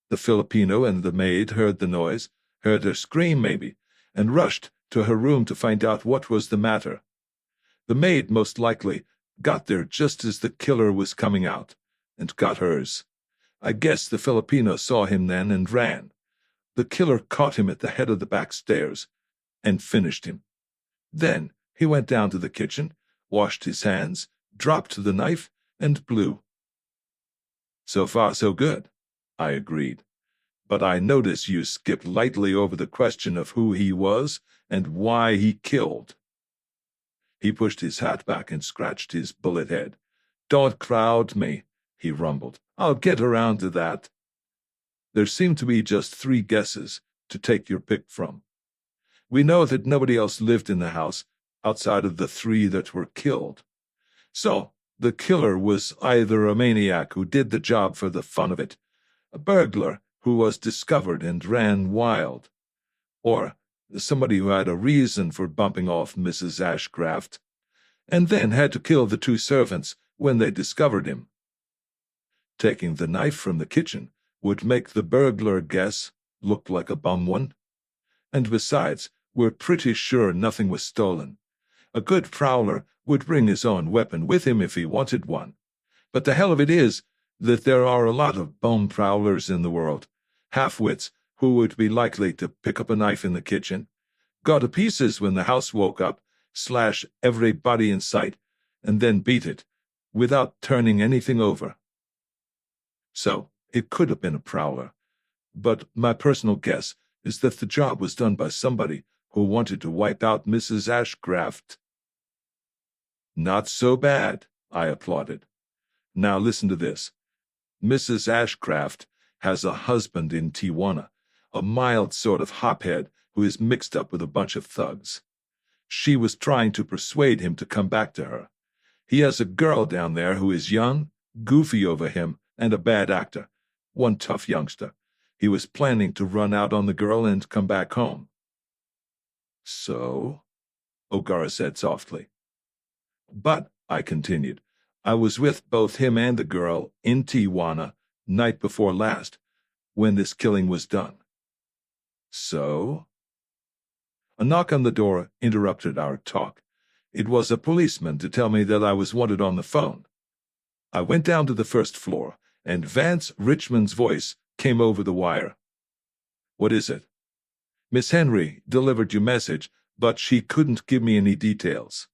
Speaker 1: The Filipino and the maid heard the noise, heard her scream maybe, and rushed to her room to find out what was the matter. The maid most likely got there just as the killer was coming out, and got hers. I guess the Filipino saw him then and ran. The killer caught him at the head of the back stairs and finished him. Then he went down to the kitchen, washed his hands, dropped the knife, and blew." "So far, so good," I agreed. "But I notice you skipped lightly over the question of who he was and why he killed." He pushed his hat back and scratched his bullet head. "Don't crowd me," he rumbled. "I'll get around to that." There seemed to be just 3 guesses to take your pick from. We know that nobody else lived in the house outside of the 3 that were killed. So, the killer was either a maniac who did the job for the fun of it, a burglar who was discovered and ran wild, or somebody who had a reason for bumping off Mrs. Ashcraft, and then had to kill the 2 servants when they discovered him. Taking the knife from the kitchen would make the burglar guess look like a bum one. And besides, we're pretty sure nothing was stolen. A good prowler would bring his own weapon with him if he wanted one. But the hell of it is that there are a lot of bum prowlers in the world, half-wits who would be likely to pick up a knife in the kitchen, go to pieces when the house woke up, slash everybody in sight, and then beat it, without turning anything over. So, it could have been a prowler, but my personal guess is that the job was done by somebody who wanted to wipe out Mrs. Ashcraft. Not so bad, I applauded. Now listen to this. Mrs. Ashcraft has a husband in Tijuana, a mild sort of hophead who is mixed up with a bunch of thugs. She was trying to persuade him to come back to her. He has a girl down there who is young, goofy over him, and a bad actor, one tough youngster. He was planning to run out on the girl and come back home. So? O'Gara said softly. But, I continued, I was with both him and the girl in Tijuana night before last, when this killing was done. So? A knock on the door interrupted our talk. It was a policeman to tell me that I was wanted on the phone. I went down to the first floor, and Vance Richmond's voice came over the wire. What is it? Miss Henry delivered your message, but she couldn't give me any details.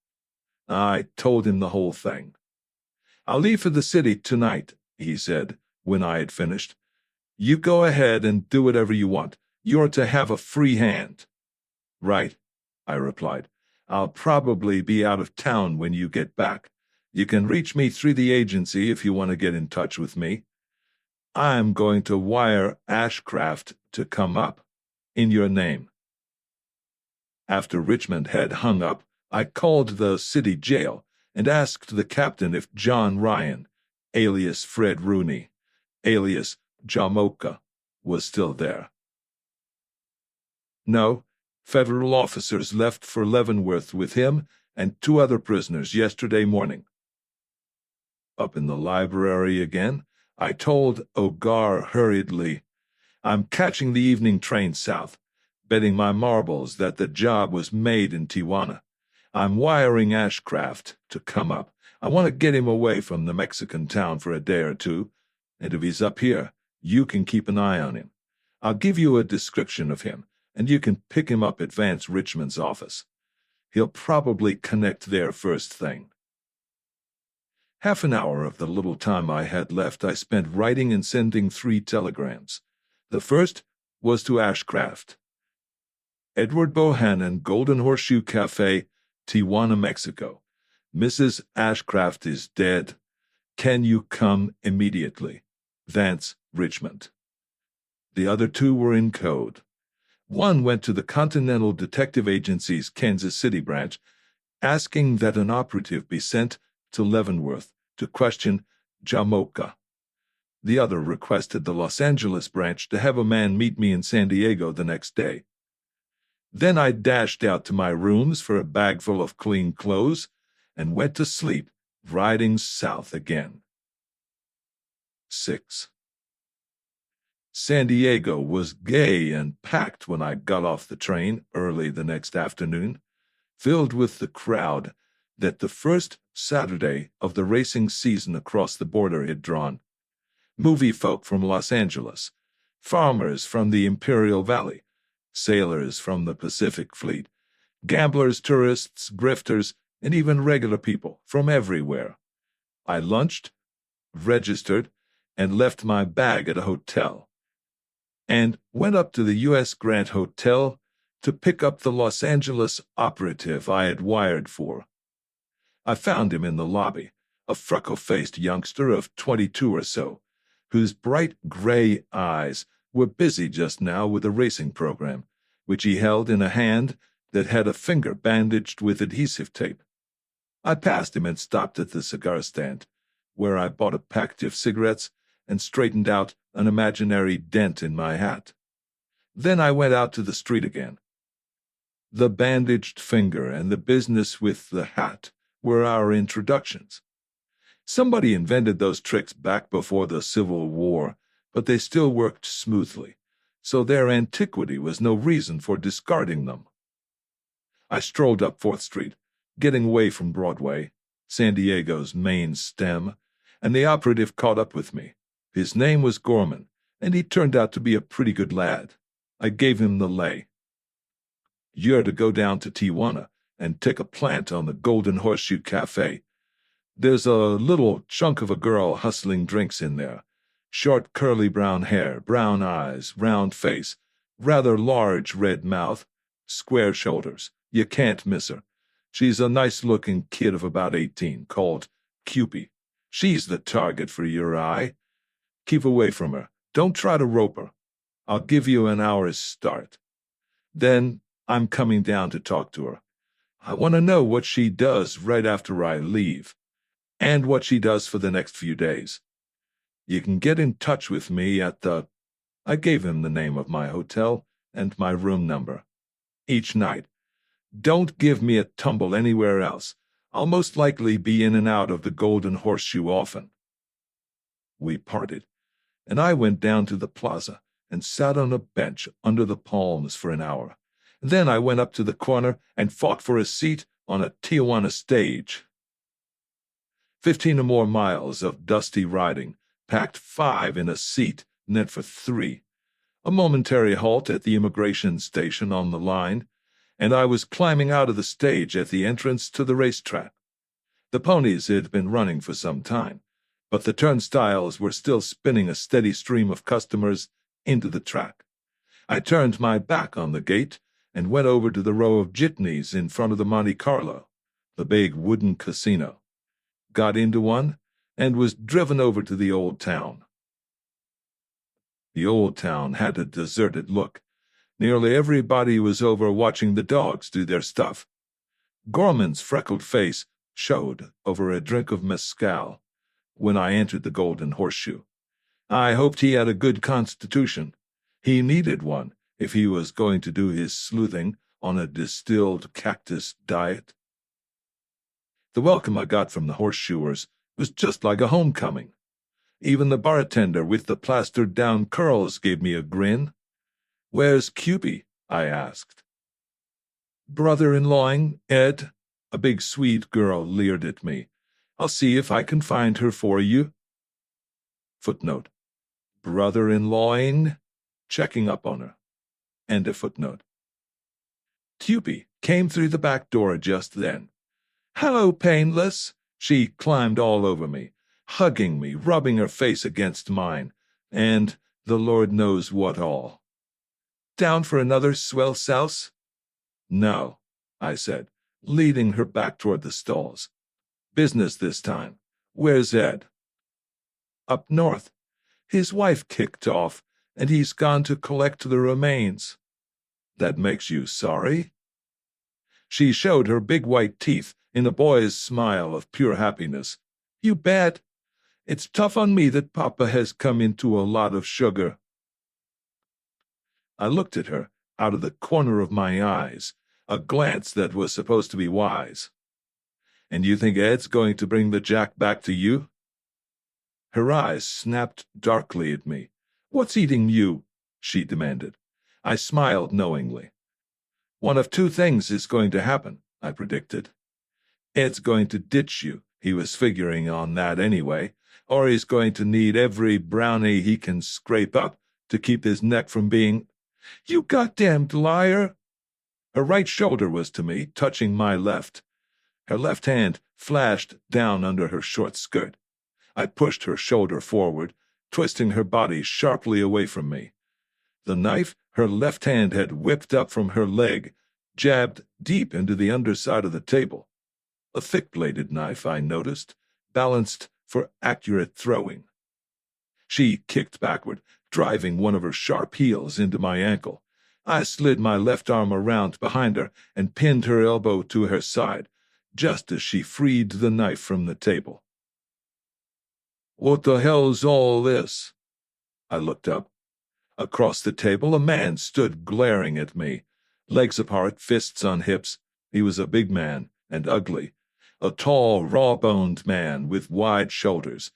Speaker 1: I told him the whole thing. I'll leave for the city tonight, he said, when I had finished. You go ahead and do whatever you want. You're to have a free hand. Right, I replied. I'll probably be out of town when you get back. You can reach me through the agency if you want to get in touch with me. I'm going to wire Ashcraft to come up, in your name. After Richmond had hung up, I called the city jail and asked the captain if John Ryan, alias Fred Rooney, alias Jamoka, was still there. No, federal officers left for Leavenworth with him and 2 other prisoners yesterday morning. Up in the library again, I told O'Gara hurriedly, I'm catching the evening train south, betting my marbles that the job was made in Tijuana. I'm wiring Ashcraft to come up. I want to get him away from the Mexican town for a day or 2, and if he's up here, you can keep an eye on him. I'll give you a description of him, and you can pick him up at Vance Richmond's office. He'll probably connect there first thing. Half an hour of the little time I had left I spent writing and sending 3 telegrams. The first was to Ashcraft. Edward Bohannon, Golden Horseshoe Cafe, Tijuana, Mexico. Mrs. Ashcraft is dead. Can you come immediately? Vance Richmond. The other 2 were in code. One went to the Continental Detective Agency's Kansas City branch, asking that an operative be sent to Leavenworth to question Jamoka. The other requested the Los Angeles branch to have a man meet me in San Diego the next day. Then I dashed out to my rooms for a bag full of clean clothes and went to sleep, riding south again. 6. San Diego was gay and packed when I got off the train early the next afternoon, filled with the crowd that the first Saturday of the racing season across the border had drawn. Movie folk from Los Angeles, farmers from the Imperial Valley, sailors from the Pacific Fleet, gamblers, tourists, grifters, and even regular people from everywhere. I lunched, registered, and left my bag at a hotel, and went up to the U.S. Grant Hotel to pick up the Los Angeles operative I had wired for. I found him in the lobby, a freckle-faced youngster of 22 or so, whose bright gray eyes were busy just now with a racing program, which he held in a hand that had a finger bandaged with adhesive tape. I passed him and stopped at the cigar stand, where I bought a package of cigarettes and straightened out an imaginary dent in my hat. Then I went out to the street again. The bandaged finger and the business with the hat were our introductions. Somebody invented those tricks back before the Civil War, but they still worked smoothly, so their antiquity was no reason for discarding them. I strolled up 4th Street, getting away from Broadway, San Diego's main stem, and the operative caught up with me. His name was Gorman, and he turned out to be a pretty good lad. I gave him the lay. "You're to go down to Tijuana and take a plant on the Golden Horseshoe Cafe. There's a little chunk of a girl hustling drinks in there. Short curly brown hair, brown eyes, round face, rather large red mouth, square shoulders. You can't miss her. She's a nice-looking kid of about 18, called Cupid. She's the target for your eye. Keep away from her. Don't try to rope her. I'll give you an hour's start. Then I'm coming down to talk to her. I want to know what she does right after I leave, and what she does for the next few days. You can get in touch with me at the—" I gave him the name of my hotel and my room number. "Each night. Don't give me a tumble anywhere else. I'll most likely be in and out of the Golden Horseshoe often." We parted, and I went down to the plaza and sat on a bench under the palms for an hour. Then I went up to the corner and fought for a seat on a Tijuana stage. 15 or more miles of dusty riding, packed 5 in a seat meant for 3. A momentary halt at the immigration station on the line, and I was climbing out of the stage at the entrance to the racetrack. The ponies had been running for some time, but the turnstiles were still spinning a steady stream of customers into the track. I turned my back on the gate and went over to the row of jitneys in front of the Monte Carlo, the big wooden casino, got into one, and was driven over to the old town. The old town had a deserted look. Nearly everybody was over watching the dogs do their stuff. Gorman's freckled face showed over a drink of mezcal when I entered the Golden Horseshoe. I hoped he had a good constitution. He needed one if he was going to do his sleuthing on a distilled cactus diet. The welcome I got from the horseshoers was just like a homecoming. Even the bartender with the plastered-down curls gave me a grin. "Where's Cupid?" I asked. "Brother-in-lawing, Ed," a big Swede girl leered at me. "I'll see if I can find her for you." Footnote: brother-in-lawing, checking up on her. End of footnote. Cupid came through the back door just then. "Hello, Painless." She climbed all over me, hugging me, rubbing her face against mine, and the Lord knows what all. "Down for another swell souse?" "No," I said, leading her back toward the stalls. "Business this time. Where's Ed?" "Up north. His wife kicked off, and he's gone to collect the remains." "That makes you sorry?" She showed her big white teeth in a boy's smile of pure happiness. "You bet. It's tough on me that Papa has come into a lot of sugar." I looked at her out of the corner of my eyes, a glance that was supposed to be wise. "And you think Ed's going to bring the jack back to you?" Her eyes snapped darkly at me. "What's eating you?" she demanded. I smiled knowingly. "One of 2 things is going to happen," I predicted. "Ed's going to ditch you," he was figuring on that anyway, "or he's going to need every brownie he can scrape up to keep his neck from being—" "You goddamned liar!" Her right shoulder was to me, touching my left. Her left hand flashed down under her short skirt. I pushed her shoulder forward, twisting her body sharply away from me. The knife her left hand had whipped up from her leg jabbed deep into the underside of the table. A thick-bladed knife, I noticed, balanced for accurate throwing. She kicked backward, driving one of her sharp heels into my ankle. I slid my left arm around behind her and pinned her elbow to her side, just as she freed the knife from the table. "What the hell's all this?" I looked up. Across the table, a man stood glaring at me, legs apart, fists on hips. He was a big man and ugly, a tall, raw-boned man with wide shoulders,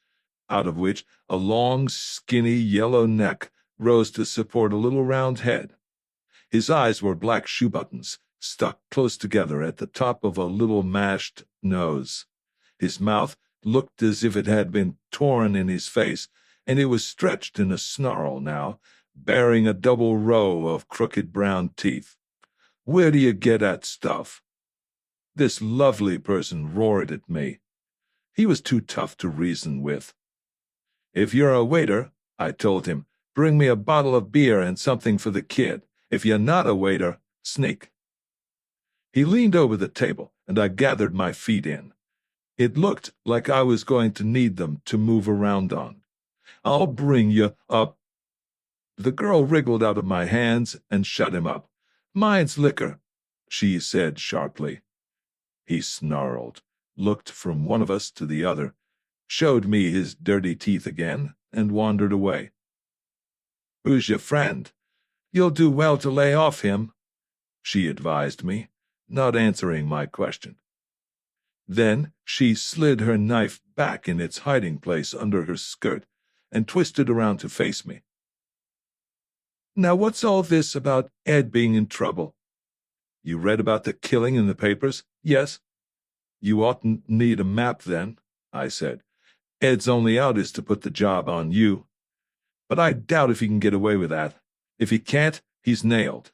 Speaker 1: out of which a long, skinny yellow neck rose to support a little round head. His eyes were black shoe buttons, stuck close together at the top of a little mashed nose. His mouth looked as if it had been torn in his face, and it was stretched in a snarl now, bearing a double row of crooked brown teeth. "Where do you get that stuff?" This lovely person roared at me. He was too tough to reason with. "If you're a waiter," I told him, "bring me a bottle of beer and something for the kid. If you're not a waiter, sneak." He leaned over the table, and I gathered my feet in. It looked like I was going to need them to move around on. "I'll bring you up." The girl wriggled out of my hands and shut him up. "Mine's liquor," she said sharply. He snarled, looked from one of us to the other, showed me his dirty teeth again, and wandered away. "Who's your friend? You'll do well to lay off him," she advised me, not answering my question. Then she slid her knife back in its hiding place under her skirt and twisted around to face me. "Now what's all this about Ed being in trouble? You read about the killing in the papers, yes? You oughtn't need a map then," I said. "Ed's only out is to put the job on you. But I doubt if he can get away with that. If he can't, he's nailed."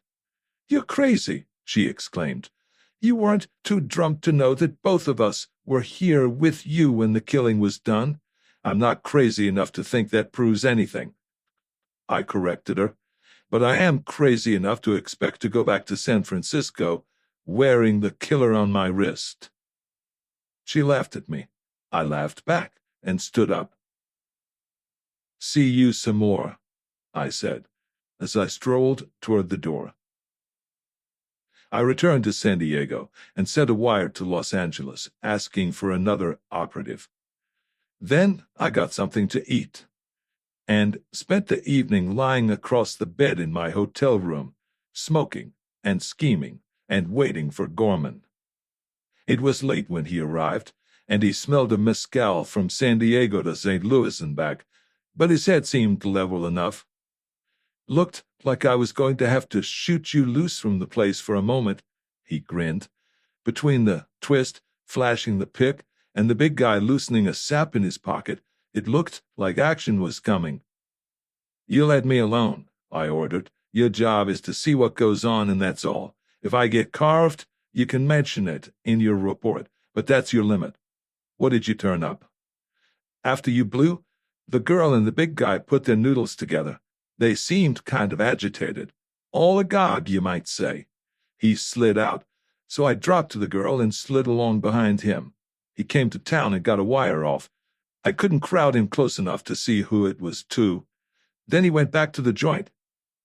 Speaker 1: "You're crazy," she exclaimed. "You weren't too drunk to know that both of us were here with you when the killing was done." "I'm not crazy enough to think that proves anything," I corrected her. "But I am crazy enough to expect to go back to San Francisco wearing the killer on my wrist." She laughed at me. I laughed back and stood up. "See you some more," I said, as I strolled toward the door. I returned to San Diego and sent a wire to Los Angeles asking for another operative. Then I got something to eat and spent the evening lying across the bed in my hotel room, smoking and scheming and waiting for Gorman. It was late when he arrived, and he smelled of mezcal from San Diego to St. Louis and back, but his head seemed level enough. "Looked like I was going to have to shoot you loose from the place for a moment," he grinned. Between the twist, flashing the pick, and the big guy loosening a sap in his pocket, it looked like action was coming. "You let me alone," I ordered. "Your job is to see what goes on, and that's all. If I get carved, you can mention it in your report, but that's your limit. What did you turn up?" "After you blew, the girl and the big guy put their noodles together. They seemed kind of agitated. All agog, you might say. He slid out, so I dropped to the girl and slid along behind him. He came to town and got a wire off. I couldn't crowd him close enough to see who it was to. Then he went back to the joint.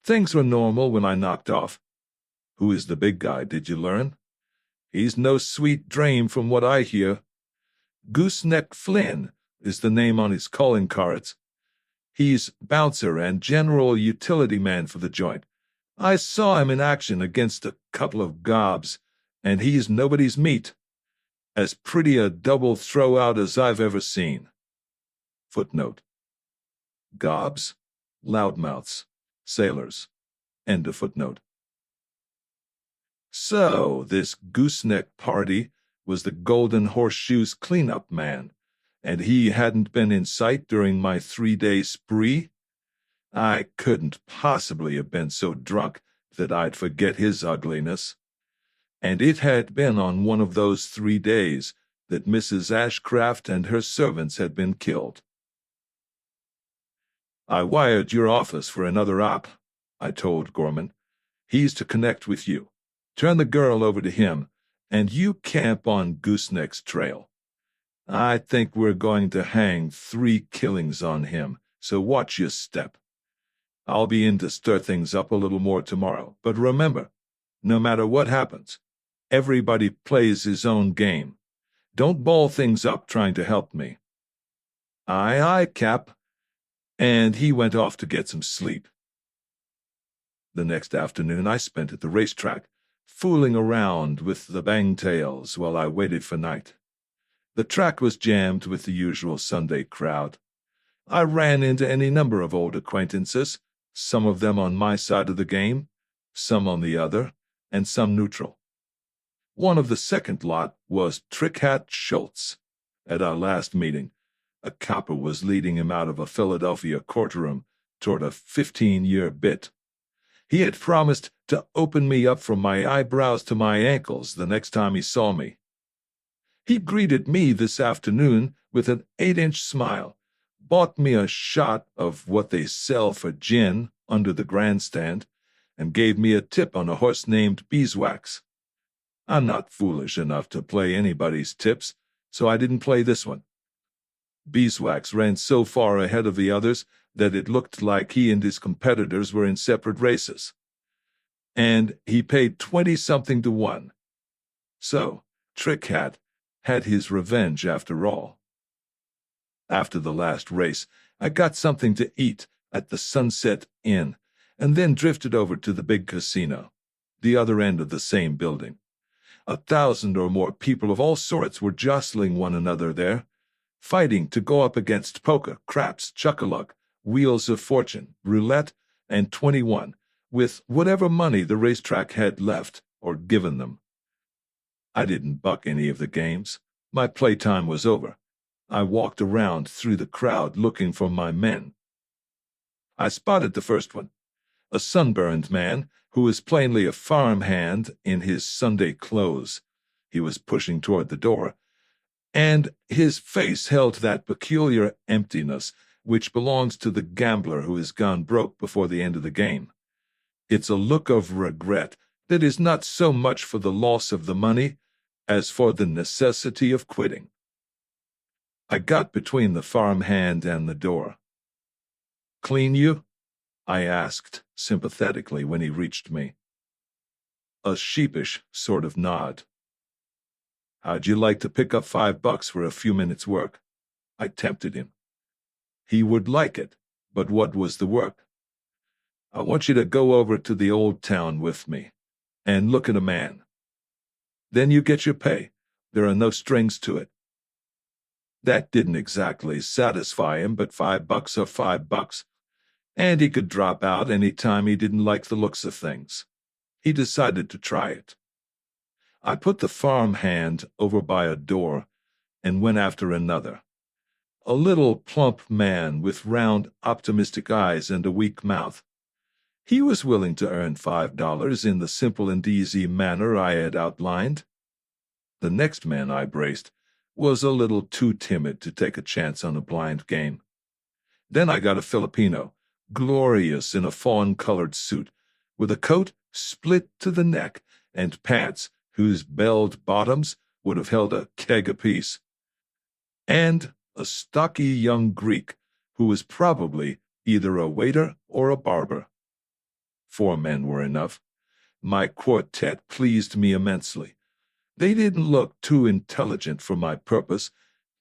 Speaker 1: Things were normal when I knocked off." "Who is the big guy, did you learn?" "He's no sweet dream from what I hear. Gooseneck Flynn is the name on his calling cards. He's bouncer and general utility man for the joint. I saw him in action against a couple of gobs, and he's nobody's meat. As pretty a double throw-out as I've ever seen." Footnote: Gobs, loudmouths, sailors. End of footnote. So, this gooseneck party was the Golden Horseshoe's cleanup man, and he hadn't been in sight during my 3-day spree? I couldn't possibly have been so drunk that I'd forget his ugliness. And it had been on one of those 3 days that Mrs. Ashcraft and her servants had been killed. "I wired your office for another op," I told Gorman. "He's to connect with you. Turn the girl over to him, and you camp on Gooseneck's trail. I think we're going to hang 3 killings on him, so watch your step. I'll be in to stir things up a little more tomorrow, but remember, no matter what happens, everybody plays his own game. Don't ball things up trying to help me." "Aye, aye, Cap." And he went off to get some sleep. The next afternoon I spent at the racetrack, fooling around with the bangtails while I waited for night. The track was jammed with the usual Sunday crowd. I ran into any number of old acquaintances, some of them on my side of the game, some on the other, and some neutral. One of the second lot was Trick Hat Schultz. At our last meeting, a copper was leading him out of a Philadelphia courtroom toward a 15-year bit. He had promised to open me up from my eyebrows to my ankles the next time he saw me. He greeted me this afternoon with an 8-inch smile, bought me a shot of what they sell for gin under the grandstand, and gave me a tip on a horse named Beeswax. I'm not foolish enough to play anybody's tips, so I didn't play this one. Beeswax ran so far ahead of the others that it looked like he and his competitors were in separate races. And he paid 20-something to 1. So, Trick Hat had his revenge after all. After the last race, I got something to eat at the Sunset Inn, and then drifted over to the big casino, the other end of the same building. 1,000 or more people of all sorts were jostling one another there, fighting to go up against poker, craps, chuck-a-luck, wheels of fortune, roulette, and 21, with whatever money the racetrack had left or given them. I didn't buck any of the games. My playtime was over. I walked around through the crowd looking for my men. I spotted the first one, a sunburned man who was plainly a farmhand in his Sunday clothes. He was pushing toward the door, and his face held that peculiar emptiness which belongs to the gambler who has gone broke before the end of the game. It's a look of regret that is not so much for the loss of the money as for the necessity of quitting. I got between the farmhand and the door. "Clean you?" I asked sympathetically when he reached me. A sheepish sort of nod. "How'd you like to pick up $5 for a few minutes' work?" I tempted him. He would like it, but what was the work? "I want you to go over to the old town with me and look at a man. Then you get your pay. There are no strings to it." That didn't exactly satisfy him, but $5 are $5, and he could drop out any time he didn't like the looks of things. He decided to try it. I put the farmhand over by a door and went after another. A little plump man with round, optimistic eyes and a weak mouth. He was willing to earn $5 in the simple and easy manner I had outlined. The next man I braced was a little too timid to take a chance on a blind game. Then I got a Filipino, glorious in a fawn-colored suit, with a coat split to the neck and pants whose belled bottoms would have held a keg apiece, and a stocky young Greek who was probably either a waiter or a barber. 4 men were enough. My quartet pleased me immensely. They didn't look too intelligent for my purpose,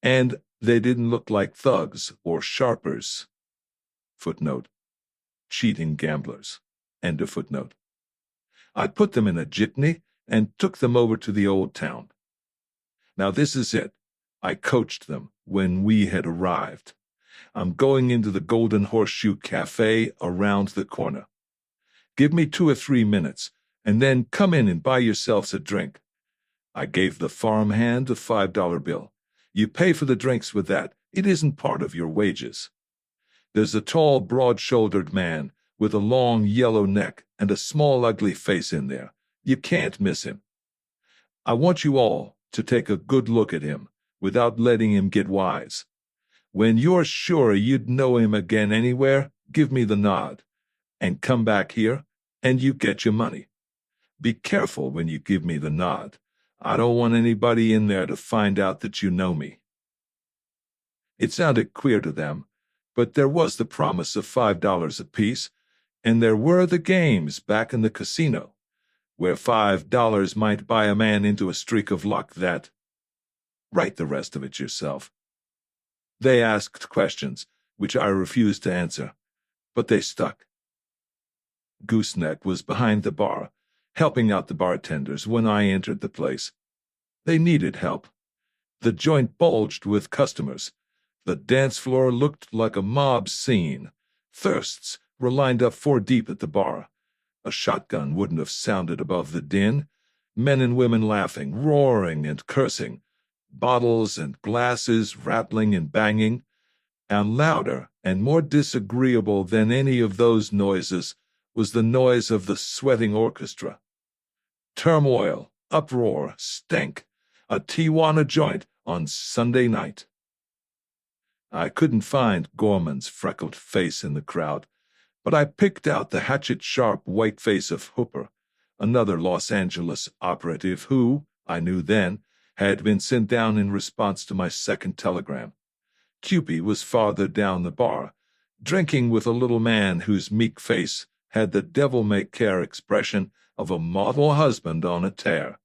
Speaker 1: and they didn't look like thugs or sharpers. Footnote: cheating gamblers. End of footnote. I put them in a jitney and took them over to the old town. Now this is it. I coached them when we had arrived. "I'm going into the Golden Horseshoe Cafe around the corner. Give me 2 or 3 minutes, and then come in and buy yourselves a drink." I gave the farmhand a $5 bill. "You pay for the drinks with that. It isn't part of your wages." There's a tall, broad-shouldered man with a long yellow neck and a small, ugly face in there. You can't miss him. I want you all to take a good look at him without letting him get wise. When you're sure you'd know him again anywhere, give me the nod, and come back here, and you get your money. Be careful when you give me the nod. I don't want anybody in there to find out that you know me." It sounded queer to them, but there was the promise of $5 apiece, and there were the games back in the casino, where $5 might buy a man into a streak of luck that— Write the rest of it yourself. They asked questions, which I refused to answer, but they stuck. Gooseneck was behind the bar, helping out the bartenders when I entered the place. They needed help. The joint bulged with customers. The dance floor looked like a mob scene. Thirsts were lined up 4 deep at the bar. A shotgun wouldn't have sounded above the din. Men and women laughing, roaring and cursing. Bottles and glasses rattling and banging. And louder and more disagreeable than any of those noises was the noise of the sweating orchestra. Turmoil, uproar, stank. A Tijuana joint on Sunday night. I couldn't find Gorman's freckled face in the crowd, but I picked out the hatchet-sharp white face of Hooper, another Los Angeles operative who, I knew then, had been sent down in response to my second telegram. Cupid was farther down the bar, drinking with a little man whose meek face had the devil-may-care expression of a model husband on a tear.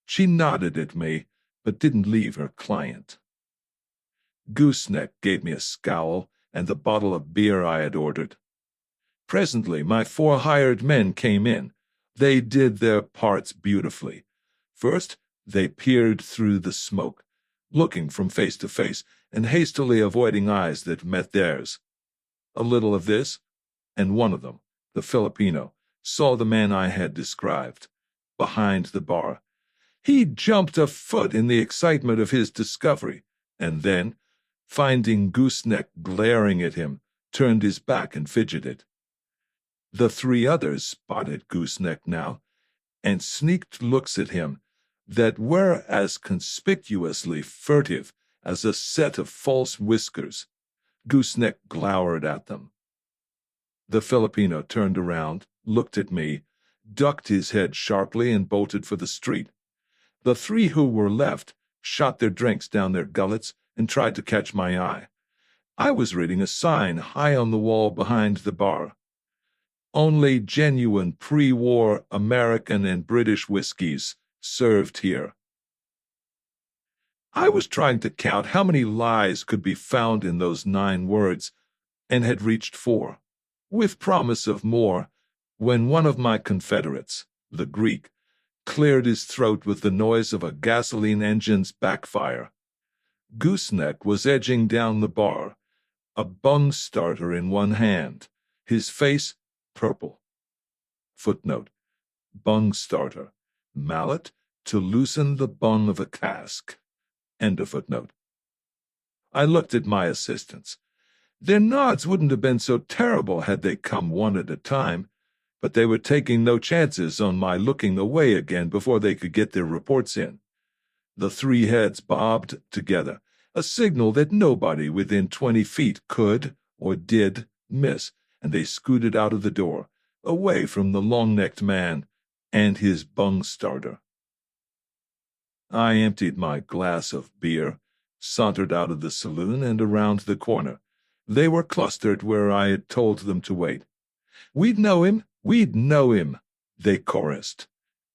Speaker 1: She nodded at me, but didn't leave her client. Gooseneck gave me a scowl and the bottle of beer I had ordered. Presently, my 4 hired men came in. They did their parts beautifully. First, they peered through the smoke, looking from face to face and hastily avoiding eyes that met theirs. A little of this, and one of them, the Filipino, saw the man I had described, behind the bar. He jumped a foot in the excitement of his discovery, and then, finding Gooseneck glaring at him, turned his back and fidgeted. The 3 others spotted Gooseneck now, and sneaked looks at him that were as conspicuously furtive as a set of false whiskers. Gooseneck glowered at them. The Filipino turned around, looked at me, ducked his head sharply, and bolted for the street. The 3 who were left shot their drinks down their gullets and tried to catch my eye. I was reading a sign high on the wall behind the bar. Only genuine pre-war American and British whiskeys served here. I was trying to count how many lies could be found in those 9 words, and had reached 4, with promise of more, when one of my confederates, the Greek, cleared his throat with the noise of a gasoline engine's backfire. Gooseneck was edging down the bar, a bung starter in one hand, his face purple. Footnote: bung starter, mallet to loosen the bung of a cask. End of footnote. I looked at my assistants. Their nods wouldn't have been so terrible had they come one at a time, but they were taking no chances on my looking away again before they could get their reports in. The 3 heads bobbed together, a signal that nobody within 20 feet could or did miss, and they scooted out of the door, away from the long-necked man and his bung starter. I emptied my glass of beer, sauntered out of the saloon and around the corner. They were clustered where I had told them to wait. We'd know him, they chorused.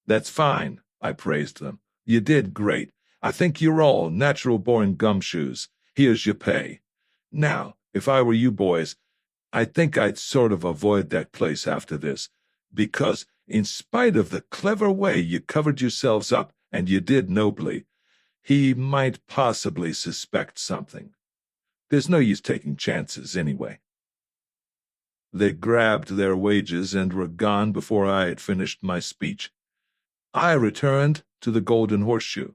Speaker 1: That's fine, I praised them. You did great. I think you're all natural-born gumshoes. Here's your pay. Now, if I were you boys, I think I'd sort of avoid that place after this, because in spite of the clever way you covered yourselves up, and you did nobly, he might possibly suspect something. There's no use taking chances anyway. They grabbed their wages and were gone before I had finished my speech. I returned to the Golden Horseshoe,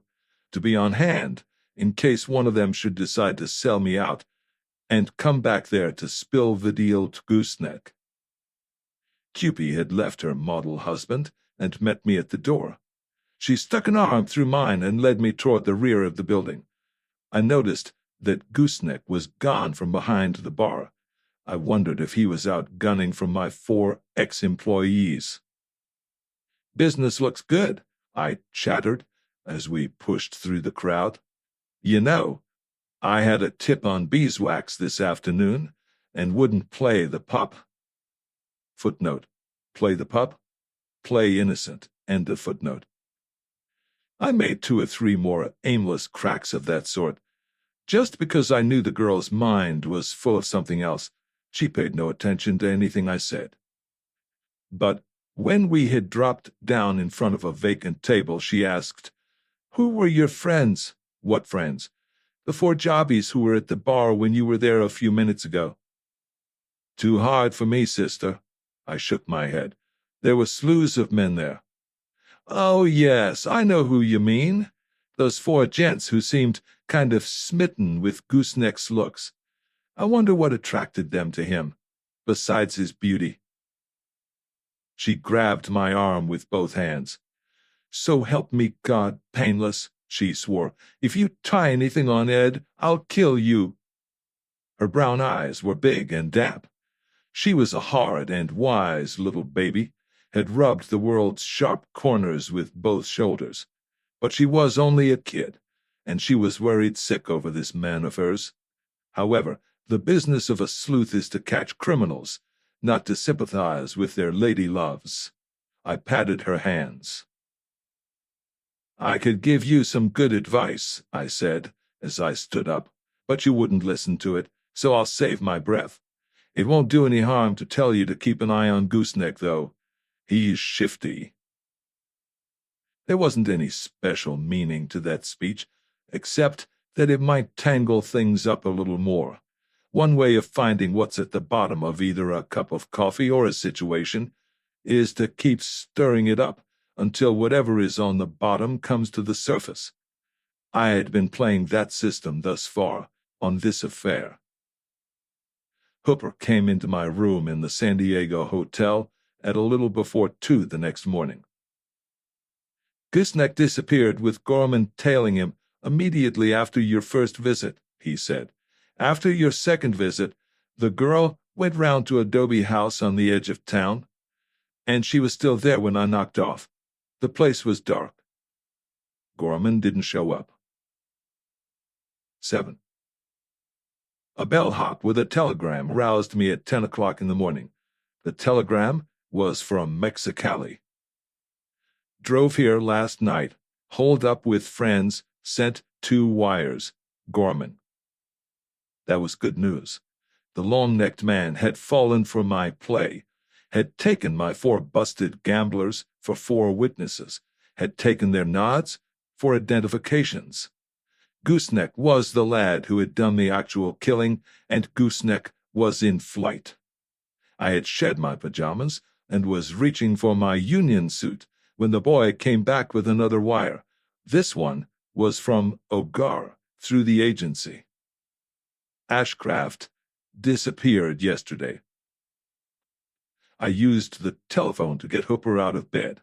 Speaker 1: to be on hand in case one of them should decide to sell me out, and come back there to spill the deal to Gooseneck. Cupid had left her model husband and met me at the door. She stuck an arm through mine and led me toward the rear of the building. I noticed that Gooseneck was gone from behind the bar. I wondered if he was out gunning for my 4 ex-employees. Business looks good, I chattered as we pushed through the crowd. You know, I had a tip on beeswax this afternoon and wouldn't play the pup. Footnote. Play the pup? Play innocent. End of footnote. I made 2 or 3 more aimless cracks of that sort. Just because I knew the girl's mind was full of something else, she paid no attention to anything I said. But when we had dropped down in front of a vacant table, she asked, "Who were your friends?" "What friends?" "The 4 jobbies who were at the bar when you were there a few minutes ago." "Too hard for me, sister." I shook my head. "There were slews of men there." "Oh, yes, I know who you mean. Those 4 gents who seemed kind of smitten with Gooseneck's looks. I wonder what attracted them to him, besides his beauty." She grabbed my arm with both hands. "So help me God, Painless," she swore. "If you tie anything on Ed, I'll kill you." Her brown eyes were big and damp. She was a hard and wise little baby, had rubbed the world's sharp corners with both shoulders. But she was only a kid, and she was worried sick over this man of hers. However, the business of a sleuth is to catch criminals, not to sympathize with their lady loves. I patted her hands. "I could give you some good advice," I said, as I stood up, "but you wouldn't listen to it, so I'll save my breath. It won't do any harm to tell you to keep an eye on Gooseneck, though. He's shifty." There wasn't any special meaning to that speech, except that it might tangle things up a little more. One way of finding what's at the bottom of either a cup of coffee or a situation is to keep stirring it up until whatever is on the bottom comes to the surface. I had been playing that system thus far on this affair. Hooper came into my room in the San Diego hotel at a little before 2 the next morning. "Gooseneck disappeared with Gorman tailing him immediately after your first visit," he said. "After your second visit, the girl went round to Adobe House on the edge of town, and she was still there when I knocked off. The place was dark. Gorman didn't show up." 7. A bellhop with a telegram roused me at 10 o'clock in the morning. The telegram was from Mexicali. "Drove here last night. Holed up with friends. Sent 2 wires. Gorman." That was good news. The long-necked man had fallen for my play, had taken my 4 busted gamblers for 4 witnesses, had taken their nods for identifications. Gooseneck was the lad who had done the actual killing, and Gooseneck was in flight. I had shed my pajamas and was reaching for my union suit when the boy came back with another wire. This one was from Ogar through the agency. "Ashcraft disappeared yesterday." I used the telephone to get Hooper out of bed.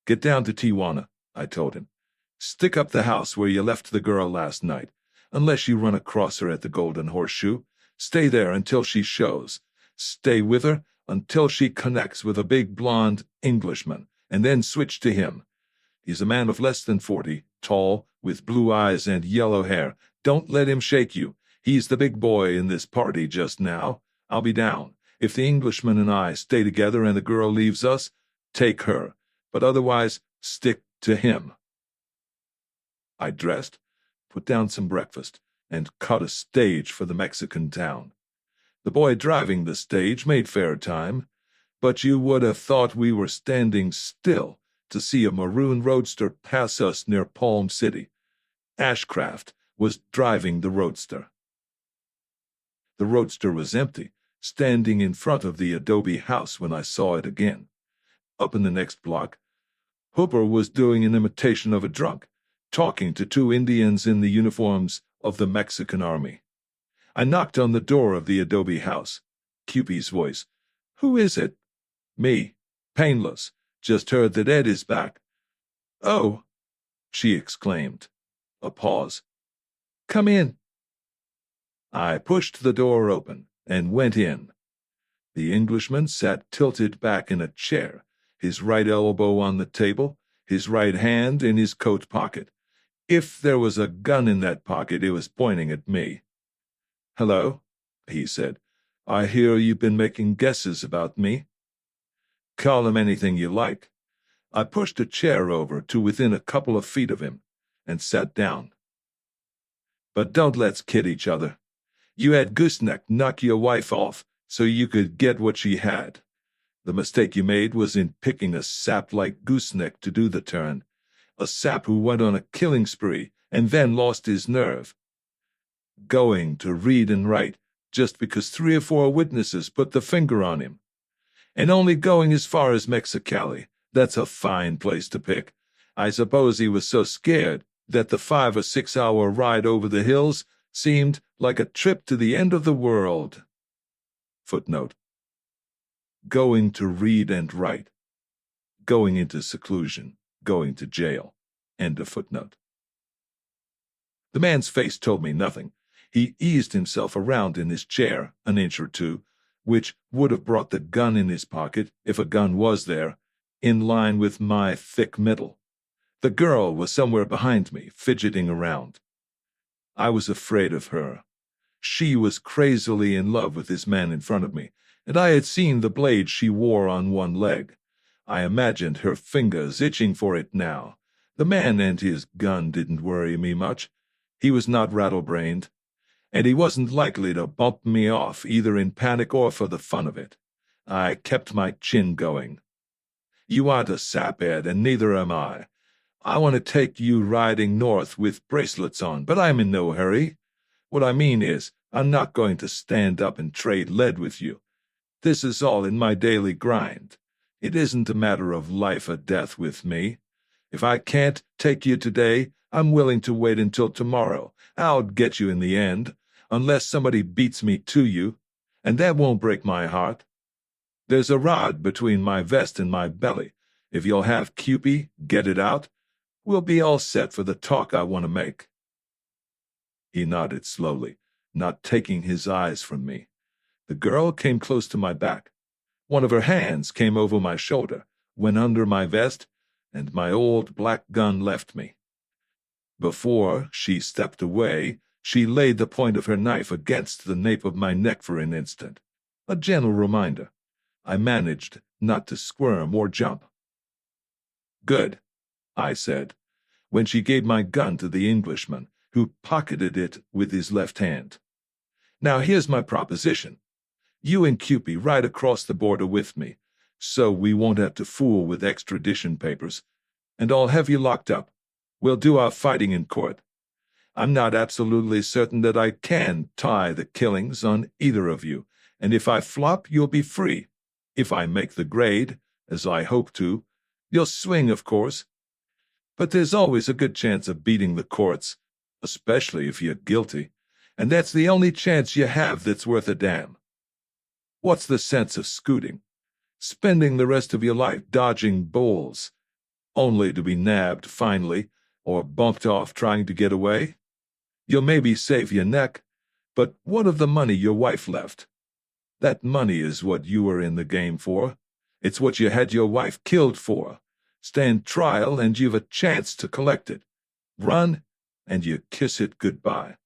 Speaker 1: "Get down to Tijuana," I told him. "Stick up the house where you left the girl last night. Unless you run across her at the Golden Horseshoe, stay there until she shows. Stay with her until she connects with a big blonde Englishman, and then switch to him. He's a man of less than 40, tall, with blue eyes and yellow hair. Don't let him shake you. He's the big boy in this party just now. I'll be down. If the Englishman and I stay together and the girl leaves us, take her. But otherwise, stick to him." I dressed, put down some breakfast, and cut a stage for the Mexican town. The boy driving the stage made fair time, but you would have thought we were standing still to see a maroon roadster pass us near Palm City. Ashcraft was driving the roadster. The roadster was empty, standing in front of the Adobe House when I saw it again. Up in the next block, Hooper was doing an imitation of a drunk, talking to 2 Indians in the uniforms of the Mexican army. I knocked on the door of the Adobe House. Cupid's voice. "Who is it?" "Me. Painless. Just heard that Ed is back." "Oh," she exclaimed. A pause. "Come in." I pushed the door open and went in. The Englishman sat tilted back in a chair, his right elbow on the table, his right hand in his coat pocket. If there was a gun in that pocket, it was pointing at me. "Hello," he said. "I hear you've been making guesses about me." "Call them anything you like." I pushed a chair over to within a couple of feet of him and sat down. "But don't let's kid each other. You had Gooseneck knock your wife off so you could get what she had. The mistake you made was in picking a sap like Gooseneck to do the turn, a sap who went on a killing spree and then lost his nerve. Going to read and write just because 3 or 4 witnesses put the finger on him. And only going as far as Mexicali. That's a fine place to pick. I suppose he was so scared that the 5 or 6 hour ride over the hills seemed like a trip to the end of the world." Footnote. Going to read and write. Going into seclusion. Going to jail. End of footnote. The man's face told me nothing. He eased himself around in his chair an inch or two, which would have brought the gun in his pocket, if a gun was there, in line with my thick middle. The girl was somewhere behind me, fidgeting around. I was afraid of her. She was crazily in love with this man in front of me, and I had seen the blade she wore on one leg. I imagined her fingers itching for it now. The man and his gun didn't worry me much. He was not rattle-brained, and he wasn't likely to bump me off either in panic or for the fun of it. I kept my chin going. "You aren't a saphead, and neither am I. I want to take you riding north with bracelets on, but I'm in no hurry. What I mean is, I'm not going to stand up and trade lead with you. This is all in my daily grind. It isn't a matter of life or death with me. If I can't take you today, I'm willing to wait until tomorrow. I'll get you in the end, unless somebody beats me to you, and that won't break my heart. There's a rod between my vest and my belly. If you'll have Cupid get it out, we'll be all set for the talk I want to make." He nodded slowly, not taking his eyes from me. The girl came close to my back. One of her hands came over my shoulder, went under my vest, and my old black gun left me. Before she stepped away, she laid the point of her knife against the nape of my neck for an instant, a gentle reminder. I managed not to squirm or jump. "Good," I said, when she gave my gun to the Englishman, who pocketed it with his left hand. "Now here's my proposition. You and Cupid ride across the border with me, so we won't have to fool with extradition papers, and I'll have you locked up. We'll do our fighting in court. I'm not absolutely certain that I can tie the killings on either of you, and if I flop, you'll be free. If I make the grade, as I hope to, you'll swing, of course. But there's always a good chance of beating the courts, especially if you're guilty, and that's the only chance you have that's worth a damn. What's the sense of scooting? Spending the rest of your life dodging bulls, only to be nabbed finally, or bumped off trying to get away? You'll maybe save your neck, but what of the money your wife left? That money is what you were in the game for. It's what you had your wife killed for. Stand trial and you've a chance to collect it. Run, and you kiss it goodbye.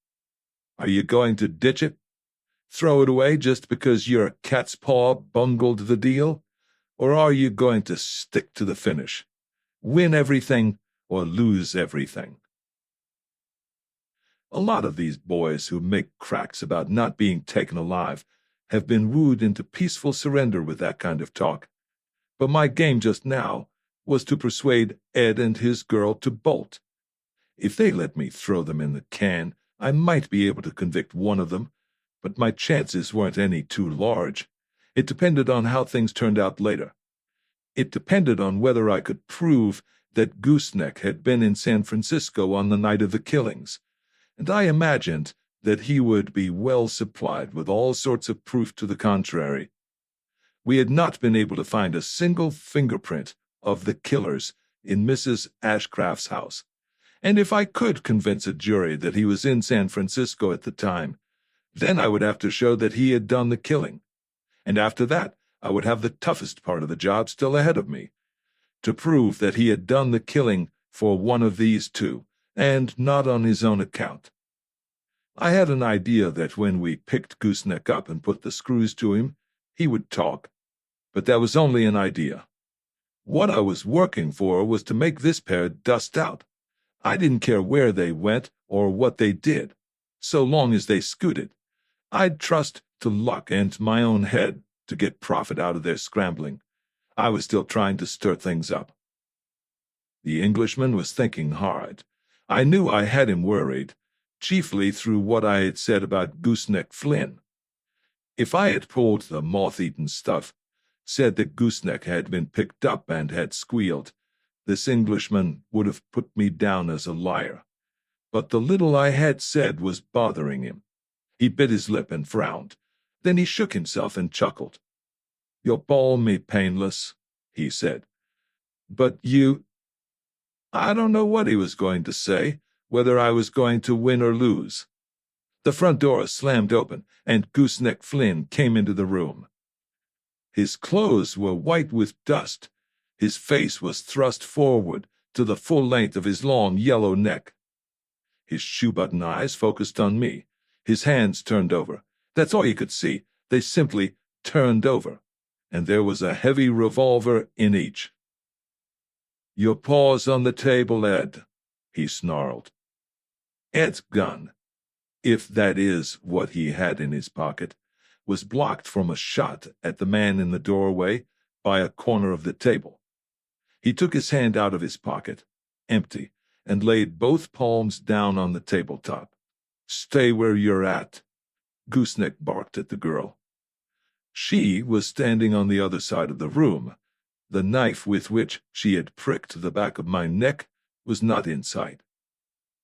Speaker 1: Are you going to ditch it? Throw it away just because your cat's paw bungled the deal? Or are you going to stick to the finish? Win everything or lose everything? A lot of these boys who make cracks about not being taken alive have been wooed into peaceful surrender with that kind of talk. But my game just now was to persuade Ed and his girl to bolt. If they let me throw them in the can, I might be able to convict one of them, but my chances weren't any too large. It depended on how things turned out later. It depended on whether I could prove that Gooseneck had been in San Francisco on the night of the killings, and I imagined that he would be well supplied with all sorts of proof to the contrary. We had not been able to find a single fingerprint of the killers in Mrs. Ashcraft's house, and if I could convince a jury that he was in San Francisco at the time, then I would have to show that he had done the killing, and after that I would have the toughest part of the job still ahead of me, to prove that he had done the killing for one of these two, and not on his own account. I had an idea that when we picked Gooseneck up and put the screws to him, he would talk, but that was only an idea. What I was working for was to make this pair dust out. I didn't care where they went or what they did, so long as they scooted. I'd trust to luck and my own head to get profit out of their scrambling. I was still trying to stir things up. The Englishman was thinking hard. I knew I had him worried, chiefly through what I had said about Gooseneck Flynn. If I had pulled the moth-eaten stuff, said that Gooseneck had been picked up and had squealed, this Englishman would have put me down as a liar. But the little I had said was bothering him. He bit his lip and frowned. Then he shook himself and chuckled. "You'll ball me painless," he said. "But you—" I don't know what he was going to say, whether I was going to win or lose. The front door slammed open, and Gooseneck Flynn came into the room. His clothes were white with dust. His face was thrust forward to the full length of his long yellow neck. His shoe-button eyes focused on me. His hands turned over. That's all you could see. They simply turned over, and there was a heavy revolver in each. "Your paws on the table, Ed," he snarled. Ed's gun, if that is what he had in his pocket, was blocked from a shot at the man in the doorway by a corner of the table. He took his hand out of his pocket, empty, and laid both palms down on the tabletop. "Stay where you're at," Gooseneck barked at the girl. She was standing on the other side of the room. The knife with which she had pricked the back of my neck was not in sight.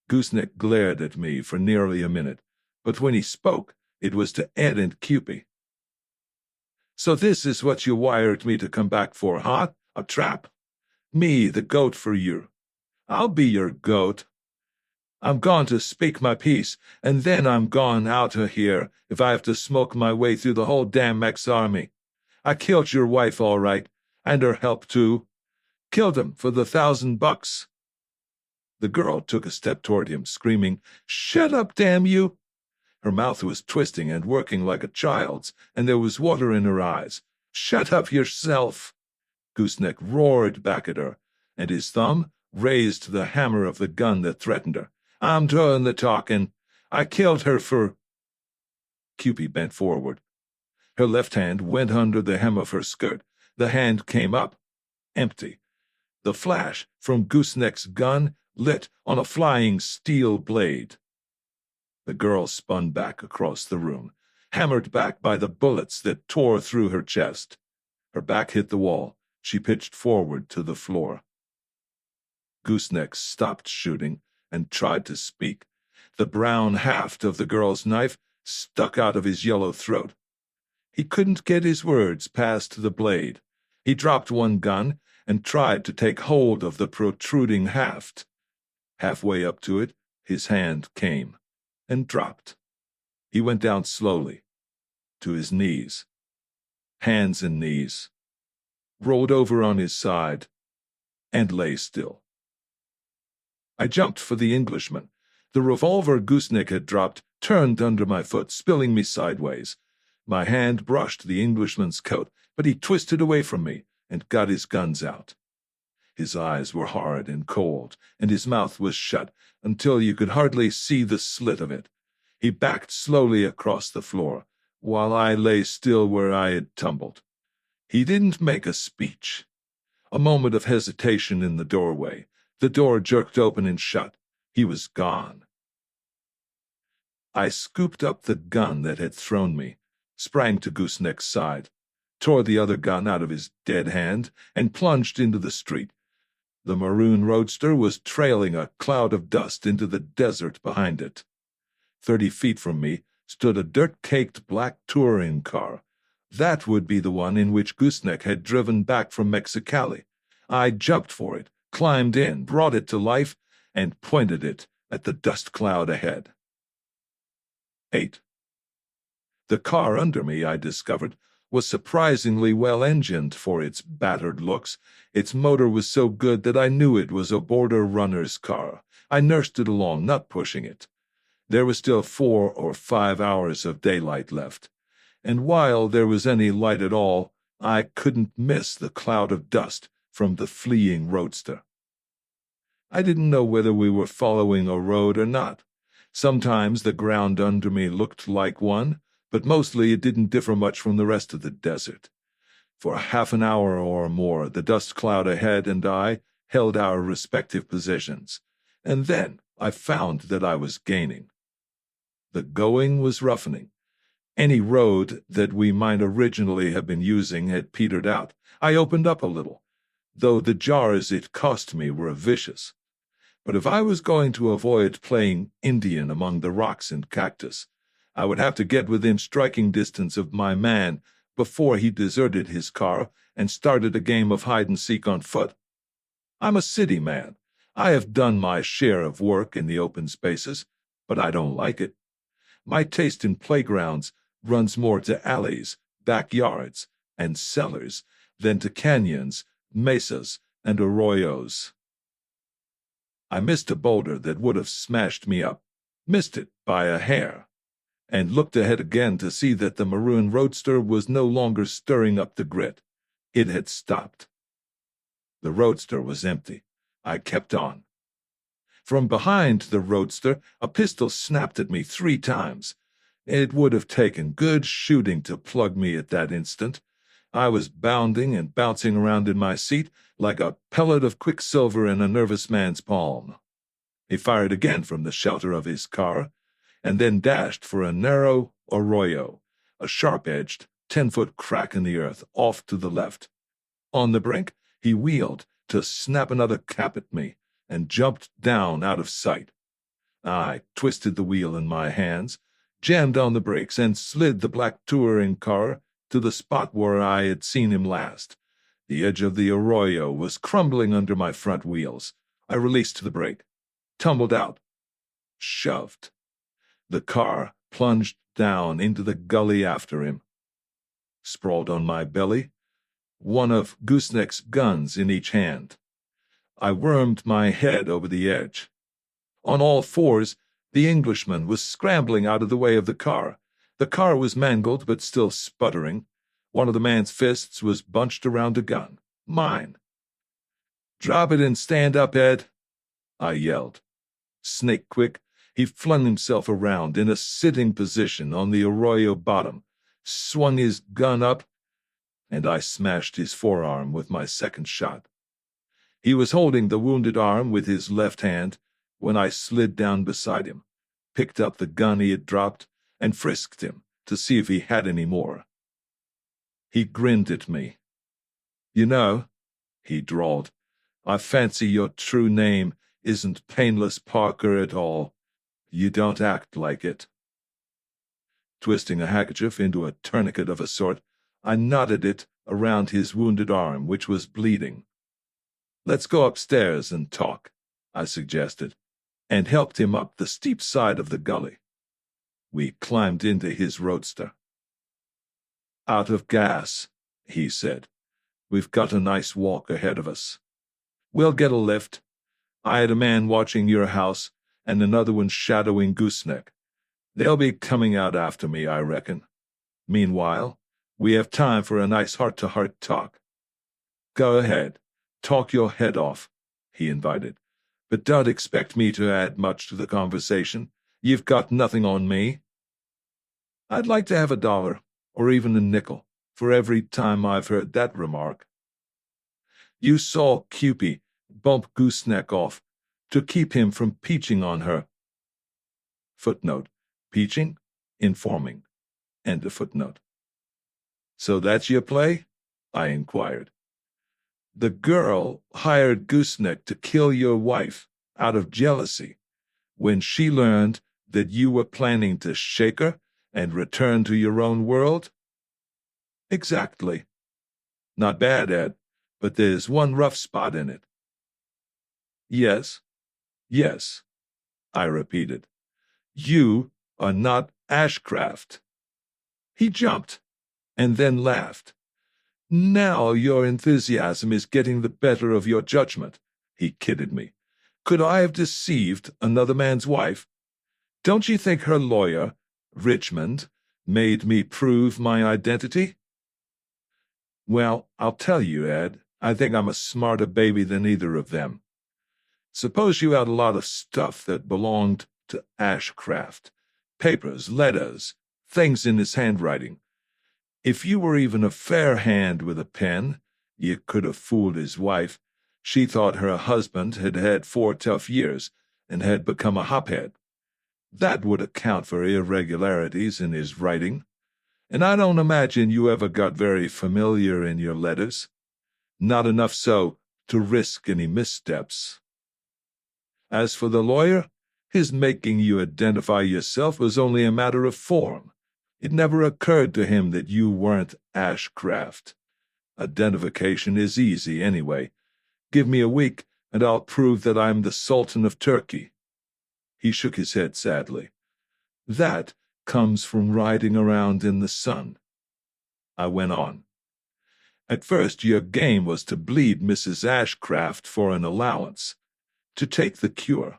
Speaker 1: Gooseneck glared at me for nearly a minute, but when he spoke, it was to Ed and Cupid. "So this is what you wired me to come back for, huh? A trap? Me, the goat for you. I'll be your goat. I'm going to speak my piece, and then I'm going out of here if I have to smoke my way through the whole damn ex-army. I killed your wife, all right, and her help, too. Killed him for the $1,000. The girl took a step toward him, screaming, "Shut up, damn you!" Her mouth was twisting and working like a child's, and there was water in her eyes. "Shut up yourself!" Gooseneck roared back at her, and his thumb raised to the hammer of the gun that threatened her. "I'm doing the talking. I killed her for—" Cupid bent forward. Her left hand went under the hem of her skirt. The hand came up, empty. The flash from Gooseneck's gun lit on a flying steel blade. The girl spun back across the room, hammered back by the bullets that tore through her chest. Her back hit the wall. She pitched forward to the floor. Gooseneck stopped shooting and tried to speak. The brown haft of the girl's knife stuck out of his yellow throat. He couldn't get his words past the blade. He dropped one gun and tried to take hold of the protruding haft. Halfway up to it, his hand came and dropped. He went down slowly to his knees, hands and knees, rolled over on his side, and lay still. I jumped for the Englishman. The revolver Gooseneck had dropped turned under my foot, spilling me sideways. My hand brushed the Englishman's coat, but he twisted away from me and got his guns out. His eyes were hard and cold, and his mouth was shut until you could hardly see the slit of it. He backed slowly across the floor, while I lay still where I had tumbled. He didn't make a speech. A moment of hesitation in the doorway. The door jerked open and shut. He was gone. I scooped up the gun that had thrown me, sprang to Gooseneck's side, tore the other gun out of his dead hand, and plunged into the street. The maroon roadster was trailing a cloud of dust into the desert behind it. 30 feet from me stood a dirt-caked black touring car. That would be the one in which Gooseneck had driven back from Mexicali. I jumped for it, climbed in, brought it to life, and pointed it at the dust cloud ahead. 8. The car under me, I discovered, was surprisingly well-engined for its battered looks. Its motor was so good that I knew it was a border runner's car. I nursed it along, not pushing it. There was still 4 or 5 hours of daylight left, and while there was any light at all, I couldn't miss the cloud of dust from the fleeing roadster. I didn't know whether we were following a road or not. Sometimes the ground under me looked like one, but mostly it didn't differ much from the rest of the desert. For half an hour or more, the dust cloud ahead and I held our respective positions, and then I found that I was gaining. The going was roughening. Any road that we might originally have been using had petered out. I opened up a little, though the jars it cost me were vicious. But if I was going to avoid playing Indian among the rocks and cactus, I would have to get within striking distance of my man before he deserted his car and started a game of hide-and-seek on foot. I'm a city man. I have done my share of work in the open spaces, but I don't like it. My taste in playgrounds runs more to alleys, backyards, and cellars than to canyons, mesas, and arroyos. I missed a boulder that would have smashed me up, missed it by a hair, and looked ahead again to see that the maroon roadster was no longer stirring up the grit. It had stopped. The roadster was empty. I kept on. From behind the roadster, a pistol snapped at me 3 times. It would have taken good shooting to plug me at that instant. I was bounding and bouncing around in my seat like a pellet of quicksilver in a nervous man's palm. He fired again from the shelter of his car, and then dashed for a narrow arroyo, a sharp-edged, 10-foot crack in the earth off to the left. On the brink, he wheeled to snap another cap at me and jumped down out of sight. I twisted the wheel in my hands, jammed on the brakes, and slid the black touring car to the spot where I had seen him last. The edge of the arroyo was crumbling under my front wheels. I released the brake, tumbled out, shoved. The car plunged down into the gully after him. Sprawled on my belly, one of Gooseneck's guns in each hand, I wormed my head over the edge. On all fours, the Englishman was scrambling out of the way of the car. The car was mangled but still sputtering. One of the man's fists was bunched around a gun. Mine. "Drop it and stand up, Ed," I yelled. Snake-quick, he flung himself around in a sitting position on the arroyo bottom, swung his gun up, and I smashed his forearm with my second shot. He was holding the wounded arm with his left hand when I slid down beside him, picked up the gun he had dropped, and frisked him to see if he had any more. He grinned at me. "You know," he drawled, "I fancy your true name isn't Painless Parker at all. You don't act like it." Twisting a handkerchief into a tourniquet of a sort, I knotted it around his wounded arm, which was bleeding. "Let's go upstairs and talk," I suggested, and helped him up the steep side of the gully. We climbed into his roadster. "Out of gas," he said. "We've got a nice walk ahead of us. We'll get a lift. I had a man watching your house and another one shadowing Gooseneck. They'll be coming out after me, I reckon. Meanwhile, we have time for a nice heart-to-heart talk. Go ahead. Talk your head off," he invited. "But don't expect me to add much to the conversation. You've got nothing on me." "I'd like to have $1, or even a nickel, for every time I've heard that remark." "You saw Cupid bump Gooseneck off to keep him from peaching on her." Footnote: peaching, informing. End of footnote. "So that's your play?" I inquired. "The girl hired Gooseneck to kill your wife out of jealousy when she learned that you were planning to shake her and return to your own world?" "Exactly." "Not bad, Ed, but there's one rough spot in it." Yes, I repeated. "You are not Ashcraft." He jumped, and then laughed. "Now your enthusiasm is getting the better of your judgment," he kidded me. Could I have deceived another man's wife? Don't you think her lawyer, Richmond, made me prove my identity? Well, I'll tell you, Ed, I think I'm a smarter baby than either of them. Suppose you had a lot of stuff that belonged to Ashcraft. Papers, letters, things in his handwriting. If you were even a fair hand with a pen, you could have fooled his wife. She thought her husband had had 4 tough years and had become a hophead. That would account for irregularities in his writing. And I don't imagine you ever got very familiar in your letters. Not enough so to risk any missteps. As for the lawyer, his making you identify yourself was only a matter of form. It never occurred to him that you weren't Ashcraft. Identification is easy anyway. Give me a week, and I'll prove that I'm the Sultan of Turkey. He shook his head sadly. That comes from riding around in the sun. I went on. At first your game was to bleed Mrs. Ashcraft for an allowance, to take the cure.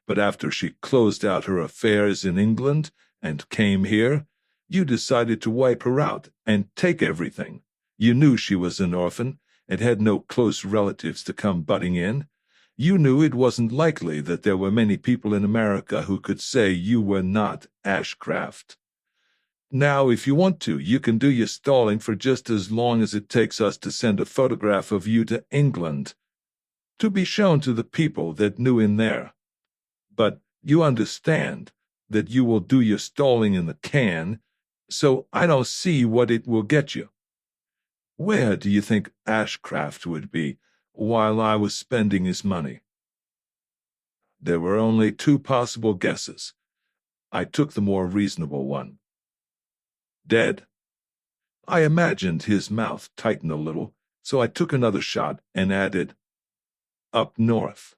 Speaker 1: But after she closed out her affairs in England and came here, you decided to wipe her out and take everything. You knew she was an orphan and had no close relatives to come butting in. You knew it wasn't likely that there were many people in America who could say you were not Ashcraft. Now, if you want to, you can do your stalling for just as long as it takes us to send a photograph of you to England, to be shown to the people that knew in there. But you understand that you will do your stalling in the can, so I don't see what it will get you. Where do you think Ashcraft would be while I was spending his money? There were only 2 possible guesses. I took the more reasonable one. Dead. I imagined his mouth tighten a little, so I took another shot and added, up north.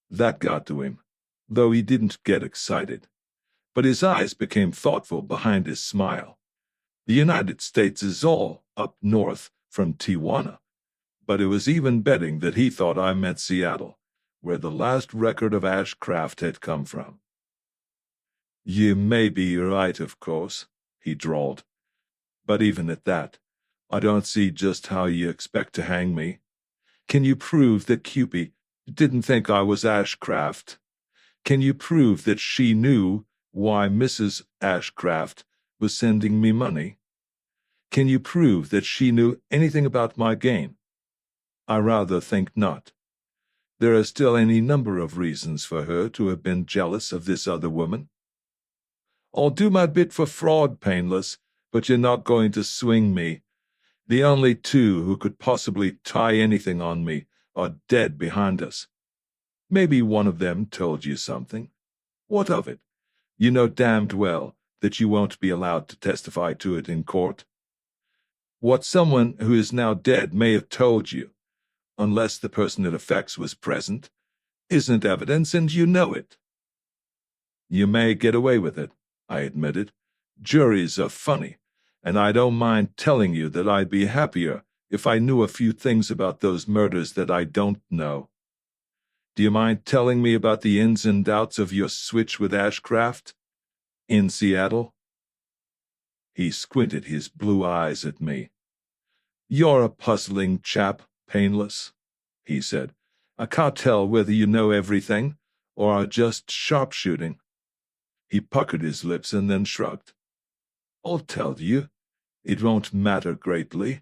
Speaker 1: That got to him, though he didn't get excited. But his eyes became thoughtful behind his smile. The United States is all up north from Tijuana, but it was even betting that he thought I meant Seattle, where the last record of Ashcraft had come from. You may be right, of course, he drawled. But even at that, I don't see just how you expect to hang me. Can you prove that Cupid didn't think I was Ashcraft? Can you prove that she knew why Mrs. Ashcraft was sending me money? Can you prove that she knew anything about my game? I rather think not. There are still any number of reasons for her to have been jealous of this other woman. I'll do my bit for fraud, Painless, but you're not going to swing me. The only 2 who could possibly tie anything on me are dead behind us. Maybe one of them told you something. What of it? You know damned well that you won't be allowed to testify to it in court. What someone who is now dead may have told you, unless the person it affects was present, isn't evidence, and you know it. You may get away with it, I admitted. Juries are funny, and I don't mind telling you that I'd be happier if I knew a few things about those murders that I don't know. Do you mind telling me about the ins and outs of your switch with Ashcraft? In Seattle? He squinted his blue eyes at me. You're a puzzling chap, Painless, he said. I can't tell whether you know everything or are just sharpshooting. He puckered his lips and then shrugged. I'll tell you. It won't matter greatly.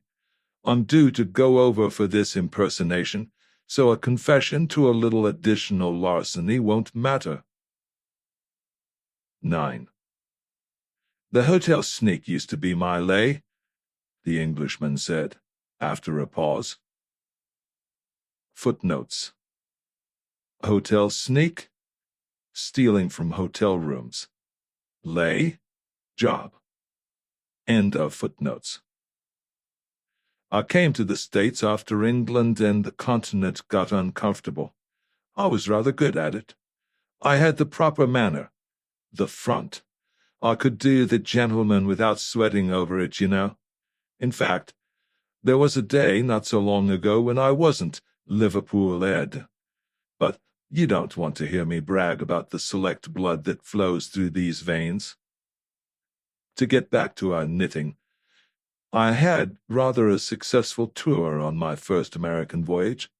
Speaker 1: I'm due to go over for this impersonation, so a confession to a little additional larceny won't matter. 9. The hotel sneak used to be my lay, the Englishman said, after a pause. Footnotes. Hotel sneak, stealing from hotel rooms. Lay, job. End of footnotes. I came to the States after England and the continent got uncomfortable. I was rather good at it. I had the proper manner, the front. I could do the gentleman without sweating over it, you know. In fact, there was a day not so long ago when I wasn't Liverpool Ed. But you don't want to hear me brag about the select blood that flows through these veins. To get back to our knitting, I had rather a successful tour on my first American voyage.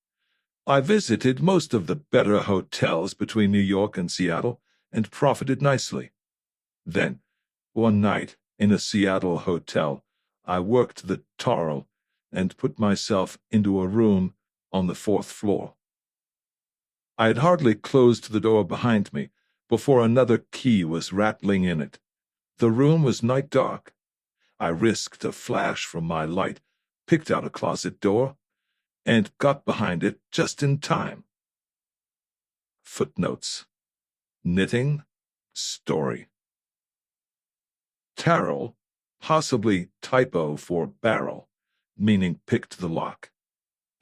Speaker 1: I visited most of the better hotels between New York and Seattle and profited nicely. Then, one night, in a Seattle hotel, I worked the tarl and put myself into a room on the 4th floor. I had hardly closed the door behind me before another key was rattling in it. The room was night dark. I risked a flash from my light, picked out a closet door, and got behind it just in time. Footnotes. Knitting, story. Tarl, possibly typo for barrel, meaning picked the lock.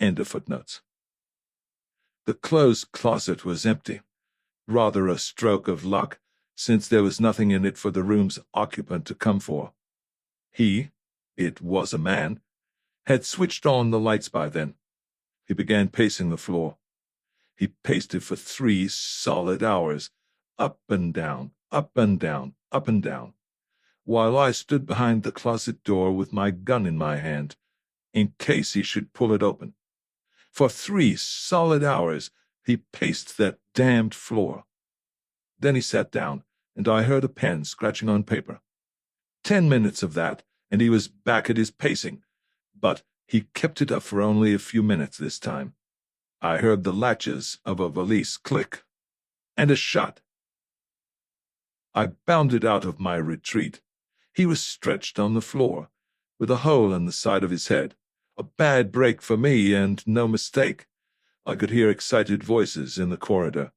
Speaker 1: End of footnotes. The closed closet was empty, rather a stroke of luck, since there was nothing in it for the room's occupant to come for. It was a man, had switched on the lights by then. He began pacing the floor. He paced it for 3 solid hours, up and down, up and down, up and down, while I stood behind the closet door with my gun in my hand, in case he should pull it open. For 3 solid hours he paced that damned floor. Then he sat down, and I heard a pen scratching on paper. 10 minutes of that, and he was back at his pacing, but he kept it up for only a few minutes this time. I heard the latches of a valise click, and a shot. I bounded out of my retreat. He was stretched on the floor, with a hole in the side of his head. A bad break for me, and no mistake. I could hear excited voices in the corridor.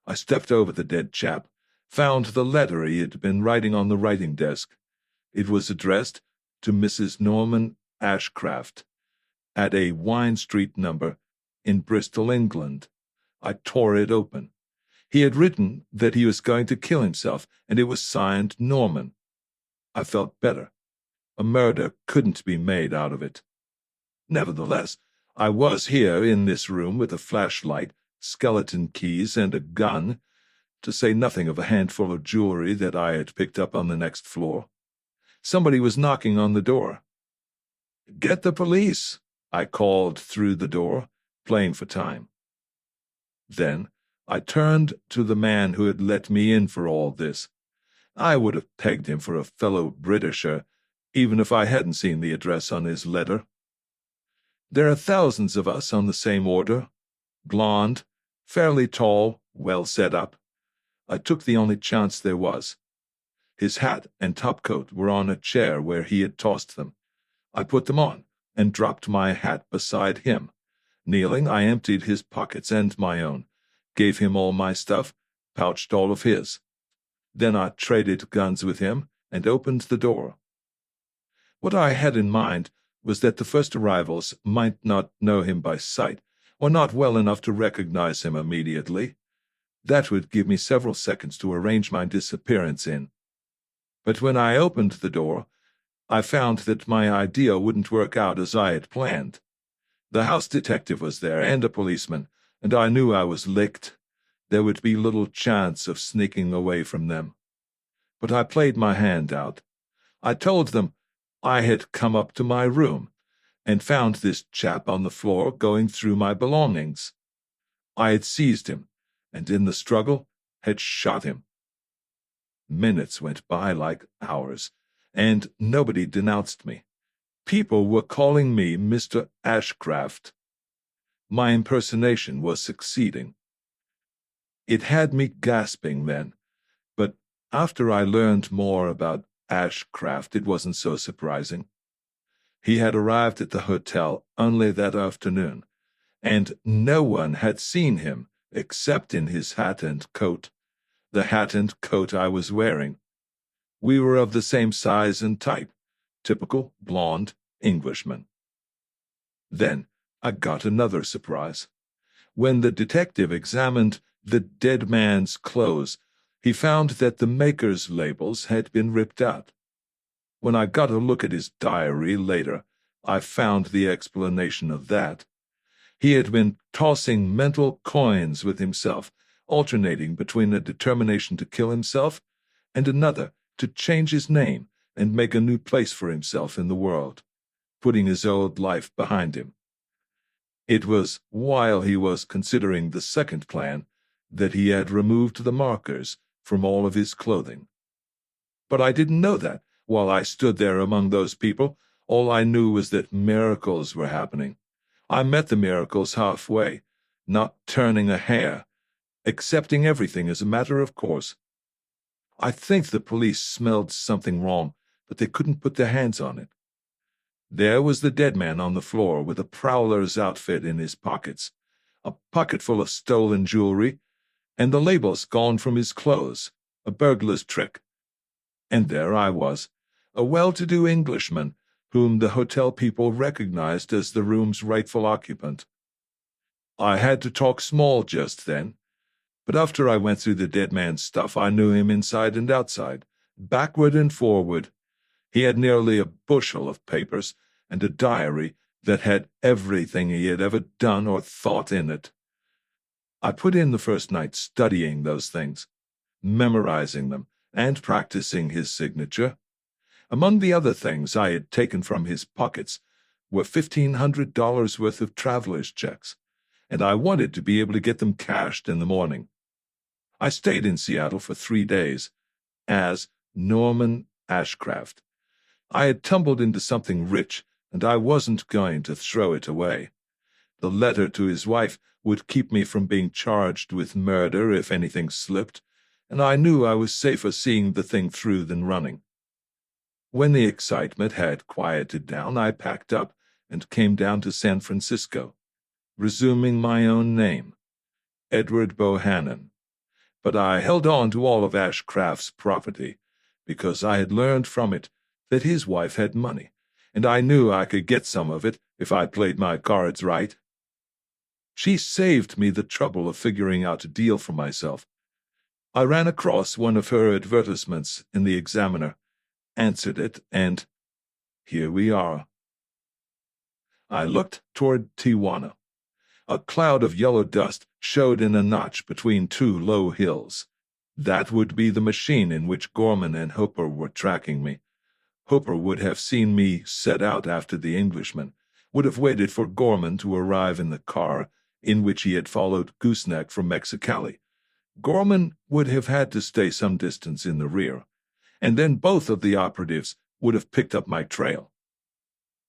Speaker 1: I stepped over the dead chap, found the letter he had been writing on the writing desk. It was addressed to Mrs. Norman Ashcraft, at a Wine Street number in Bristol, England. I tore it open. He had written that he was going to kill himself, and it was signed Norman. I felt better. A murder couldn't be made out of it. Nevertheless, I was here in this room with a flashlight, skeleton keys, and a gun, to say nothing of a handful of jewelry that I had picked up on the next floor. Somebody was knocking on the door. "Get the police," I called through the door, playing for time. Then I turned to the man who had let me in for all this. I would have pegged him for a fellow Britisher, even if I hadn't seen the address on his letter. There are thousands of us on the same order, blond, fairly tall, well set up. I took the only chance there was. His hat and topcoat were on a chair where he had tossed them. I put them on and dropped my hat beside him. Kneeling, I emptied his pockets and my own, gave him all my stuff, pouched all of his. Then I traded guns with him and opened the door. What I had in mind was that the first arrivals might not know him by sight, or not well enough to recognize him immediately. That would give me several seconds to arrange my disappearance in. But when I opened the door, I found that my idea wouldn't work out as I had planned. The house detective was there, and a policeman, and I knew I was licked. There would be little chance of sneaking away from them. But I played my hand out. I told them I had come up to my room and found this chap on the floor going through my belongings. I had seized him, and in the struggle had shot him. Minutes went by like hours, and nobody denounced me. People were calling me Mr. Ashcraft. My impersonation was succeeding. It had me gasping then, but after I learned more about Ashcraft, it wasn't so surprising. He had arrived at the hotel only that afternoon, and no one had seen him except in his hat and coat, the hat and coat I was wearing. We were of the same size and type, typical blonde Englishman. Then I got another surprise. When the detective examined the dead man's clothes, he found that the maker's labels had been ripped out. When I got a look at his diary later, I found the explanation of that. He had been tossing mental coins with himself, alternating between a determination to kill himself and another to change his name and make a new place for himself in the world, putting his old life behind him. It was while he was considering the second plan that he had removed the markers from all of his clothing. But I didn't know that. While I stood there among those people, all I knew was that miracles were happening. I met the miracles halfway, not turning a hair, accepting everything as a matter of course. I think the police smelled something wrong, but they couldn't put their hands on it. There was the dead man on the floor with a prowler's outfit in his pockets, a pocket full of stolen jewelry, and the labels gone from his clothes, a burglar's trick. And there I was, a well-to-do Englishman whom the hotel people recognized as the room's rightful occupant. I had to talk small just then, but after I went through the dead man's stuff, I knew him inside and outside, backward and forward. He had nearly a bushel of papers and a diary that had everything he had ever done or thought in it. I put in the first night studying those things, memorizing them, and practicing his signature. Among the other things I had taken from his pockets were $1,500 worth of traveler's checks, and I wanted to be able to get them cashed in the morning. I stayed in Seattle for 3 days as Norman Ashcraft. I had tumbled into something rich, and I wasn't going to throw it away. The letter to his wife would keep me from being charged with murder if anything slipped, and I knew I was safer seeing the thing through than running. When the excitement had quieted down, I packed up and came down to San Francisco, resuming my own name, Edward Bohannon. But I held on to all of Ashcraft's property, because I had learned from it that his wife had money, and I knew I could get some of it if I played my cards right. She saved me the trouble of figuring out a deal for myself. I ran across one of her advertisements in the Examiner, answered it, and here we are. I looked toward Tijuana. A cloud of yellow dust showed in a notch between two low hills. That would be the machine in which Gorman and Hooper were tracking me. Hooper would have seen me set out after the Englishman, would have waited for Gorman to arrive in the car in which he had followed Gooseneck from Mexicali. Gorman would have had to stay some distance in the rear, and then both of the operatives would have picked up my trail.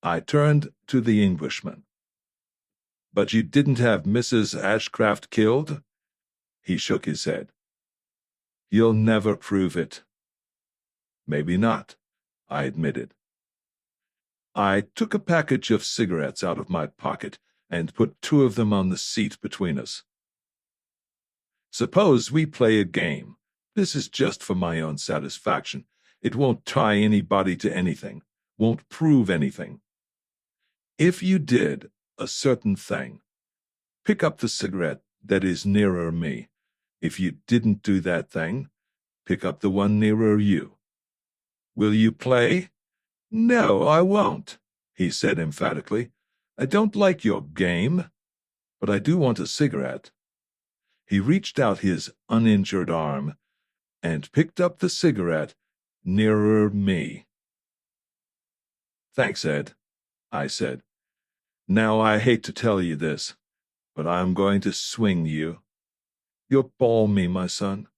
Speaker 1: I turned to the Englishman. "But you didn't have Mrs. Ashcraft killed?" He shook his head. "You'll never prove it." "Maybe not," I admitted. I took a package of cigarettes out of my pocket and put 2 of them on the seat between us. "Suppose we play a game. This is just for my own satisfaction. It won't tie anybody to anything, won't prove anything. If you did a certain thing, pick up the cigarette that is nearer me. If you didn't do that thing, pick up the one nearer you. Will you play?" "No, I won't," he said emphatically. "I don't like your game, but I do want a cigarette." He reached out his uninjured arm and picked up the cigarette nearer me. "Thanks, Ed," I said. "Now I hate to tell you this, but I'm going to swing you. You'll ball me, my son."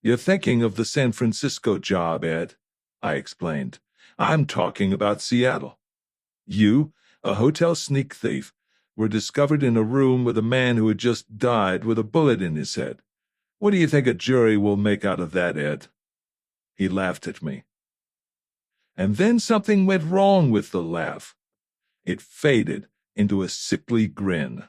Speaker 1: "You're thinking of the San Francisco job, Ed," I explained. "I'm talking about Seattle. You, a hotel sneak thief, were discovered in a room with a man who had just died with a bullet in his head. What do you think a jury will make out of that, Ed?" He laughed at me. And then something went wrong with the laugh. It faded into a sickly grin.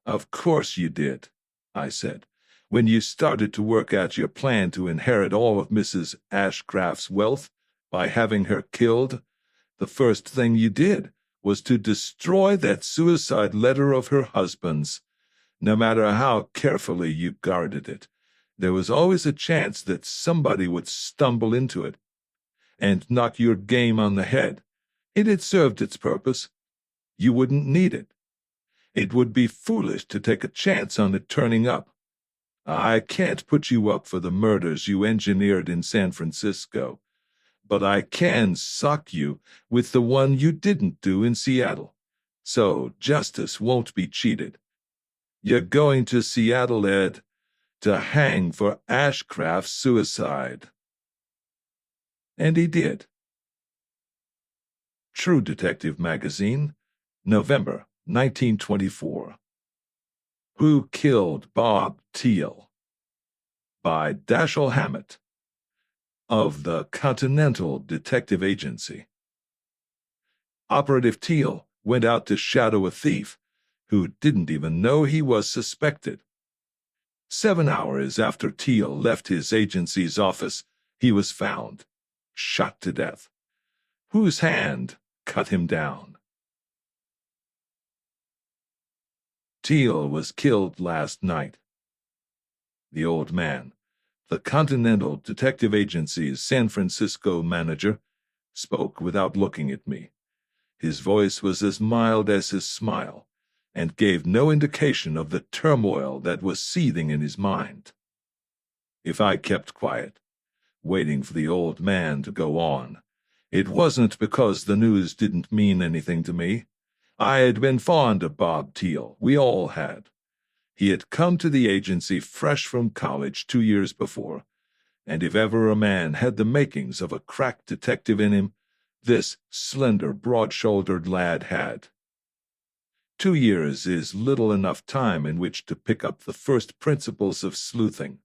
Speaker 1: "Of course you did," I said. "When you started to work out your plan to inherit all of Mrs. Ashcraft's wealth by having her killed, the first thing you did was to destroy that suicide letter of her husband's. No matter how carefully you guarded it, there was always a chance that somebody would stumble into it and knock your game on the head. It had served its purpose. You wouldn't need it. It would be foolish to take a chance on it turning up. I can't put you up for the murders you engineered in San Francisco, but I can sock you with the one you didn't do in Seattle. So justice won't be cheated. You're going to Seattle, Ed, to hang for Ashcraft's suicide. And he did. True Detective Magazine, November 1924. Who Killed Bob Thiel? By Dashiell Hammett of the Continental Detective Agency. Operative Thiel went out to shadow a thief who didn't even know he was suspected. 7 hours after Thiel left his agency's office, he was found, shot to death. Whose hand cut him down? Thiel was killed last night. The old man, the Continental Detective Agency's San Francisco manager, spoke without looking at me. His voice was as mild as his smile, and gave no indication of the turmoil that was seething in his mind. If I kept quiet, waiting for the old man to go on, it wasn't because the news didn't mean anything to me. I had been fond of Bob Thiel. We all had. He had come to the agency fresh from college 2 years before, and if ever a man had the makings of a crack detective in him, this slender, broad-shouldered lad had. 2 years is little enough time in which to pick up the first principles of sleuthing,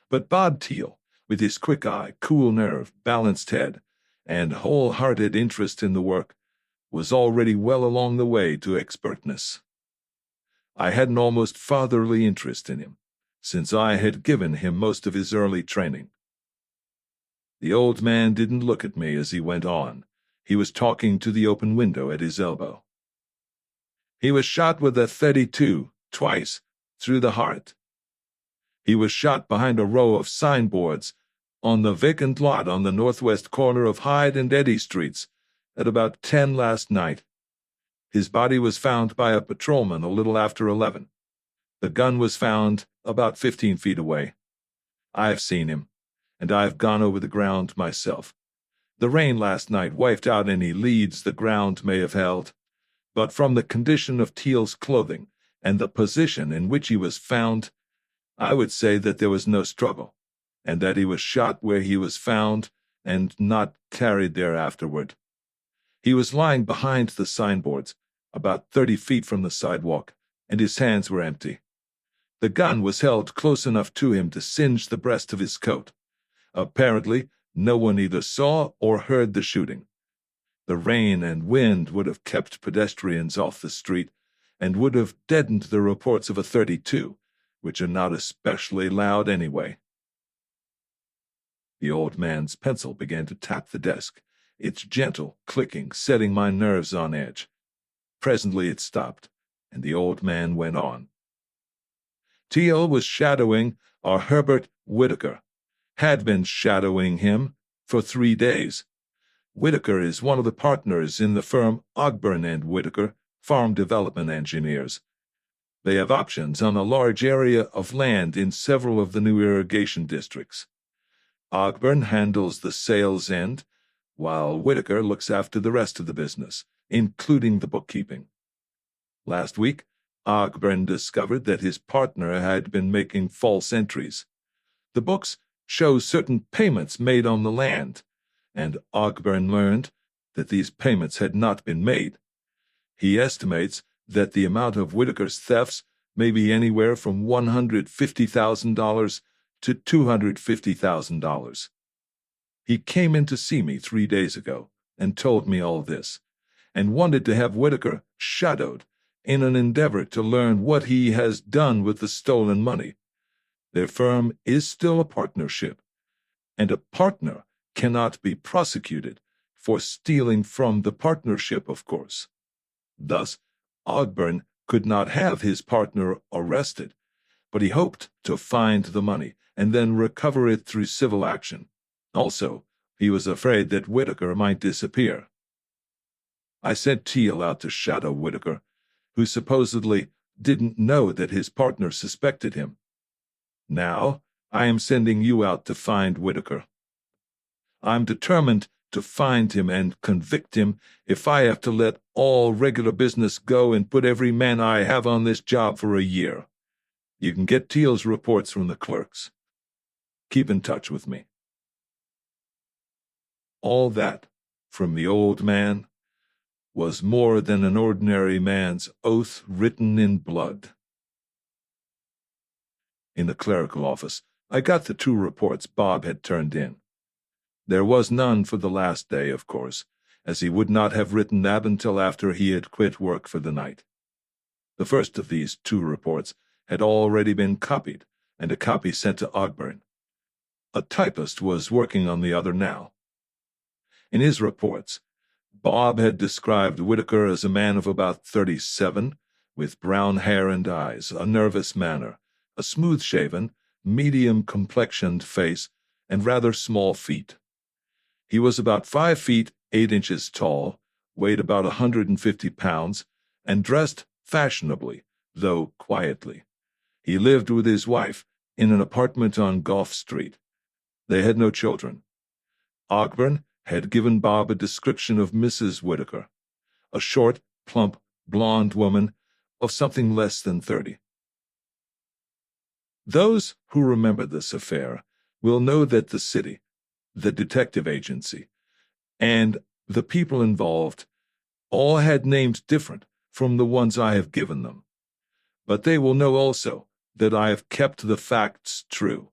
Speaker 1: but Bob Thiel, with his quick eye, cool nerve, balanced head, and wholehearted interest in the work, was already well along the way to expertness. I had an almost fatherly interest in him, since I had given him most of his early training. The old man didn't look at me as he went on. He was talking to the open window at his elbow. He was shot with a .32, twice, through the heart. He was shot behind a row of signboards on the vacant lot on the northwest corner of Hyde and Eddy Streets at about 10 last night. His body was found by a patrolman a little after 11. The gun was found about 15 feet away. I've seen him, and I've gone over the ground myself. The rain last night wiped out any leads the ground may have held, but from the condition of Thiel's clothing and the position in which he was found, I would say that there was no struggle, and that he was shot where he was found and not carried there afterward. He was lying behind the signboards, about 30 feet from the sidewalk, and his hands were empty. The gun was held close enough to him to singe the breast of his coat. Apparently, no one either saw or heard the shooting. The rain and wind would have kept pedestrians off the street and would have deadened the reports of a .32, which are not especially loud anyway. The old man's pencil began to tap the desk, its gentle clicking setting my nerves on edge. Presently it stopped, and the old man went on. Thiel was shadowing our Herbert Whitaker, had been shadowing him for 3 days. Whitaker is one of the partners in the firm Ogburn and Whitaker, farm development engineers. They have options on a large area of land in several of the new irrigation districts. Ogburn handles the sales end, while Whitaker looks after the rest of the business, including the bookkeeping. Last week, Ogburn discovered that his partner had been making false entries. The books show certain payments made on the land, and Ogburn learned that these payments had not been made. He estimates that the amount of Whitaker's thefts may be anywhere from $150,000 to $250,000. He came in to see me 3 days ago and told me all this, and wanted to have Whitaker shadowed in an endeavor to learn what he has done with the stolen money. Their firm is still a partnership, and a partner cannot be prosecuted for stealing from the partnership, of course. Thus, Ogburn could not have his partner arrested, but he hoped to find the money and then recover it through civil action. Also, he was afraid that Whitaker might disappear. I sent Teal out to shadow Whitaker, who supposedly didn't know that his partner suspected him. Now, I am sending you out to find Whitaker. I'm determined to find him and convict him if I have to let all regular business go and put every man I have on this job for a year. You can get Teal's reports from the clerks. Keep in touch with me. All that, from the old man, was more than an ordinary man's oath written in blood. In the clerical office, I got the 2 reports Bob had turned in. There was none for the last day, of course, as he would not have written that until after he had quit work for the night. The first of these 2 reports had already been copied, and a copy sent to Ogburn. A typist was working on the other now. In his reports, Bob had described Whitaker as a man of about 37, with brown hair and eyes, a nervous manner, a smooth-shaven, medium-complexioned face, and rather small feet. He was about 5 feet 8 inches tall, weighed about 150 pounds, and dressed fashionably, though quietly. He lived with his wife in an apartment on Gulf Street. They had no children. Ogburn had given Bob a description of Mrs. Whitaker, a short, plump, blonde woman of something less than 30. Those who remember this affair will know that the city, the detective agency, and the people involved all had names different from the ones I have given them. But they will know also that I have kept the facts true.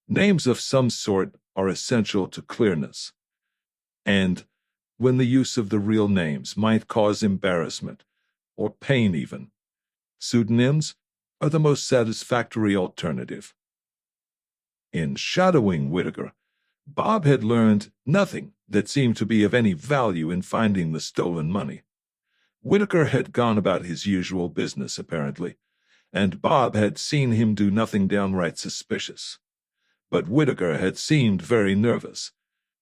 Speaker 1: Names of some sort are essential to clearness, and when the use of the real names might cause embarrassment, or pain even, pseudonyms are the most satisfactory alternative. In shadowing Whitaker, Bob had learned nothing that seemed to be of any value in finding the stolen money. Whitaker had gone about his usual business, apparently, and Bob had seen him do nothing downright suspicious. But Whitaker had seemed very nervous,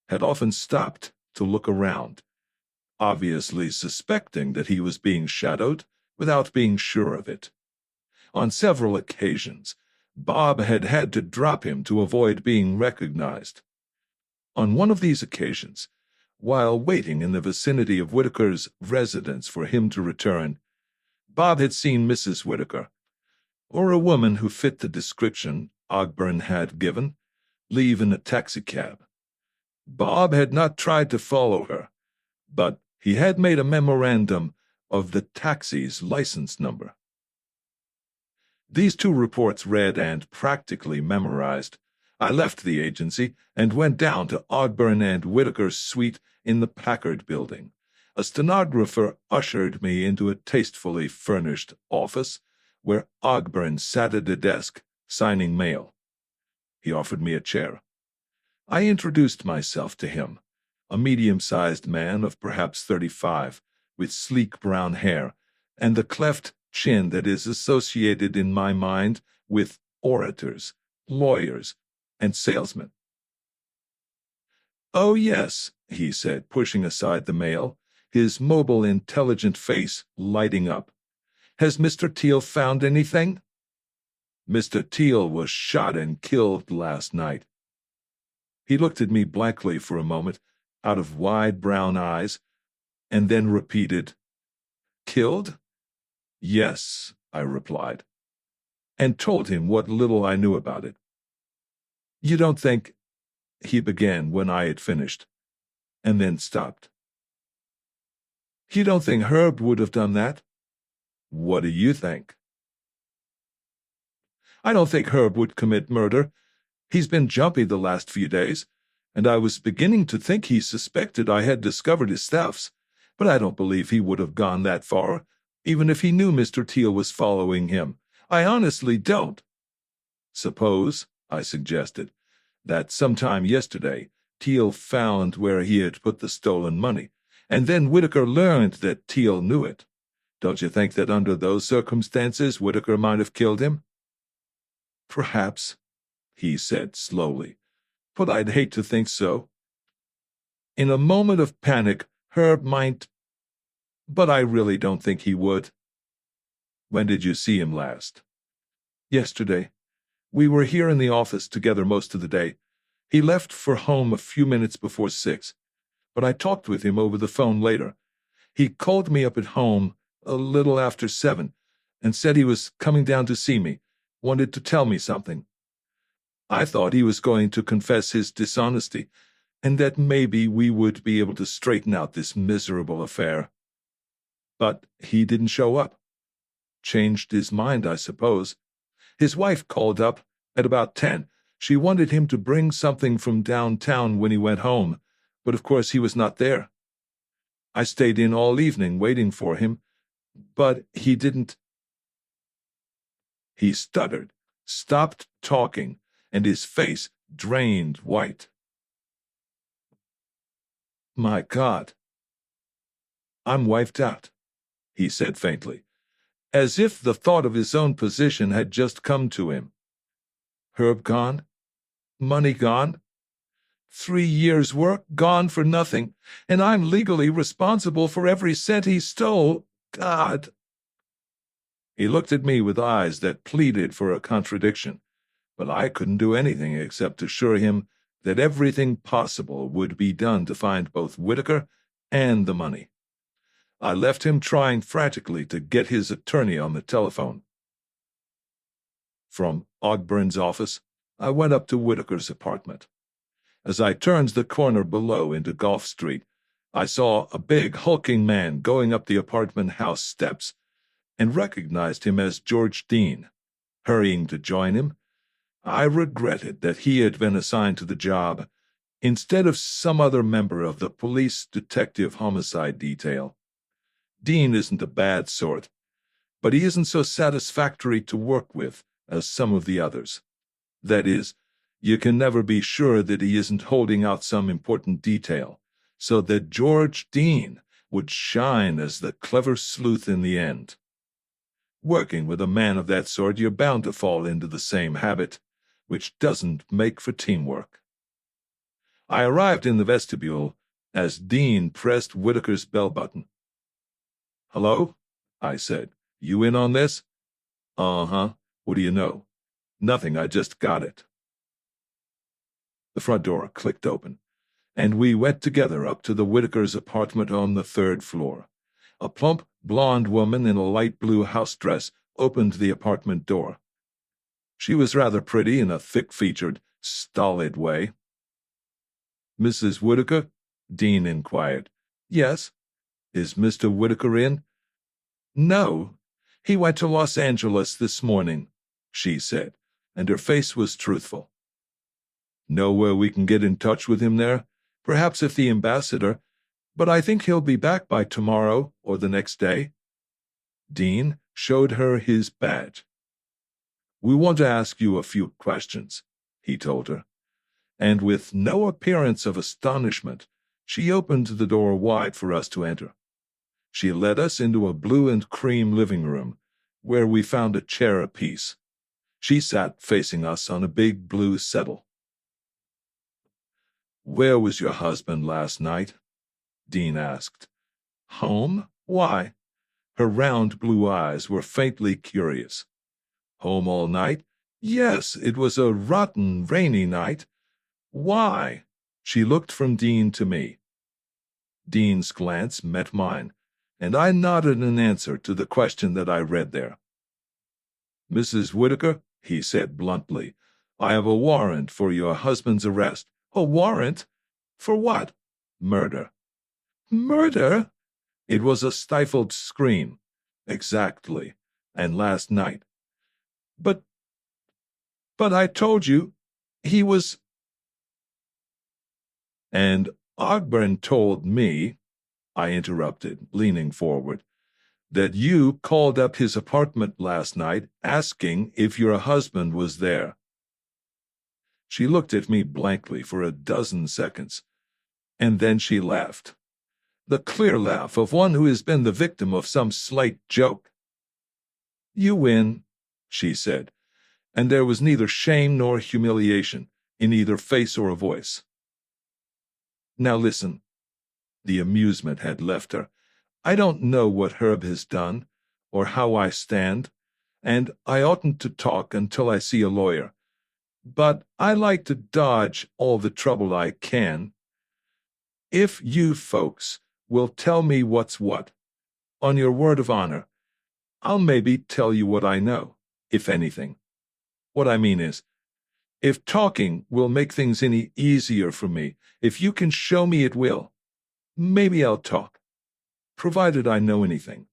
Speaker 1: had often stopped to look around, obviously suspecting that he was being shadowed without being sure of it. On several occasions, Bob had had to drop him to avoid being recognized. On one of these occasions, while waiting in the vicinity of Whitaker's residence for him to return, Bob had seen Mrs. Whitaker, or a woman who fit the description Ogburn had given, leave in a taxicab. Bob had not tried to follow her, but he had made a memorandum of the taxi's license number. These 2 reports read and practically memorized, I left the agency and went down to Ogburn and Whitaker's suite in the Packard building. A stenographer ushered me into a tastefully furnished office where Ogburn sat at a desk, signing mail. He offered me a chair. I introduced myself to him, a medium-sized man of perhaps 35, with sleek brown hair and the cleft chin that is associated in my mind with orators, lawyers, and salesmen. "Oh, yes," he said, pushing aside the mail, his mobile, intelligent face lighting up. "Has Mr. Teal found anything?" "Mr. Teal was shot and killed last night." He looked at me blankly for a moment, out of wide brown eyes, and then repeated, "Killed?" "Yes," I replied, and told him what little I knew about it. "You don't think—" he began when I had finished, and then stopped. "You don't think Herb would have done that?" "What do you think?" "I don't think Herb would commit murder. He's been jumpy the last few days, and I was beginning to think he suspected I had discovered his thefts, but I don't believe he would have gone that far, even if he knew Mr. Teal was following him. I honestly don't." "Suppose," I suggested, "that sometime yesterday Teal found where he had put the stolen money, and then Whitaker learned that Teal knew it. Don't you think that under those circumstances Whitaker might have killed him?" "Perhaps," he said slowly, "but I'd hate to think so. In a moment of panic, Herb might but I really don't think he would. When did you see him last? Yesterday. We were here in the office together most of the day. He left for home a few minutes before 6, but I talked with him over the phone later. He called me up at home a little after 7 and said he was coming down to see me, wanted to tell me something. I thought he was going to confess his dishonesty and that maybe we would be able to straighten out this miserable affair. But he didn't show up. Changed his mind, I suppose. His wife called up at about 10. She wanted him to bring something from downtown when he went home, but of course he was not there. I stayed in all evening waiting for him, but he didn't. He stuttered, stopped talking, and his face drained white. My God. I'm wiped out, he said faintly, as if the thought of his own position had just come to him. Herb gone? Money gone? 3 years' work gone for nothing, and I'm legally responsible for every cent he stole. God! He looked at me with eyes that pleaded for a contradiction, but I couldn't do anything except assure him that everything possible would be done to find both Whitaker and the money. I left him trying frantically to get his attorney on the telephone. From Ogburn's office, I went up to Whitaker's apartment. As I turned the corner below into Gulf Street, I saw a big, hulking man going up the apartment house steps and recognized him as George Dean. Hurrying to join him, I regretted that he had been assigned to the job instead of some other member of the police detective homicide detail. Dean isn't a bad sort, but he isn't so satisfactory to work with as some of the others. That is, you can never be sure that he isn't holding out some important detail, so that George Dean would shine as the clever sleuth in the end. Working with a man of that sort, you're bound to fall into the same habit, which doesn't make for teamwork. I arrived in the vestibule as Dean pressed Whitaker's bell button. "Hello?" I said. "You in on this?" "Uh-huh. What do you know?" "Nothing. I just got it." The front door clicked open, and we went together up to the Whitaker's apartment on the 3rd floor. A plump, blonde woman in a light blue house dress opened the apartment door. She was rather pretty in a thick-featured, stolid way. "Mrs. Whitaker?" Dean inquired. "Yes." "Is Mr. Whitaker in?" "No. He went to Los Angeles this morning," she said, and her face was truthful. "Know where we can get in touch with him there? Perhaps if the ambassador, but I think he'll be back by tomorrow or the next day." Dean showed her his badge. "We want to ask you a few questions," he told her, and with no appearance of astonishment, she opened the door wide for us to enter. She led us into a blue and cream living room, where we found a chair apiece. She sat facing us on a big blue settle. "Where was your husband last night?" Dean asked. "Home? Why?" Her round blue eyes were faintly curious. "Home all night?" "Yes, it was a rotten, rainy night." "Why?" She looked from Dean to me. Dean's glance met mine, and I nodded in answer to the question that I read there. "Mrs. Whitaker," he said bluntly, "I have a warrant for your husband's arrest." "A warrant? For what?" "Murder." "Murder?" It was a stifled scream. "Exactly. And last night." But I told you, he was—" "And Ogburn told me," I interrupted, leaning forward, "that you called up his apartment last night asking if your husband was there." She looked at me blankly for a dozen seconds, and then she laughed. The clear laugh of one who has been the victim of some slight joke. "You win," she said, and there was neither shame nor humiliation in either face or voice. "Now listen." The amusement had left her. I don't know what Herb has done, or how I stand, and I oughtn't to talk until I see a lawyer. But I like to dodge all the trouble I can. If you folks will tell me what's what, on your word of honor, I'll maybe tell you what I know, if anything. What I mean is, if talking will make things any easier for me, if you can show me it will, maybe I'll talk, provided I know anything.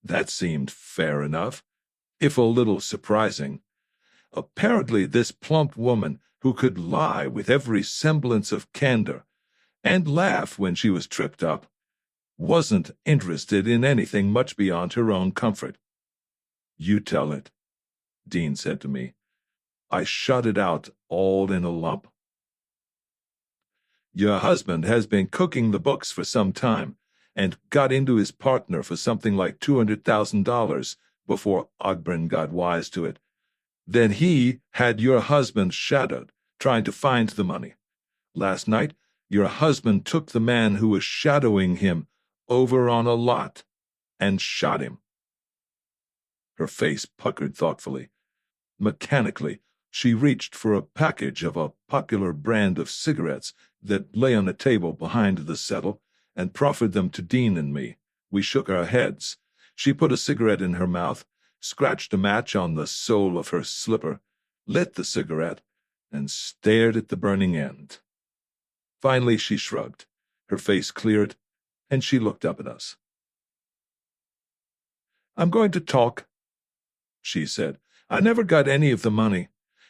Speaker 1: That seemed fair enough, if a little surprising. Apparently this plump woman, who could lie with every semblance of candor and laugh when she was tripped up, wasn't interested in anything much beyond her own comfort. "You tell it," Dean said to me. I shut it out all in a lump. "Your husband has been cooking the books for some time, and got into his partner for something like $200,000 before Ogburn got wise to it. Then he had your husband shadowed, trying to find the money. Last night, your husband took the man who was shadowing him over on a lot and shot him." Her face puckered thoughtfully. Mechanically, she reached for a package of a popular brand of cigarettes that lay on a table behind the settle and proffered them to Dean and me. We shook our heads. She put a cigarette in her mouth, scratched a match on the sole of her slipper, lit the cigarette, and stared at the burning end. Finally, she shrugged. Her face cleared, and she looked up at us. "I'm going to talk," she said. "I never got any of the money,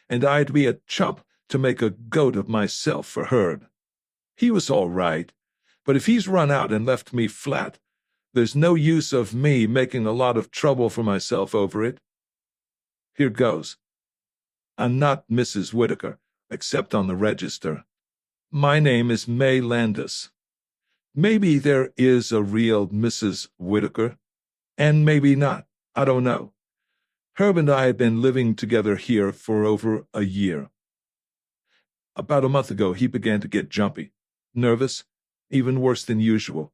Speaker 1: and I'd be a chump to make a goat of myself for Herb. He was all right, but if he's run out and left me flat, there's no use of me making a lot of trouble for myself over it. Here goes. I'm not Mrs. Whitaker, except on the register. My name is May Landis. Maybe there is a real Mrs. Whitaker, and maybe not. I don't know. Herb and I have been living together here for over a year. About a month ago, he began to get jumpy, nervous, even worse than usual.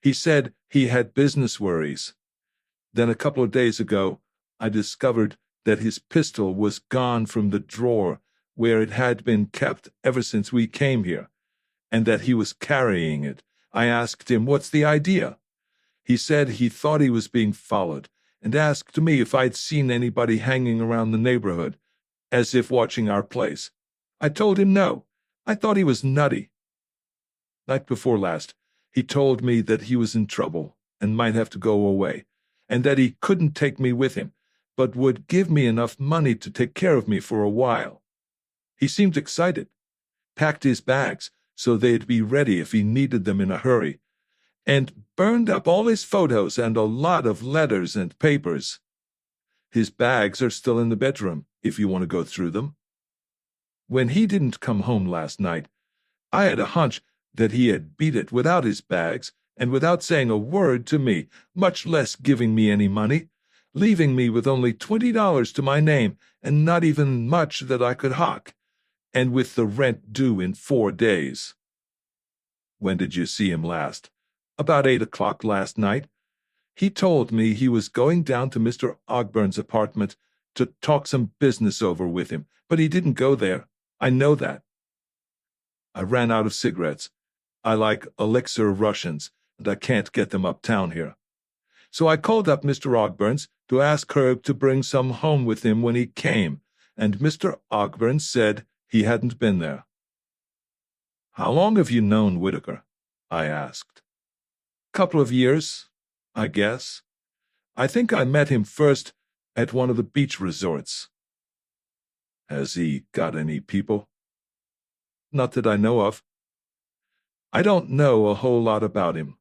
Speaker 1: He said he had business worries. Then a couple of days ago, I discovered that his pistol was gone from the drawer where it had been kept ever since we came here, and that he was carrying it. I asked him, what's the idea? He said he thought he was being followed, and asked me if I'd seen anybody hanging around the neighborhood, as if watching our place. I told him no. I thought he was nutty. Night before last, he told me that he was in trouble and might have to go away, and that he couldn't take me with him, but would give me enough money to take care of me for a while. He seemed excited, packed his bags so they'd be ready if he needed them in a hurry, and burned up all his photos and a lot of letters and papers. His bags are still in the bedroom, if you want to go through them. When he didn't come home last night, I had a hunch that he had beat it without his bags and without saying a word to me, much less giving me any money, leaving me with only $20 to my name and not even much that I could hock, and with the rent due in 4 days. When did you see him last? About 8 o'clock last night. He told me he was going down to Mr. Ogburn's apartment to talk some business over with him, but he didn't go there. I know that. I ran out of cigarettes. I like elixir Russians, and I can't get them uptown here. So I called up Mr. Ogburn's to ask Herb to bring some home with him when he came, and Mr. Ogburn said he hadn't been there. How long have you known Whitaker? I asked. Couple of years, I guess. I think I met him first at one of the beach resorts. Has he got any people? Not that I know of. I don't know a whole lot about him.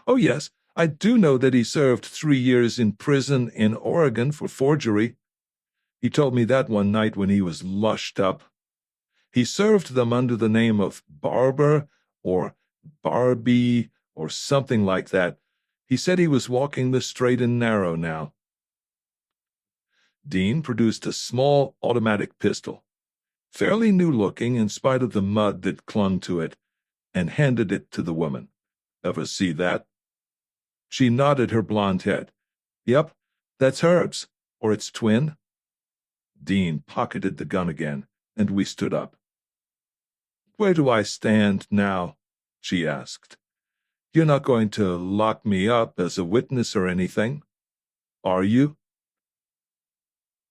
Speaker 1: Oh, yes, I do know that he served 3 years in prison in Oregon for forgery. He told me that one night when he was lushed up. He served them under the name of Barber or Barbie or something like that. He said he was walking the straight and narrow now. Dean produced a small automatic pistol, fairly new-looking in spite of the mud that clung to it, and handed it to the woman. Ever see that? She nodded her blonde head. Yep, that's Herb's, or its twin. Dean pocketed the gun again, and we stood up. Where do I stand now? She asked. You're not going to lock me up as a witness or anything, are you?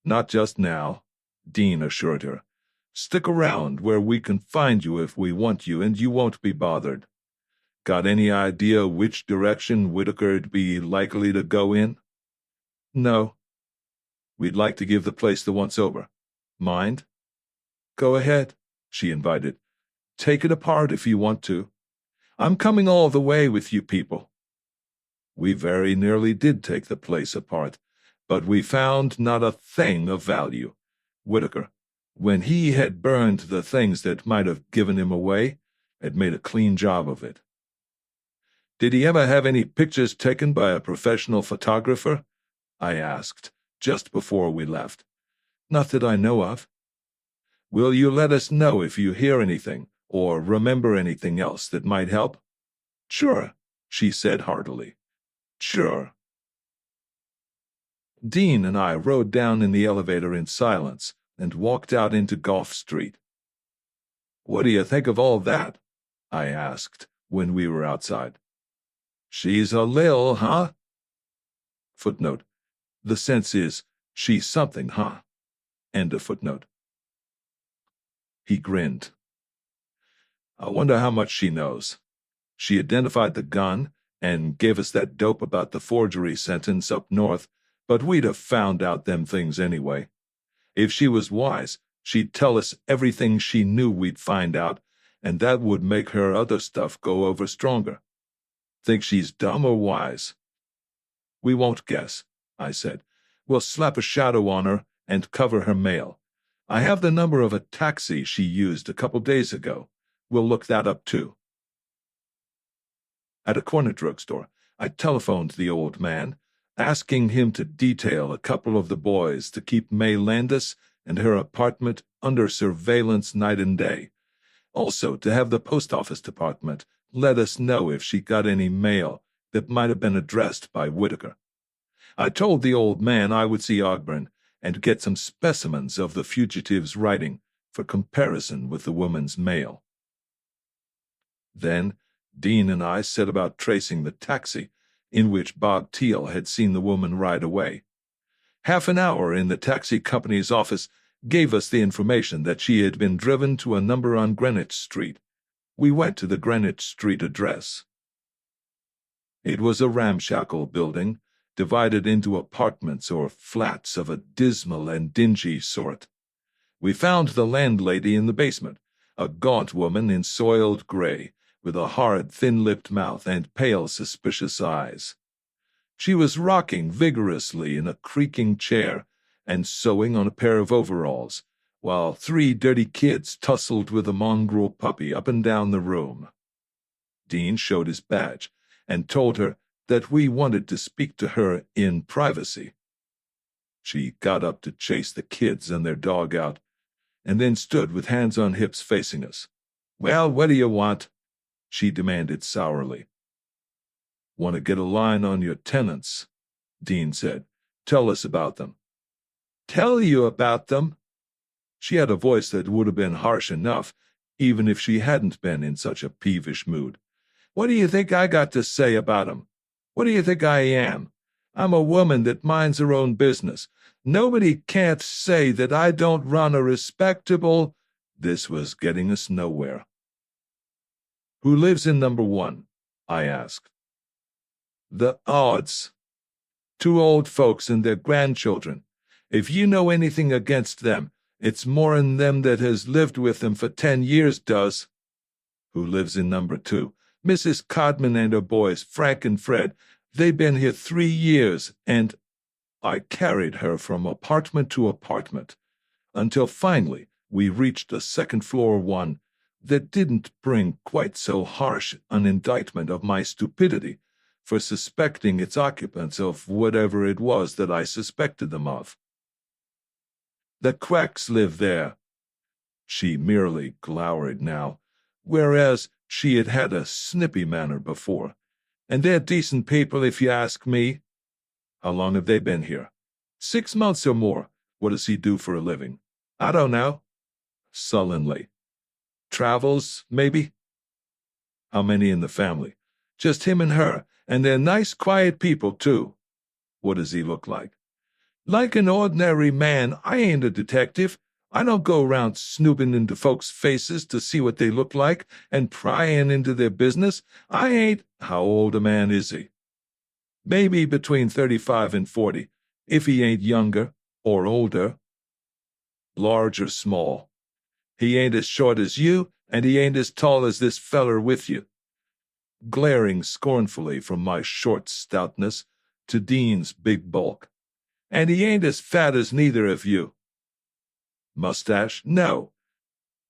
Speaker 1: Not just now, Dean assured her. Stick around where we can find you if we want you, and you won't be bothered. Got any idea which direction Whitaker'd be likely to go in? No. We'd like to give the place the once-over. Mind? Go ahead, she invited. Take it apart if you want to. I'm coming all the way with you people. We very nearly did take the place apart, but we found not a thing of value. Whitaker, when he had burned the things that might have given him away, had made a clean job of it. Did he ever have any pictures taken by a professional photographer? I asked, just before we left. Not that I know of. Will you let us know if you hear anything, or remember anything else that might help? Sure, she said heartily. Sure. Dean and I rode down in the elevator in silence and walked out into Gulf Street. What do you think of all that? I asked when we were outside. She's a lil, huh? Footnote. The sense is, she's something, huh? End of footnote. He grinned. I wonder how much she knows. She identified the gun and gave us that dope about the forgery sentence up north, but we'd have found out them things anyway. If she was wise, she'd tell us everything she knew we'd find out, and that would make her other stuff go over stronger. Think she's dumb or wise? We won't guess, I said. We'll slap a shadow on her and cover her mail. I have the number of a taxi she used a couple days ago. We'll look that up too. At a corner drugstore, I telephoned the old man, asking him to detail a couple of the boys to keep May Landis and her apartment under surveillance night and day. Also, to have the post office department let us know if she got any mail that might have been addressed by Whitaker. I told the old man I would see Ogburn and get some specimens of the fugitive's writing for comparison with the woman's mail. Then Dean and I set about tracing the taxi in which Bob Teal had seen the woman ride away. Half an hour in the taxi company's office gave us the information that she had been driven to a number on Greenwich Street. We went to the Greenwich Street address. It was a ramshackle building, divided into apartments or flats of a dismal and dingy sort. We found the landlady in the basement, a gaunt woman in soiled gray, with a hard, thin-lipped mouth and pale, suspicious eyes. She was rocking vigorously in a creaking chair and sewing on a pair of overalls, while 3 dirty kids tussled with a mongrel puppy up and down the room. Dean showed his badge and told her that we wanted to speak to her in privacy. She got up to chase the kids and their dog out, and then stood with hands on hips facing us. Well, what do you want? She demanded sourly. Want to get a line on your tenants, Dean said. Tell us about them. Tell you about them? She had a voice that would have been harsh enough, even if she hadn't been in such a peevish mood. What do you think I got to say about 'em? What do you think I am? I'm a woman that minds her own business. Nobody can't say that I don't run a respectable— This was getting us nowhere. Who lives in number 1? I asked. The odds. 2 old folks and their grandchildren. If you know anything against them, it's more'n them that has lived with them for 10 years does. Who lives in number 2? Mrs. Codman and her boys, Frank and Fred. They've been here 3 years, and I carried her from apartment to apartment, until finally we reached a second-floor one that didn't bring quite so harsh an indictment of my stupidity for suspecting its occupants of whatever it was that I suspected them of. The quacks live there. She merely glowered now, whereas she had had a snippy manner before, And they're decent people if you ask me. How long have they been here? 6 months or more. What does he do for a living? I don't know. Sullenly. Travels, maybe? How many in the family? Just him and her, and they're nice, quiet people, too. What does he look like? Like an ordinary man. I ain't a detective. I don't go around snooping into folks' faces to see what they look like and prying into their business. I ain't. How old a man is he? Maybe between 35 and 40, if he ain't younger or older. Large or small. He ain't as short as you, and he ain't as tall as this feller with you. Glaring scornfully from my short stoutness to Dean's big bulk. And he ain't as fat as neither of you. Mustache? No.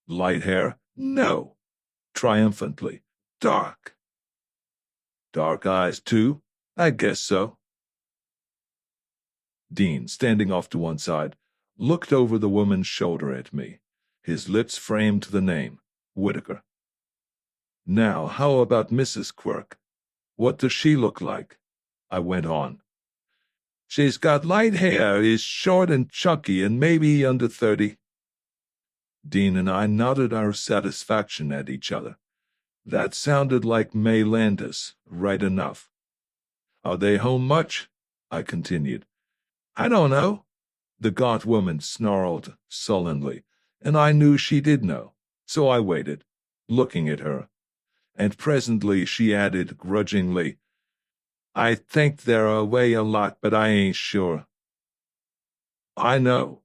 Speaker 1: Light hair? No. Triumphantly. Dark. Dark eyes, too? I guess so. Dean, standing off to one side, looked over the woman's shoulder at me, his lips framed the name, Whitaker. Now, how about Mrs. Quirk? What does she look like? I went on. She's got light hair, is short and chunky, and maybe under 30. Dean and I nodded our satisfaction at each other. That sounded like May Landis, right enough. Are they home much? I continued. I don't know. The gaunt woman snarled sullenly, and I knew she did know, so I waited, looking at her. And presently she added grudgingly, I think they're away a lot, but I ain't sure. I know,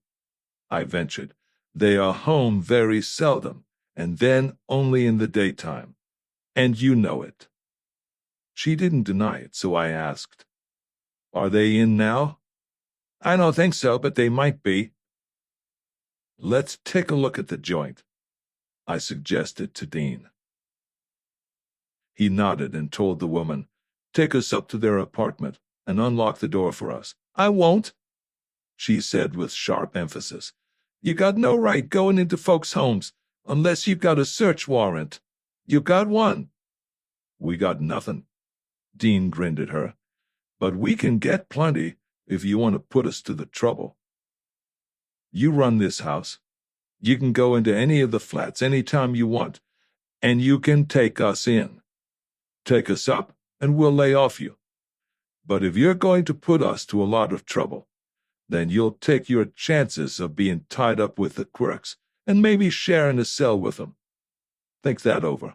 Speaker 1: I ventured. They are home very seldom, and then only in the daytime. And you know it. She didn't deny it, so I asked, Are they in now? I don't think so, but they might be. Let's take a look at the joint, I suggested to Dean. He nodded and told the woman, Take us up to their apartment and unlock the door for us. I won't, she said with sharp emphasis. You got no right going into folks' homes unless you've got a search warrant. You got one. We got nothing. Dean grinned at her. But we can get plenty if you want to put us to the trouble. You run this house. You can go into any of the flats any time you want, and you can take us in. Take us up, and we'll lay off you. But if you're going to put us to a lot of trouble, then you'll take your chances of being tied up with the Quirks and maybe sharing a cell with them. Think that over.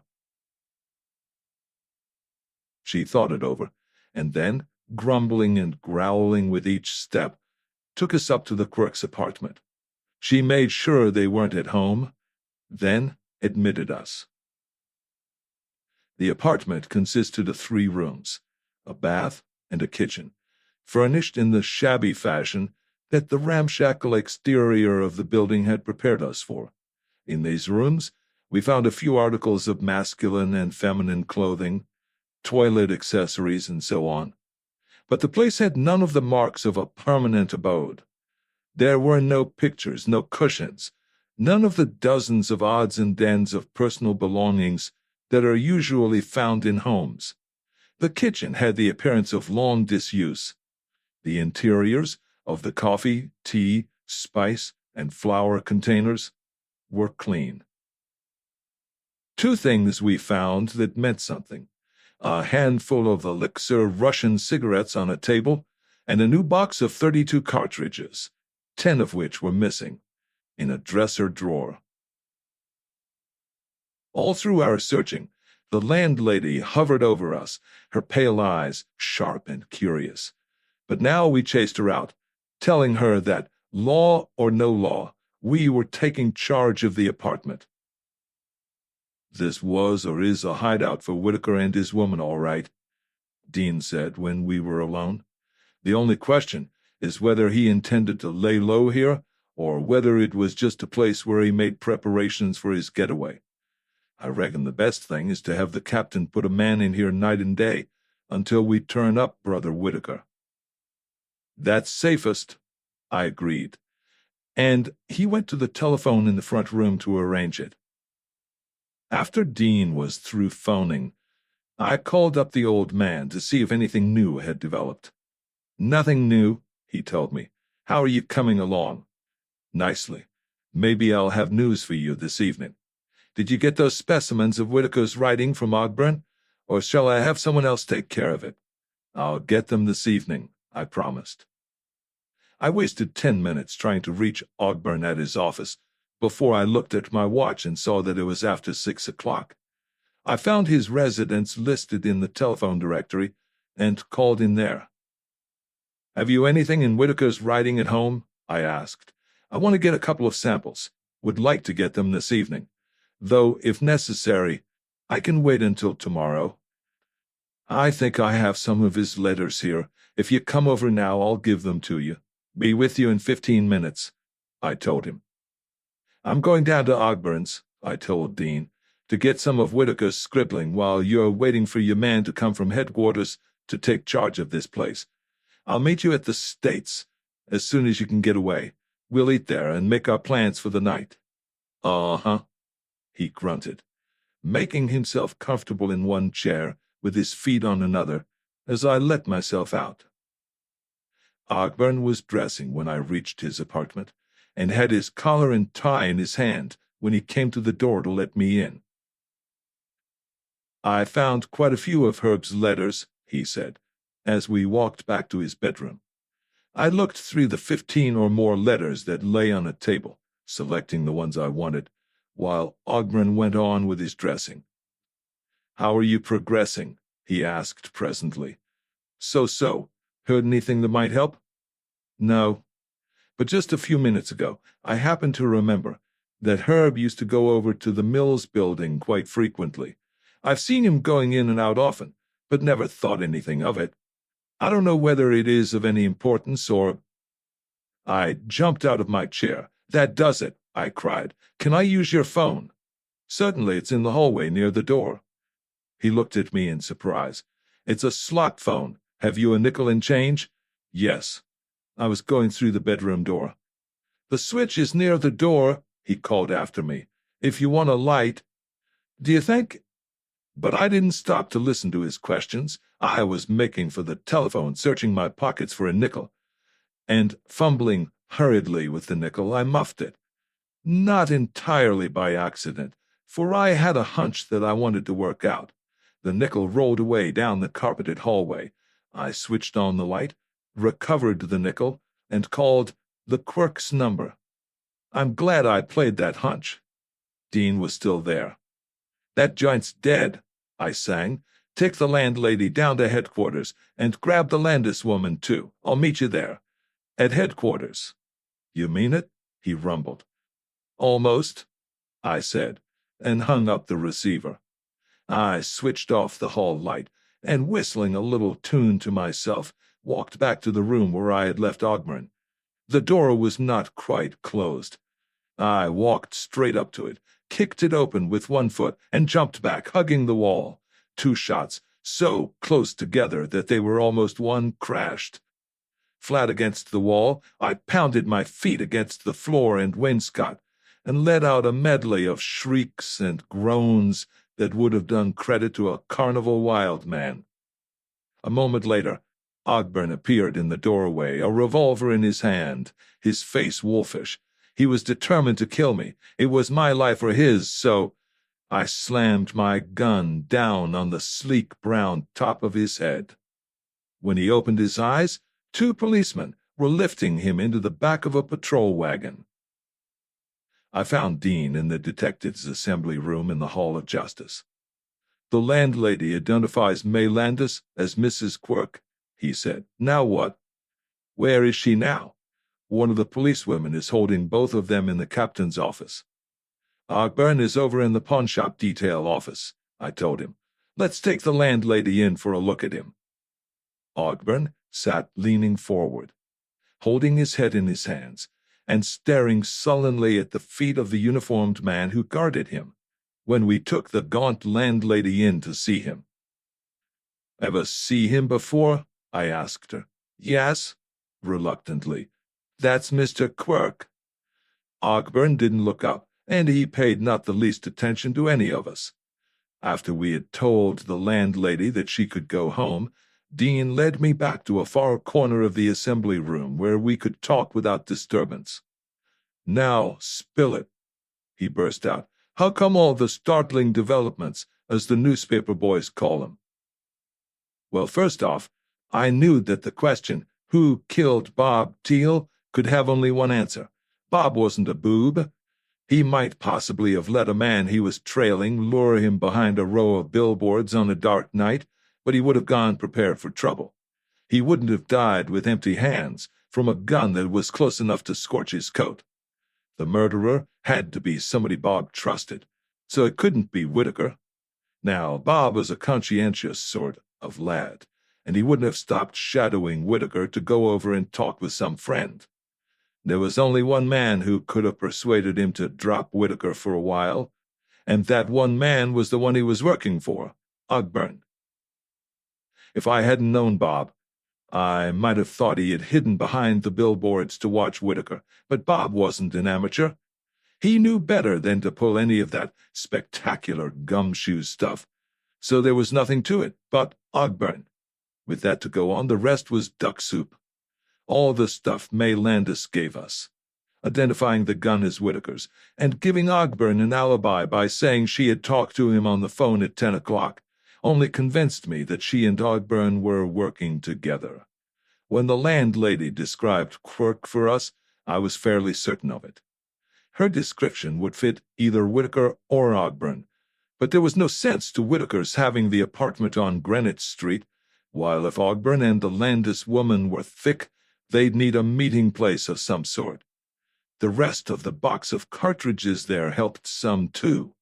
Speaker 1: She thought it over, and then, grumbling and growling with each step, took us up to the Quirks' apartment. She made sure they weren't at home, then admitted us. The apartment consisted of 3 rooms, a bath and a kitchen, furnished in the shabby fashion that the ramshackle exterior of the building had prepared us for. In these rooms, we found a few articles of masculine and feminine clothing, toilet accessories, and so on. But the place had none of the marks of a permanent abode. There were no pictures, no cushions, none of the dozens of odds and ends of personal belongings that are usually found in homes. The kitchen had the appearance of long disuse. The interiors of the coffee, tea, spice, and flour containers were clean. 2 things we found that meant something: a handful of elixir Russian cigarettes on a table, and a new box of 32 cartridges, 10 of which were missing, in a dresser drawer. All through our searching, the landlady hovered over us, her pale eyes sharp and curious. But now we chased her out, telling her that, law or no law, we were taking charge of the apartment. This was or is a hideout for Whitaker and his woman, all right, Dean said when we were alone. The only question is whether he intended to lay low here, or whether it was just a place where he made preparations for his getaway. I reckon the best thing is to have the captain put a man in here night and day until we turn up Brother Whitaker. That's safest, I agreed, and he went to the telephone in the front room to arrange it. After Dean was through phoning, I called up the old man to see if anything new had developed. Nothing new, he told me. How are you coming along? Nicely. Maybe I'll have news for you this evening. Did you get those specimens of Whitaker's writing from Ogburn, or shall I have someone else take care of it? I'll get them this evening, I promised. I wasted 10 minutes trying to reach Ogburn at his office before I looked at my watch and saw that it was after 6 o'clock. I found his residence listed in the telephone directory and called in there. Have you anything in Whitaker's writing at home? I asked. I want to get a couple of samples. Would like to get them this evening. Though, if necessary, I can wait until tomorrow. I think I have some of his letters here. If you come over now, I'll give them to you. Be with you in 15 minutes, I told him. I'm going down to Ogburn's, I told Dean, to get some of Whitaker's scribbling while you're waiting for your man to come from headquarters to take charge of this place. I'll meet you at the States as soon as you can get away. We'll eat there and make our plans for the night. Uh-huh, he grunted, making himself comfortable in one chair with his feet on another as I let myself out. Ogburn was dressing when I reached his apartment and had his collar and tie in his hand when he came to the door to let me in. I found quite a few of Herb's letters, he said, as we walked back to his bedroom. I looked through the 15 or more letters that lay on a table, selecting the ones I wanted, while Ogburn went on with his dressing. How are you progressing? He asked presently. So. Heard anything that might help? No. But just a few minutes ago, I happened to remember that Herb used to go over to the Mills building quite frequently. I've seen him going in and out often, but never thought anything of it. I don't know whether it is of any importance or... I jumped out of my chair. That does it, I cried. Can I use your phone? Certainly, it's in the hallway near the door. He looked at me in surprise. It's a slot phone. Have you a nickel and change? Yes. I was going through the bedroom door. The switch is near the door, he called after me. If you want a light. Do you think? But I didn't stop to listen to his questions. I was making for the telephone, searching my pockets for a nickel. And fumbling hurriedly with the nickel, I muffed it. Not entirely by accident, for I had a hunch that I wanted to work out. The nickel rolled away down the carpeted hallway. I switched on the light, recovered the nickel, and called the Quirk's number. I'm glad I played that hunch. Dean was still there. That joint's dead, I sang. Take the landlady down to headquarters and grab the Landis woman, too. I'll meet you there. At headquarters. You mean it? He rumbled. Almost, I said, and hung up the receiver. I switched off the hall light, and whistling a little tune to myself, walked back to the room where I had left Ogburn. The door was not quite closed. I walked straight up to it, kicked it open with one foot, and jumped back, hugging the wall. 2 shots, so close together that they were almost one, crashed. Flat against the wall, I pounded my feet against the floor and wainscot, and let out a medley of shrieks and groans that would have done credit to a carnival wild man. A moment later, Ogburn appeared in the doorway, a revolver in his hand, his face wolfish. He was determined to kill me. It was my life or his, so I slammed my gun down on the sleek brown top of his head. When he opened his eyes, 2 policemen were lifting him into the back of a patrol wagon. I found Dean in the detectives' assembly room in the Hall of Justice. The landlady identifies May Landis as Mrs. Quirk, he said. Now what? Where is she now? One of the policewomen is holding both of them in the captain's office. Ogburn is over in the pawnshop detail office, I told him. Let's take the landlady in for a look at him. Ogburn sat leaning forward, holding his head in his hands, and staring sullenly at the feet of the uniformed man who guarded him, when we took the gaunt landlady in to see him. Ever see him before? I asked her. Yes, reluctantly. That's Mr. Quirk. Ogburn didn't look up, and he paid not the least attention to any of us. After we had told the landlady that she could go home, Dean led me back to a far corner of the assembly room where we could talk without disturbance. "Now, spill it," he burst out. "How come all the startling developments, as the newspaper boys call them?" Well, first off, I knew that the question, "Who killed Bob Teal?" could have only one answer. Bob wasn't a boob. He might possibly have let a man he was trailing lure him behind a row of billboards on a dark night, but he would have gone prepared for trouble. He wouldn't have died with empty hands from a gun that was close enough to scorch his coat. The murderer had to be somebody Bob trusted, so it couldn't be Whitaker. Now, Bob was a conscientious sort of lad, and he wouldn't have stopped shadowing Whitaker to go over and talk with some friend. There was only one man who could have persuaded him to drop Whitaker for a while, and that one man was the one he was working for, Ogburn. If I hadn't known Bob, I might have thought he had hidden behind the billboards to watch Whitaker, but Bob wasn't an amateur. He knew better than to pull any of that spectacular gumshoe stuff, so there was nothing to it but Ogburn. With that to go on, the rest was duck soup. All the stuff May Landis gave us, identifying the gun as Whitaker's, and giving Ogburn an alibi by saying she had talked to him on the phone at 10 o'clock, only convinced me that she and Ogburn were working together. When the landlady described Quirk for us, I was fairly certain of it. Her description would fit either Whitaker or Ogburn, but there was no sense to Whitaker's having the apartment on Greenwich Street, while if Ogburn and the Landis woman were thick, they'd need a meeting place of some sort. The rest of the box of cartridges there helped some, too.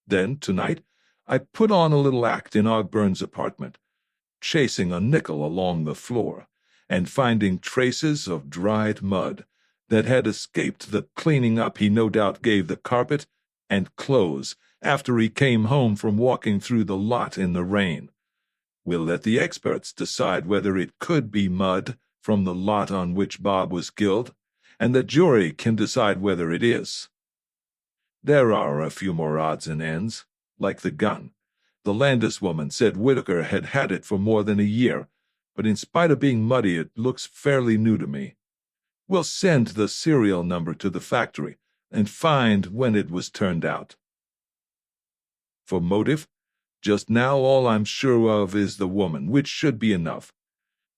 Speaker 1: Then, tonight, I put on a little act in Ogburn's apartment, chasing a nickel along the floor and finding traces of dried mud that had escaped the cleaning up he no doubt gave the carpet and clothes after he came home from walking through the lot in the rain. We'll let the experts decide whether it could be mud from the lot on which Bob was killed, and the jury can decide whether it is. There are a few more odds and ends, like the gun. The Landis woman said Whitaker had had it for more than a year, but in spite of being muddy, it looks fairly new to me. We'll send the serial number to the factory and find when it was turned out. For motive, just now all I'm sure of is the woman, which should be enough.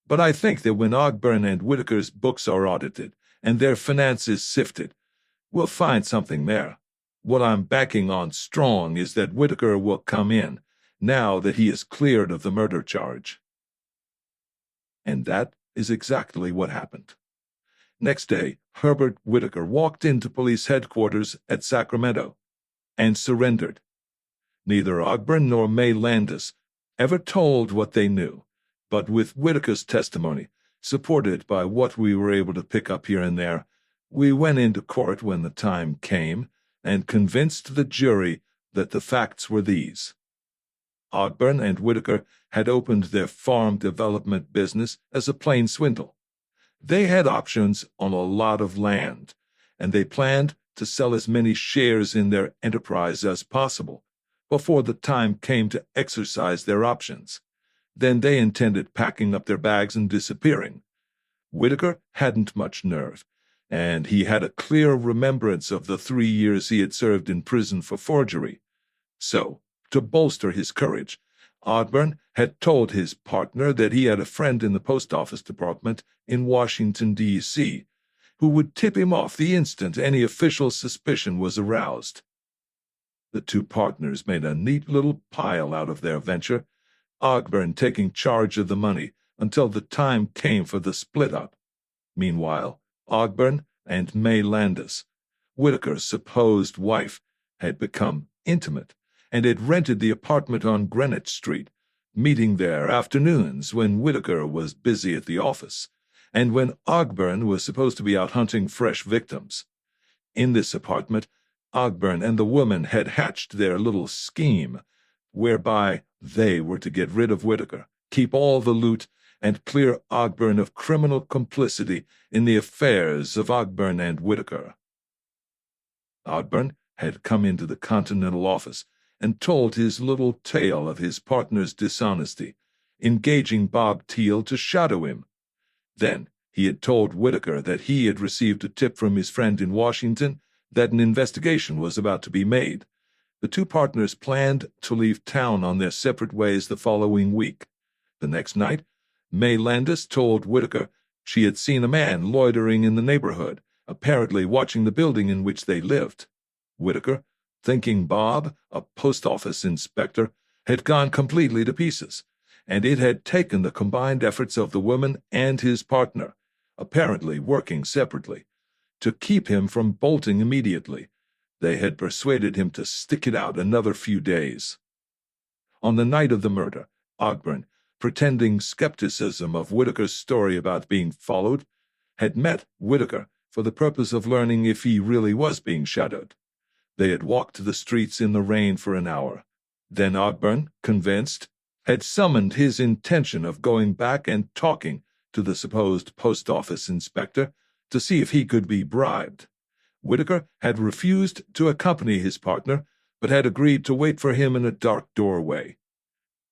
Speaker 1: But I think that when Ogburn and Whitaker's books are audited and their finances sifted, we'll find something there. What I'm backing on strong is that Whitaker will come in, now that he is cleared of the murder charge. And that is exactly what happened. Next day, Herbert Whitaker walked into police headquarters at Sacramento and surrendered. Neither Ogburn nor May Landis ever told what they knew, but with Whitaker's testimony, supported by what we were able to pick up here and there, we went into court when the time came and convinced the jury that the facts were these. Ogburn and Whitaker had opened their farm development business as a plain swindle. They had options on a lot of land, and they planned to sell as many shares in their enterprise as possible before the time came to exercise their options. Then they intended packing up their bags and disappearing. Whitaker hadn't much nerve, and he had a clear remembrance of the 3 years he had served in prison for forgery. So, to bolster his courage, Ogburn had told his partner that he had a friend in the post office department in Washington, D.C., who would tip him off the instant any official suspicion was aroused. The two partners made a neat little pile out of their venture, Ogburn taking charge of the money until the time came for the split-up. Meanwhile, Ogburn and May Landis, Whitaker's supposed wife, had become intimate and had rented the apartment on Greenwich Street, meeting there afternoons when Whitaker was busy at the office and when Ogburn was supposed to be out hunting fresh victims. In this apartment, Ogburn and the woman had hatched their little scheme, whereby they were to get rid of Whitaker, keep all the loot, and clear Ogburn of criminal complicity in the affairs of Ogburn and Whitaker. Ogburn had come into the Continental office and told his little tale of his partner's dishonesty, engaging Bob Teal to shadow him. Then he had told Whitaker that he had received a tip from his friend in Washington that an investigation was about to be made. The two partners planned to leave town on their separate ways the following week. The next night, May Landis told Whitaker she had seen a man loitering in the neighborhood, apparently watching the building in which they lived. Whitaker, thinking Bob, a post office inspector, had gone completely to pieces, and it had taken the combined efforts of the woman and his partner, apparently working separately, to keep him from bolting immediately. They had persuaded him to stick it out another few days. On the night of the murder, Ogburn, pretending skepticism of Whitaker's story about being followed, had met Whitaker for the purpose of learning if he really was being shadowed. They had walked the streets in the rain for an hour. Then Ogburn, convinced, had summoned his intention of going back and talking to the supposed post office inspector to see if he could be bribed. Whitaker had refused to accompany his partner, but had agreed to wait for him in a dark doorway.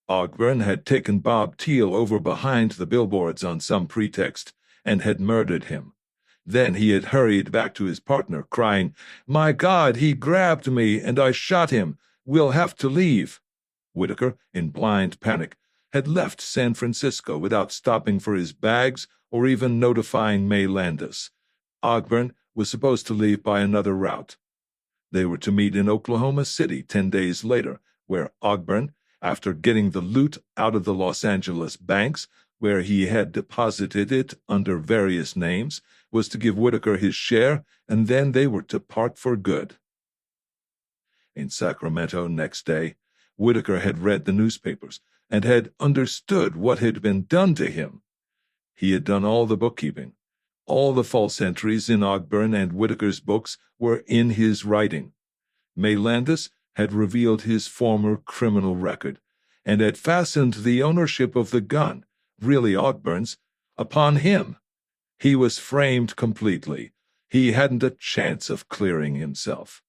Speaker 1: Ogburn had taken Bob Teal over behind the billboards on some pretext and had murdered him. Then he had hurried back to his partner, crying, "My God, he grabbed me and I shot him. We'll have to leave." Whitaker, in blind panic, had left San Francisco without stopping for his bags or even notifying May Landis. Ogburn was supposed to leave by another route. They were to meet in Oklahoma City 10 days later, where Ogburn, after getting the loot out of the Los Angeles banks, where he had deposited it under various names, was to give Whitaker his share, and then they were to part for good. In Sacramento next day, Whitaker had read the newspapers and had understood what had been done to him. He had done all the bookkeeping. All the false entries in Ogburn and Whitaker's books were in his writing. May Landis had revealed his former criminal record and had fastened the ownership of the gun, really Ogburn's, upon him. He was framed completely. He hadn't a chance of clearing himself.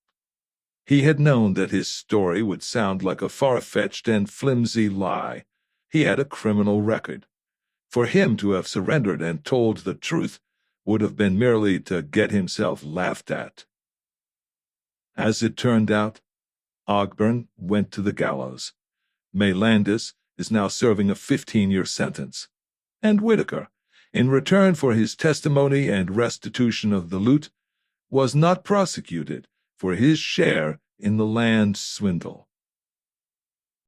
Speaker 1: He had known that his story would sound like a far-fetched and flimsy lie. He had a criminal record. For him to have surrendered and told the truth would have been merely to get himself laughed at. As it turned out, Ogburn went to the gallows. May Landis is now serving a 15-year sentence. And Whitaker, in return for his testimony and restitution of the loot, was not prosecuted for his share in the land swindle.